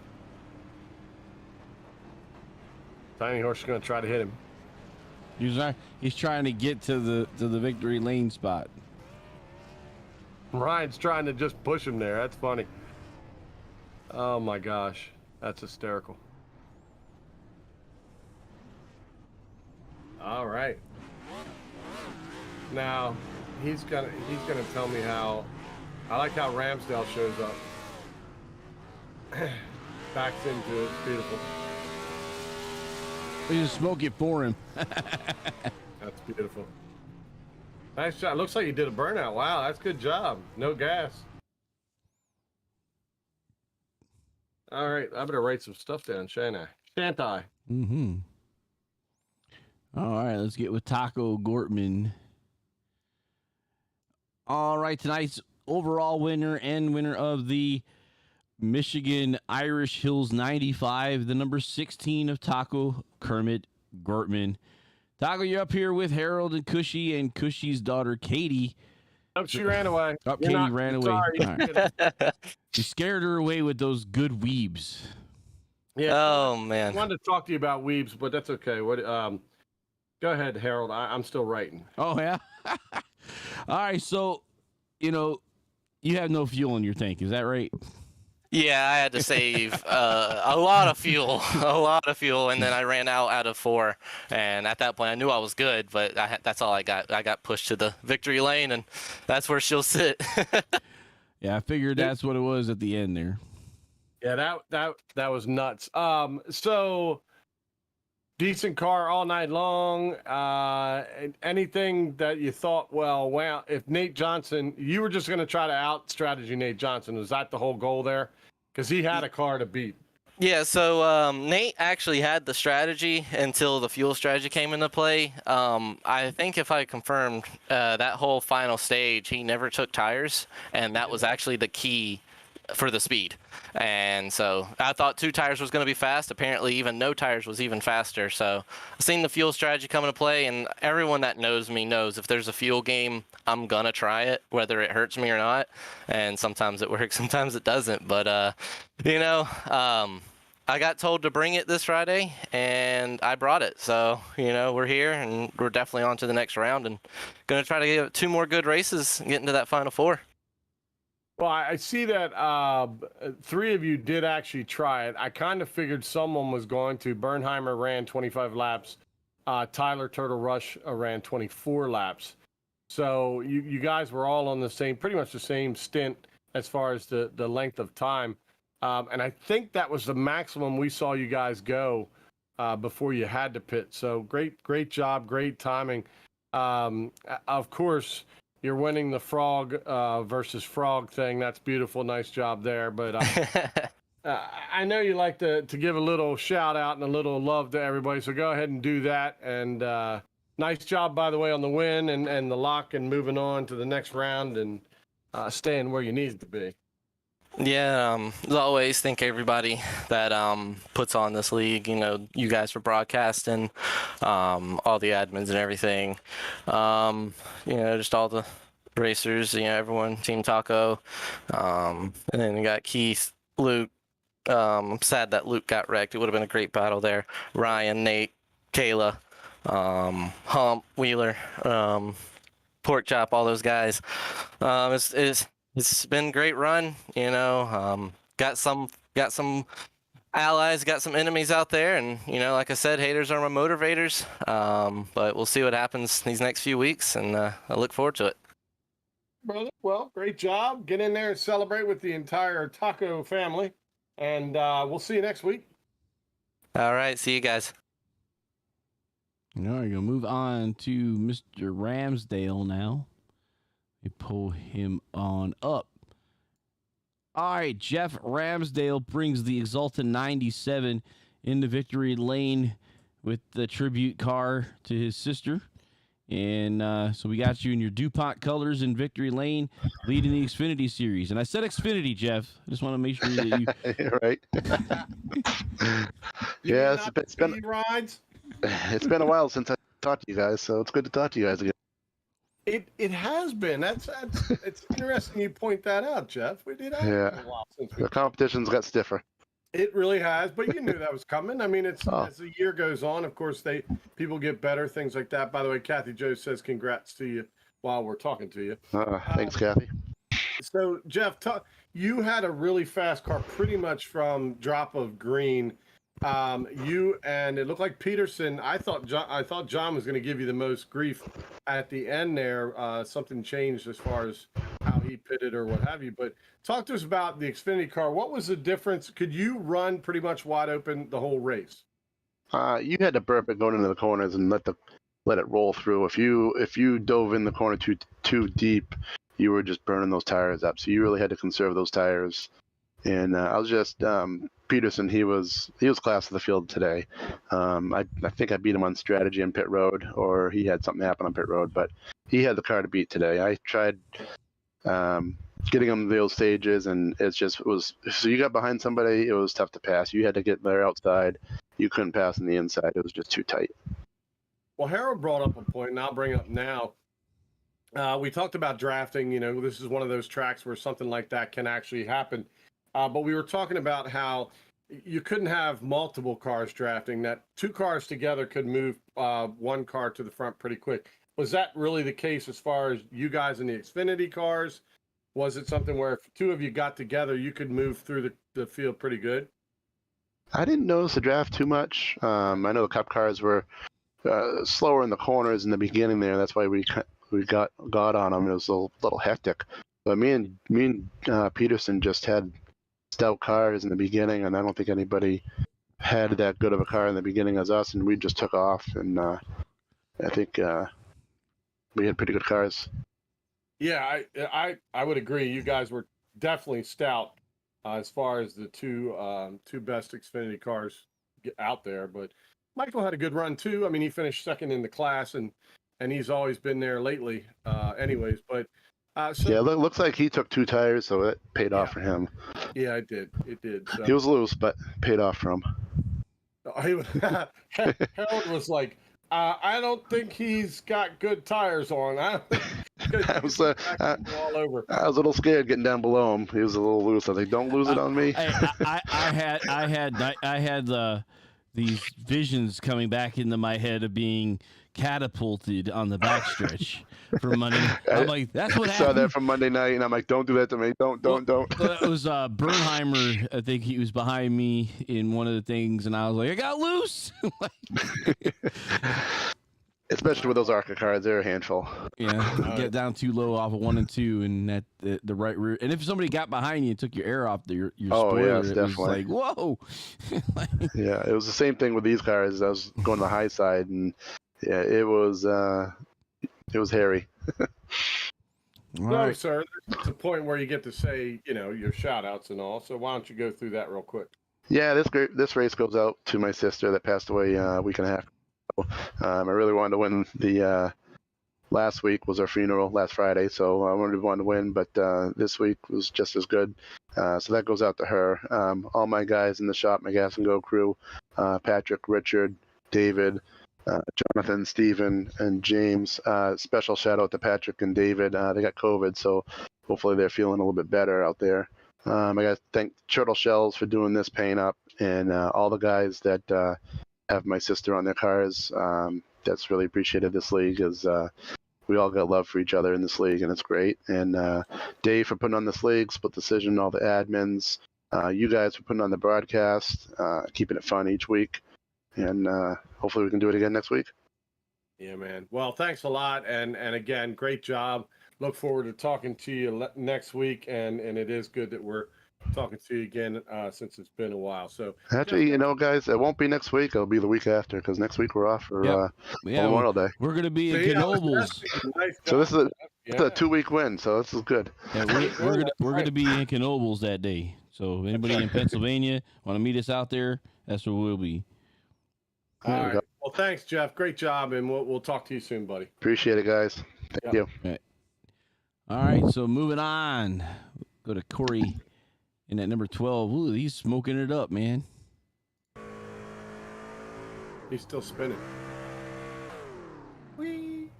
Tiny Horse is going to try to hit him. He's trying to get to the victory lane spot. Ryan's trying to just push him there. That's funny. Oh my gosh, that's hysterical. All right. Now he's gonna tell me how. I like how Ramsdale shows up. Backs into it. It's beautiful. We just smoke it for him. That's beautiful. Nice shot. Looks like you did a burnout. Wow, that's good job. No gas. All right, I better write some stuff down, shan't I? Mm-hmm. All right, let's get with Taco Gortman. All right, tonight's overall winner and winner of the Michigan Irish Hills 95, the number 16 of Taco, Kermit Gortman. Taco, you're up here with Harold and Cushy and Cushy's daughter, Katie. Oh, she ran away. Oh, Katie ran away. Sorry. Right. You scared her away with those good weebs. Yeah. Oh, I man. wanted to talk to you about weebs, but that's okay. What? Go ahead, Harold. I'm still writing. Oh, yeah? All right, so, you have no fuel in your tank. Is that right? Yeah, I had to save a lot of fuel, and then I ran out of 4. And at that point, I knew I was good, but that's all I got. I got pushed to the victory lane, and that's where she'll sit. Yeah, I figured that's what it was at the end there. Yeah, that was nuts. So decent car all night long. Anything that you thought, wow, if Nate Johnson, you were just going to try to out strategy Nate Johnson. Was that the whole goal there? Because he had a car to beat. Yeah, so Nate actually had the strategy until the fuel strategy came into play. I think if I confirmed that whole final stage, he never took tires, and that was actually the key for the speed. And so I thought 2 tires was going to be fast. Apparently even no tires was even faster. So I've seen the fuel strategy come into play, and everyone that knows me knows if there's a fuel game, I'm going to try it, whether it hurts me or not. And sometimes it works, sometimes it doesn't. But, I got told to bring it this Friday, and I brought it. So, we're here, and we're definitely on to the next round, and going to try to get 2 more good races and get into that Final 4. Well, I see that 3 of you did actually try it. I kind of figured someone was going to. Bernheimer ran 25 laps. Tyler Turtle Rush ran 24 laps. So you guys were all on pretty much the same stint as far as the length of time. And I think that was the maximum we saw you guys go before you had to pit. So great job, great timing. Of course, you're winning the frog versus frog thing. That's beautiful. Nice job there. But I know you like to give a little shout out and a little love to everybody. So go ahead and do that. And nice job, by the way, on the win and the lock and moving on to the next round and staying where you need to be. Yeah, as always, thank everybody that puts on this league. You know, you guys for broadcasting, all the admins and everything. You know, just all the racers. You know, everyone, Team Taco, and then you got Keith, Luke. I'm sad that Luke got wrecked. It would have been a great battle there. Ryan, Nate, Kayla, Hump, Wheeler, Pork Chop, all those guys. It's been a great run, you know. Got some allies, got some enemies out there, and you know, like I said, haters are my motivators. But we'll see what happens these next few weeks, and I look forward to it. Brother, well, great job. Get in there and celebrate with the entire Taco family, and we'll see you next week. All right, see you guys. All right, gonna move on to Mr. Ramsdale now. We pull him on up. All right, Jeff Ramsdale brings the Exalted 97 into victory lane with the tribute car to his sister. And so we got you in your DuPont colors in victory lane, leading the Xfinity series. And I said Xfinity, Jeff. I just want to make sure that you... Right. Yeah, it's been rides. It's been a while since I talked to you guys, so it's good to talk to you guys again. It has been. That's it's interesting you point that out, Jeff. We did have a while since the competition's got stiffer. It really has, but you knew that was coming. I mean, it's as the year goes on, of course, people get better, things like that. By the way, Kathy Jo says congrats to you while we're talking to you. Thanks, Kathy. So, Jeff, you had a really fast car pretty much from drop of green. You and it looked like Peterson. I thought John was going to give you the most grief at the end there. Something changed as far as how he pitted or what have you. But talk to us about the Xfinity car. What was the difference? Could you run pretty much wide open the whole race? You had to burp it going into the corners and let it roll through. If you dove in the corner too deep, you were just burning those tires up. So you really had to conserve those tires. And I was just Peterson. He was class of the field today. I think I beat him on strategy in pit road, or he had something happen on pit road. But he had the car to beat today. I tried getting him those stages, and it was. So you got behind somebody, it was tough to pass. You had to get there outside. You couldn't pass on the inside. It was just too tight. Well, Harold brought up a point, and I'll bring it up now. We talked about drafting. You know, this is one of those tracks where something like that can actually happen. But we were talking about how you couldn't have multiple cars drafting, that two cars together could move one car to the front pretty quick. Was that really the case as far as you guys in the Xfinity cars? Was it something where if two of you got together, you could move through the field pretty good? I didn't notice the draft too much. I know the Cup cars were slower in the corners in the beginning there. That's why we got on them. It was a little hectic. But me and Peterson just had stout cars in the beginning, and I don't think anybody had that good of a car in the beginning as us, and we just took off, and I think we had pretty good cars. Yeah, I would agree. You guys were definitely stout as far as the two best Xfinity cars out there. But Michael had a good run too. I mean, he finished second in the class, and he's always been there lately. Anyways, but. Yeah, it looks like he took two tires, so it paid off for him. Yeah, it did. It did. So. He was loose, but paid off for him. Harold was like, I don't think he's got good tires on. I was all over. I was a little scared getting down below him. He was a little loose. I was like, don't lose it on me. I had these visions coming back into my head of being catapulted on the backstretch for Monday. I'm like, that's what happened. I saw that from Monday night, and I'm like, don't do that to me. Don't. It was Bernheimer. I think he was behind me in one of the things, and I was like, I got loose. Especially with those ARCA cards, they're a handful. Yeah, you get down too low off of 1 and 2, and that the right rear. And if somebody got behind you and took your air off your Oh, spoiler, yes, it was definitely. like, whoa. Yeah, it was the same thing with these cars. I was going to the high side, and yeah, it was hairy. All So, right. sir, it's a point where you get to say, your shout outs and all. So why don't you go through that real quick? Yeah, this race goes out to my sister that passed away a week and a half ago. I really wanted to win the last week was our funeral last Friday, so I wanted to win, but this week was just as good. So that goes out to her. All my guys in the shop, my Gas and Go crew, Patrick, Richard, David, Jonathan, Stephen, and James. Special shout out to Patrick and David. They got COVID, so hopefully they're feeling a little bit better out there. I got to thank Turtle Shells for doing this paint up, and all the guys that have my sister on their cars. That's really appreciated this league, as we all got love for each other in this league, and it's great. And Dave for putting on this league, Split Decision, all the admins, you guys for putting on the broadcast, keeping it fun each week, and hopefully we can do it again next week. Yeah, man. Well, thanks a lot, and again, great job. Look forward to talking to you next week, and it is good that we're talking to you again since it's been a while. So actually, guys, it won't be next week. It'll be the week after, because next week we're off for Memorial Day. We're gonna be in Knoebels. Nice So this is yeah. a 2-week win, so this is good. Yeah, we're gonna be in Knoebels that day. So anybody in Pennsylvania want to meet us out there, that's where we'll be. All right. Well, thanks, Jeff. Great job, and we'll talk to you soon, buddy. Appreciate it, guys. Thank you. All right, so moving on. Go to Corey in at number 12. Ooh, he's smoking it up, man. He's still spinning. Whee!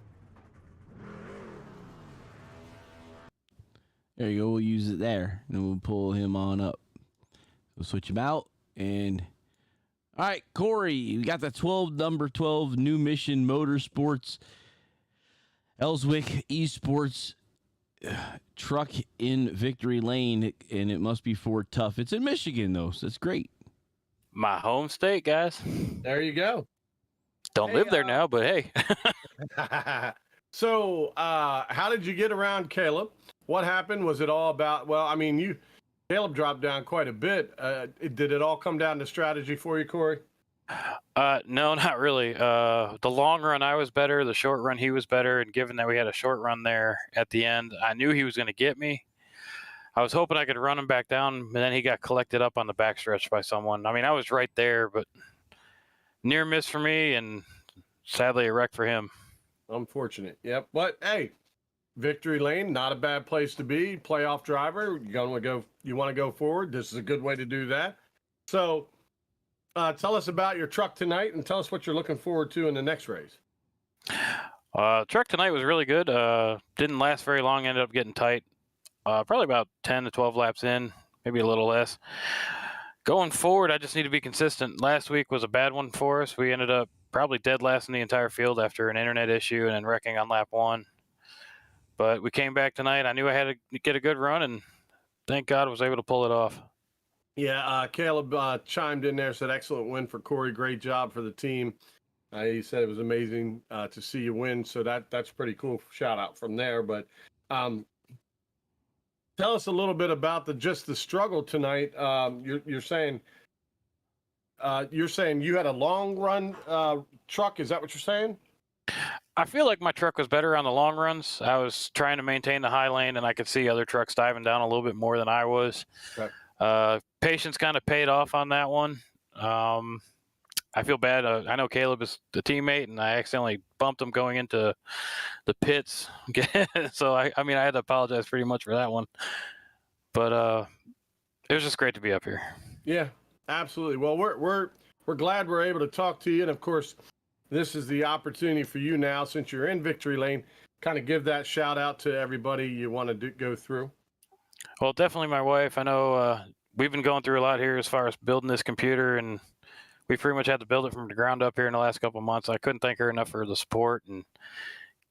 There you go. We'll use it there, and then we'll pull him on up. We'll switch him out, and all right, Corey, we got the number 12 New Mission Motorsports Ellswick Esports truck in Victory Lane, and it must be Ford Tough. It's in Michigan, though, so it's great. My home state, guys. There you go. Don't live there now, but hey. So, how did you get around Caleb? What happened? Was it all about? Well, I mean, Caleb dropped down quite a bit. Did it all come down to strategy for you, Corey? No, not really. The long run, I was better. The short run, he was better. And given that we had a short run there at the end, I knew he was going to get me. I was hoping I could run him back down, and then he got collected up on the backstretch by someone. I mean, I was right there, but near miss for me, and sadly a wreck for him. Unfortunate. Yep. But hey, Victory Lane, not a bad place to be. Playoff driver, you want to go forward. This is a good way to do that. So, tell us about your truck tonight, and tell us what you're looking forward to in the next race. Truck tonight was really good. Didn't last very long. Ended up getting tight. Probably about 10 to 12 laps in, maybe a little less. Going forward, I just need to be consistent. Last week was a bad one for us. We ended up probably dead last in the entire field after an internet issue and then wrecking on lap 1. But we came back tonight. I knew I had to get a good run, and thank God I was able to pull it off. Yeah, Caleb chimed in there, said excellent win for Corey. Great job for the team. He said it was amazing to see you win. So that's pretty cool. Shout out from there. But tell us a little bit about the struggle tonight. You're saying you had a long run truck. Is that what you're saying? I feel like my truck was better on the long runs. I was trying to maintain the high lane, and I could see other trucks diving down a little bit more than I was. Okay. Patience kind of paid off on that one. I feel bad. I know Caleb is the teammate, and I accidentally bumped him going into the pits. So I had to apologize pretty much for that one. But it was just great to be up here. Yeah, absolutely. Well, we're glad we're able to talk to you, and of course, this is the opportunity for you now, since you're in Victory Lane, kind of give that shout out to everybody you want to go through. Well, definitely my wife. I know we've been going through a lot here as far as building this computer, and we pretty much had to build it from the ground up here in the last couple of months. I couldn't thank her enough for the support. And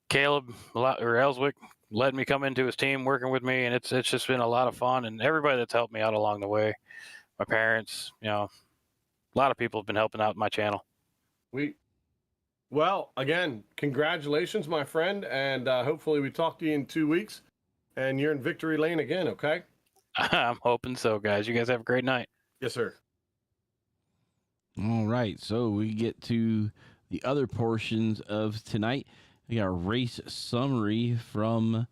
Caleb or Ellswick let me come into his team, working with me, and it's just been a lot of fun. And everybody that's helped me out along the way, my parents, a lot of people have been helping out my channel. Well, again, congratulations, my friend, and hopefully we talk to you in 2 weeks, and you're in victory lane again. Okay? I'm hoping so, guys. You guys have a great night. Yes, sir. All right, so we get to the other portions of tonight. We got a race summary from.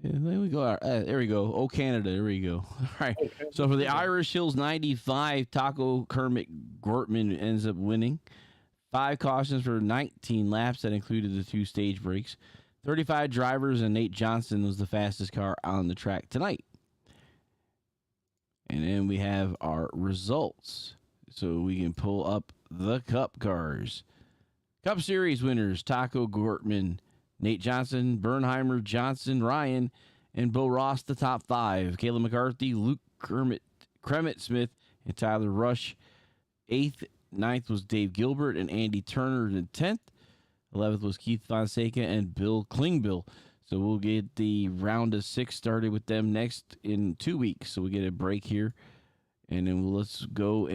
There we go. There we go. Oh, Canada. There we go. All right. So for the Irish Hills 95, Taco Kermit Gortman ends up winning. 5 cautions for 19 laps. That included the 2 stage breaks. 35 drivers, and Nate Johnson was the fastest car on the track tonight. And then we have our results. So we can pull up the Cup cars. Cup Series winners, Taco Gortman, Nate Johnson, Bernheimer, Johnson, Ryan, and Bo Ross, the top 5. Kayla McCarthy, Luke Kremit Smith, and Tyler Rush. 8th, 9th was Dave Gilbert and Andy Turner in 10th. 11th was Keith Fonseca and Bill Klingbill. So we'll get the round of 6 started with them next in 2 weeks. So we get a break here. And then let's go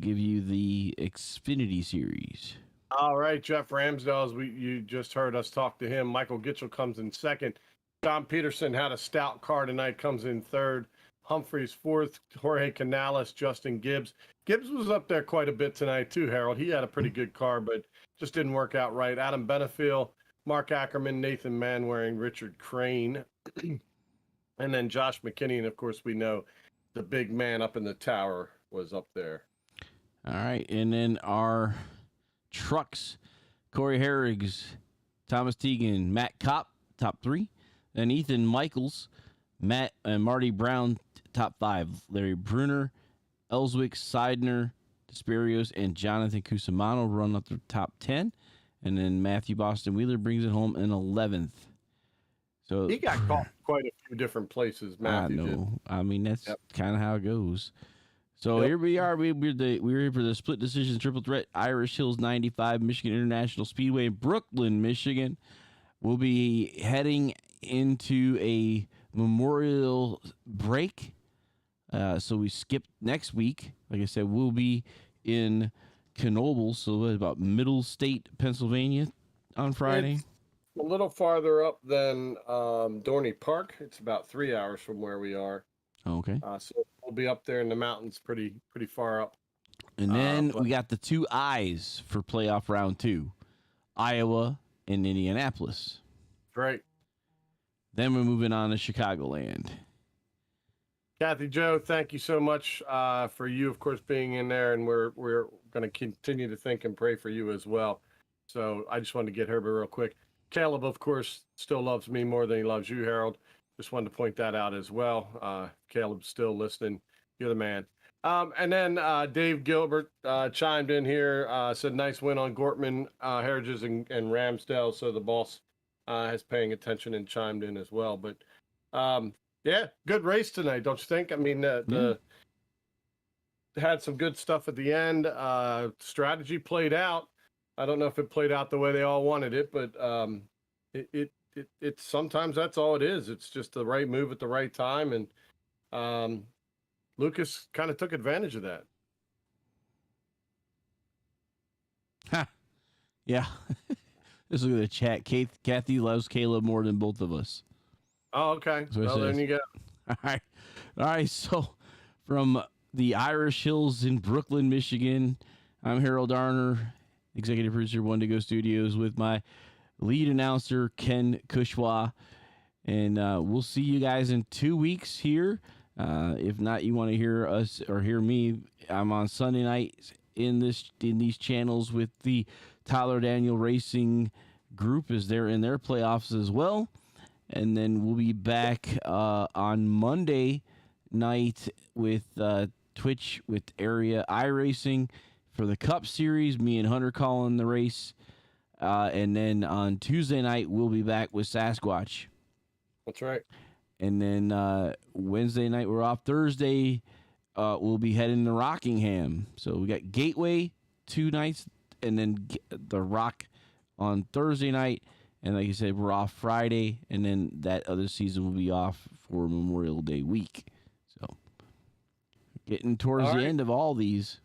give you the Xfinity Series. All right, Jeff Ramsdale, you just heard us talk to him. Michael Gitchell comes in 2nd. John Peterson had a stout car tonight, comes in 3rd. Humphreys 4th. Jorge Canales, Justin Gibbs. Gibbs was up there quite a bit tonight too, Harold. He had a pretty good car, but just didn't work out right. Adam Benefiel, Mark Ackerman, Nathan Manwaring, Richard Crane, and then Josh McKinney. And of course, we know the big man up in the tower was up there. All right, and then our trucks, Corey Herrigs, Thomas Teagan, Matt Kopp, top 3. Then Ethan Michaels, Matt and Marty Brown, top 5. Larry Bruner, Ellswick, Seidner, Desperios, and Jonathan Cusimano run up the top 10. And then Matthew Boston Wheeler brings it home in 11th. So he got caught quite a few different places, Matthew. I know. Did. I mean, that's kind of how it goes. So here we are. We're here for the split decision triple threat Irish Hills 95 Michigan International Speedway in Brooklyn, Michigan. We'll be heading into a Memorial break. So we skip next week. Like I said, we'll be in Knoebel, so about Middle State, Pennsylvania on Friday. It's a little farther up than Dorney Park. It's about 3 hours from where we are. Okay. So we'll be up there in the mountains pretty far up. And then we got the 2 I's for playoff round 2, Iowa and Indianapolis. Great. Then we're moving on to Chicagoland. Kathy Joe, thank you so much for you, of course, being in there, and we're going to continue to think and pray for you as well. So I just wanted to get her real quick. Caleb, of course, still loves me more than he loves you, Harold. Just wanted to point that out as well. Caleb's still listening. You're the man. And then Dave Gilbert chimed in here, said nice win on Gortman, Herridges, and Ramsdale. So the boss is paying attention and chimed in as well. But yeah, good race tonight, don't you think? I mean, had some good stuff at the end. Strategy played out. I don't know if it played out the way they all wanted it, but it sometimes that's all it is. It's just the right move at the right time, and Lucas kind of took advantage of that. Ha! Yeah. Just look at the chat. Kathy loves Caleb more than both of us. Oh, okay. Well, then you go. All right. So from the Irish Hills in Brooklyn, Michigan, I'm Harold Arner, executive producer, One to Go Studios, with my lead announcer, Ken Kushwa. And we'll see you guys in 2 weeks here. If not, you want to hear us or hear me, I'm on Sunday nights in these channels with the Tyler Daniel Racing group, as they're in their playoffs as well. And then we'll be back on Monday night with Twitch with Area iRacing for the Cup Series. Me and Hunter calling the race. And then on Tuesday night, we'll be back with Sasquatch. That's right. And then Wednesday night, we're off. Thursday, we'll be heading to Rockingham. So we got Gateway 2 nights, and then the Rock on Thursday night. And like you said, we're off Friday, and then that other season will be off for Memorial Day week. So getting towards the end of all these.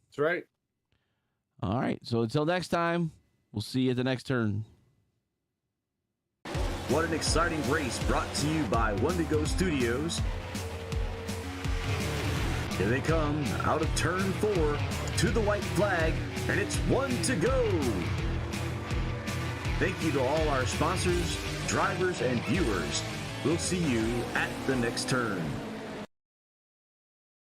That's right. All right. So until next time, we'll see you at the next turn. What an exciting race brought to you by One to Go Studios. Here they come out of turn 4 to the white flag, and it's 1 to go. Thank you to all our sponsors, drivers, and viewers. We'll see you at the next turn.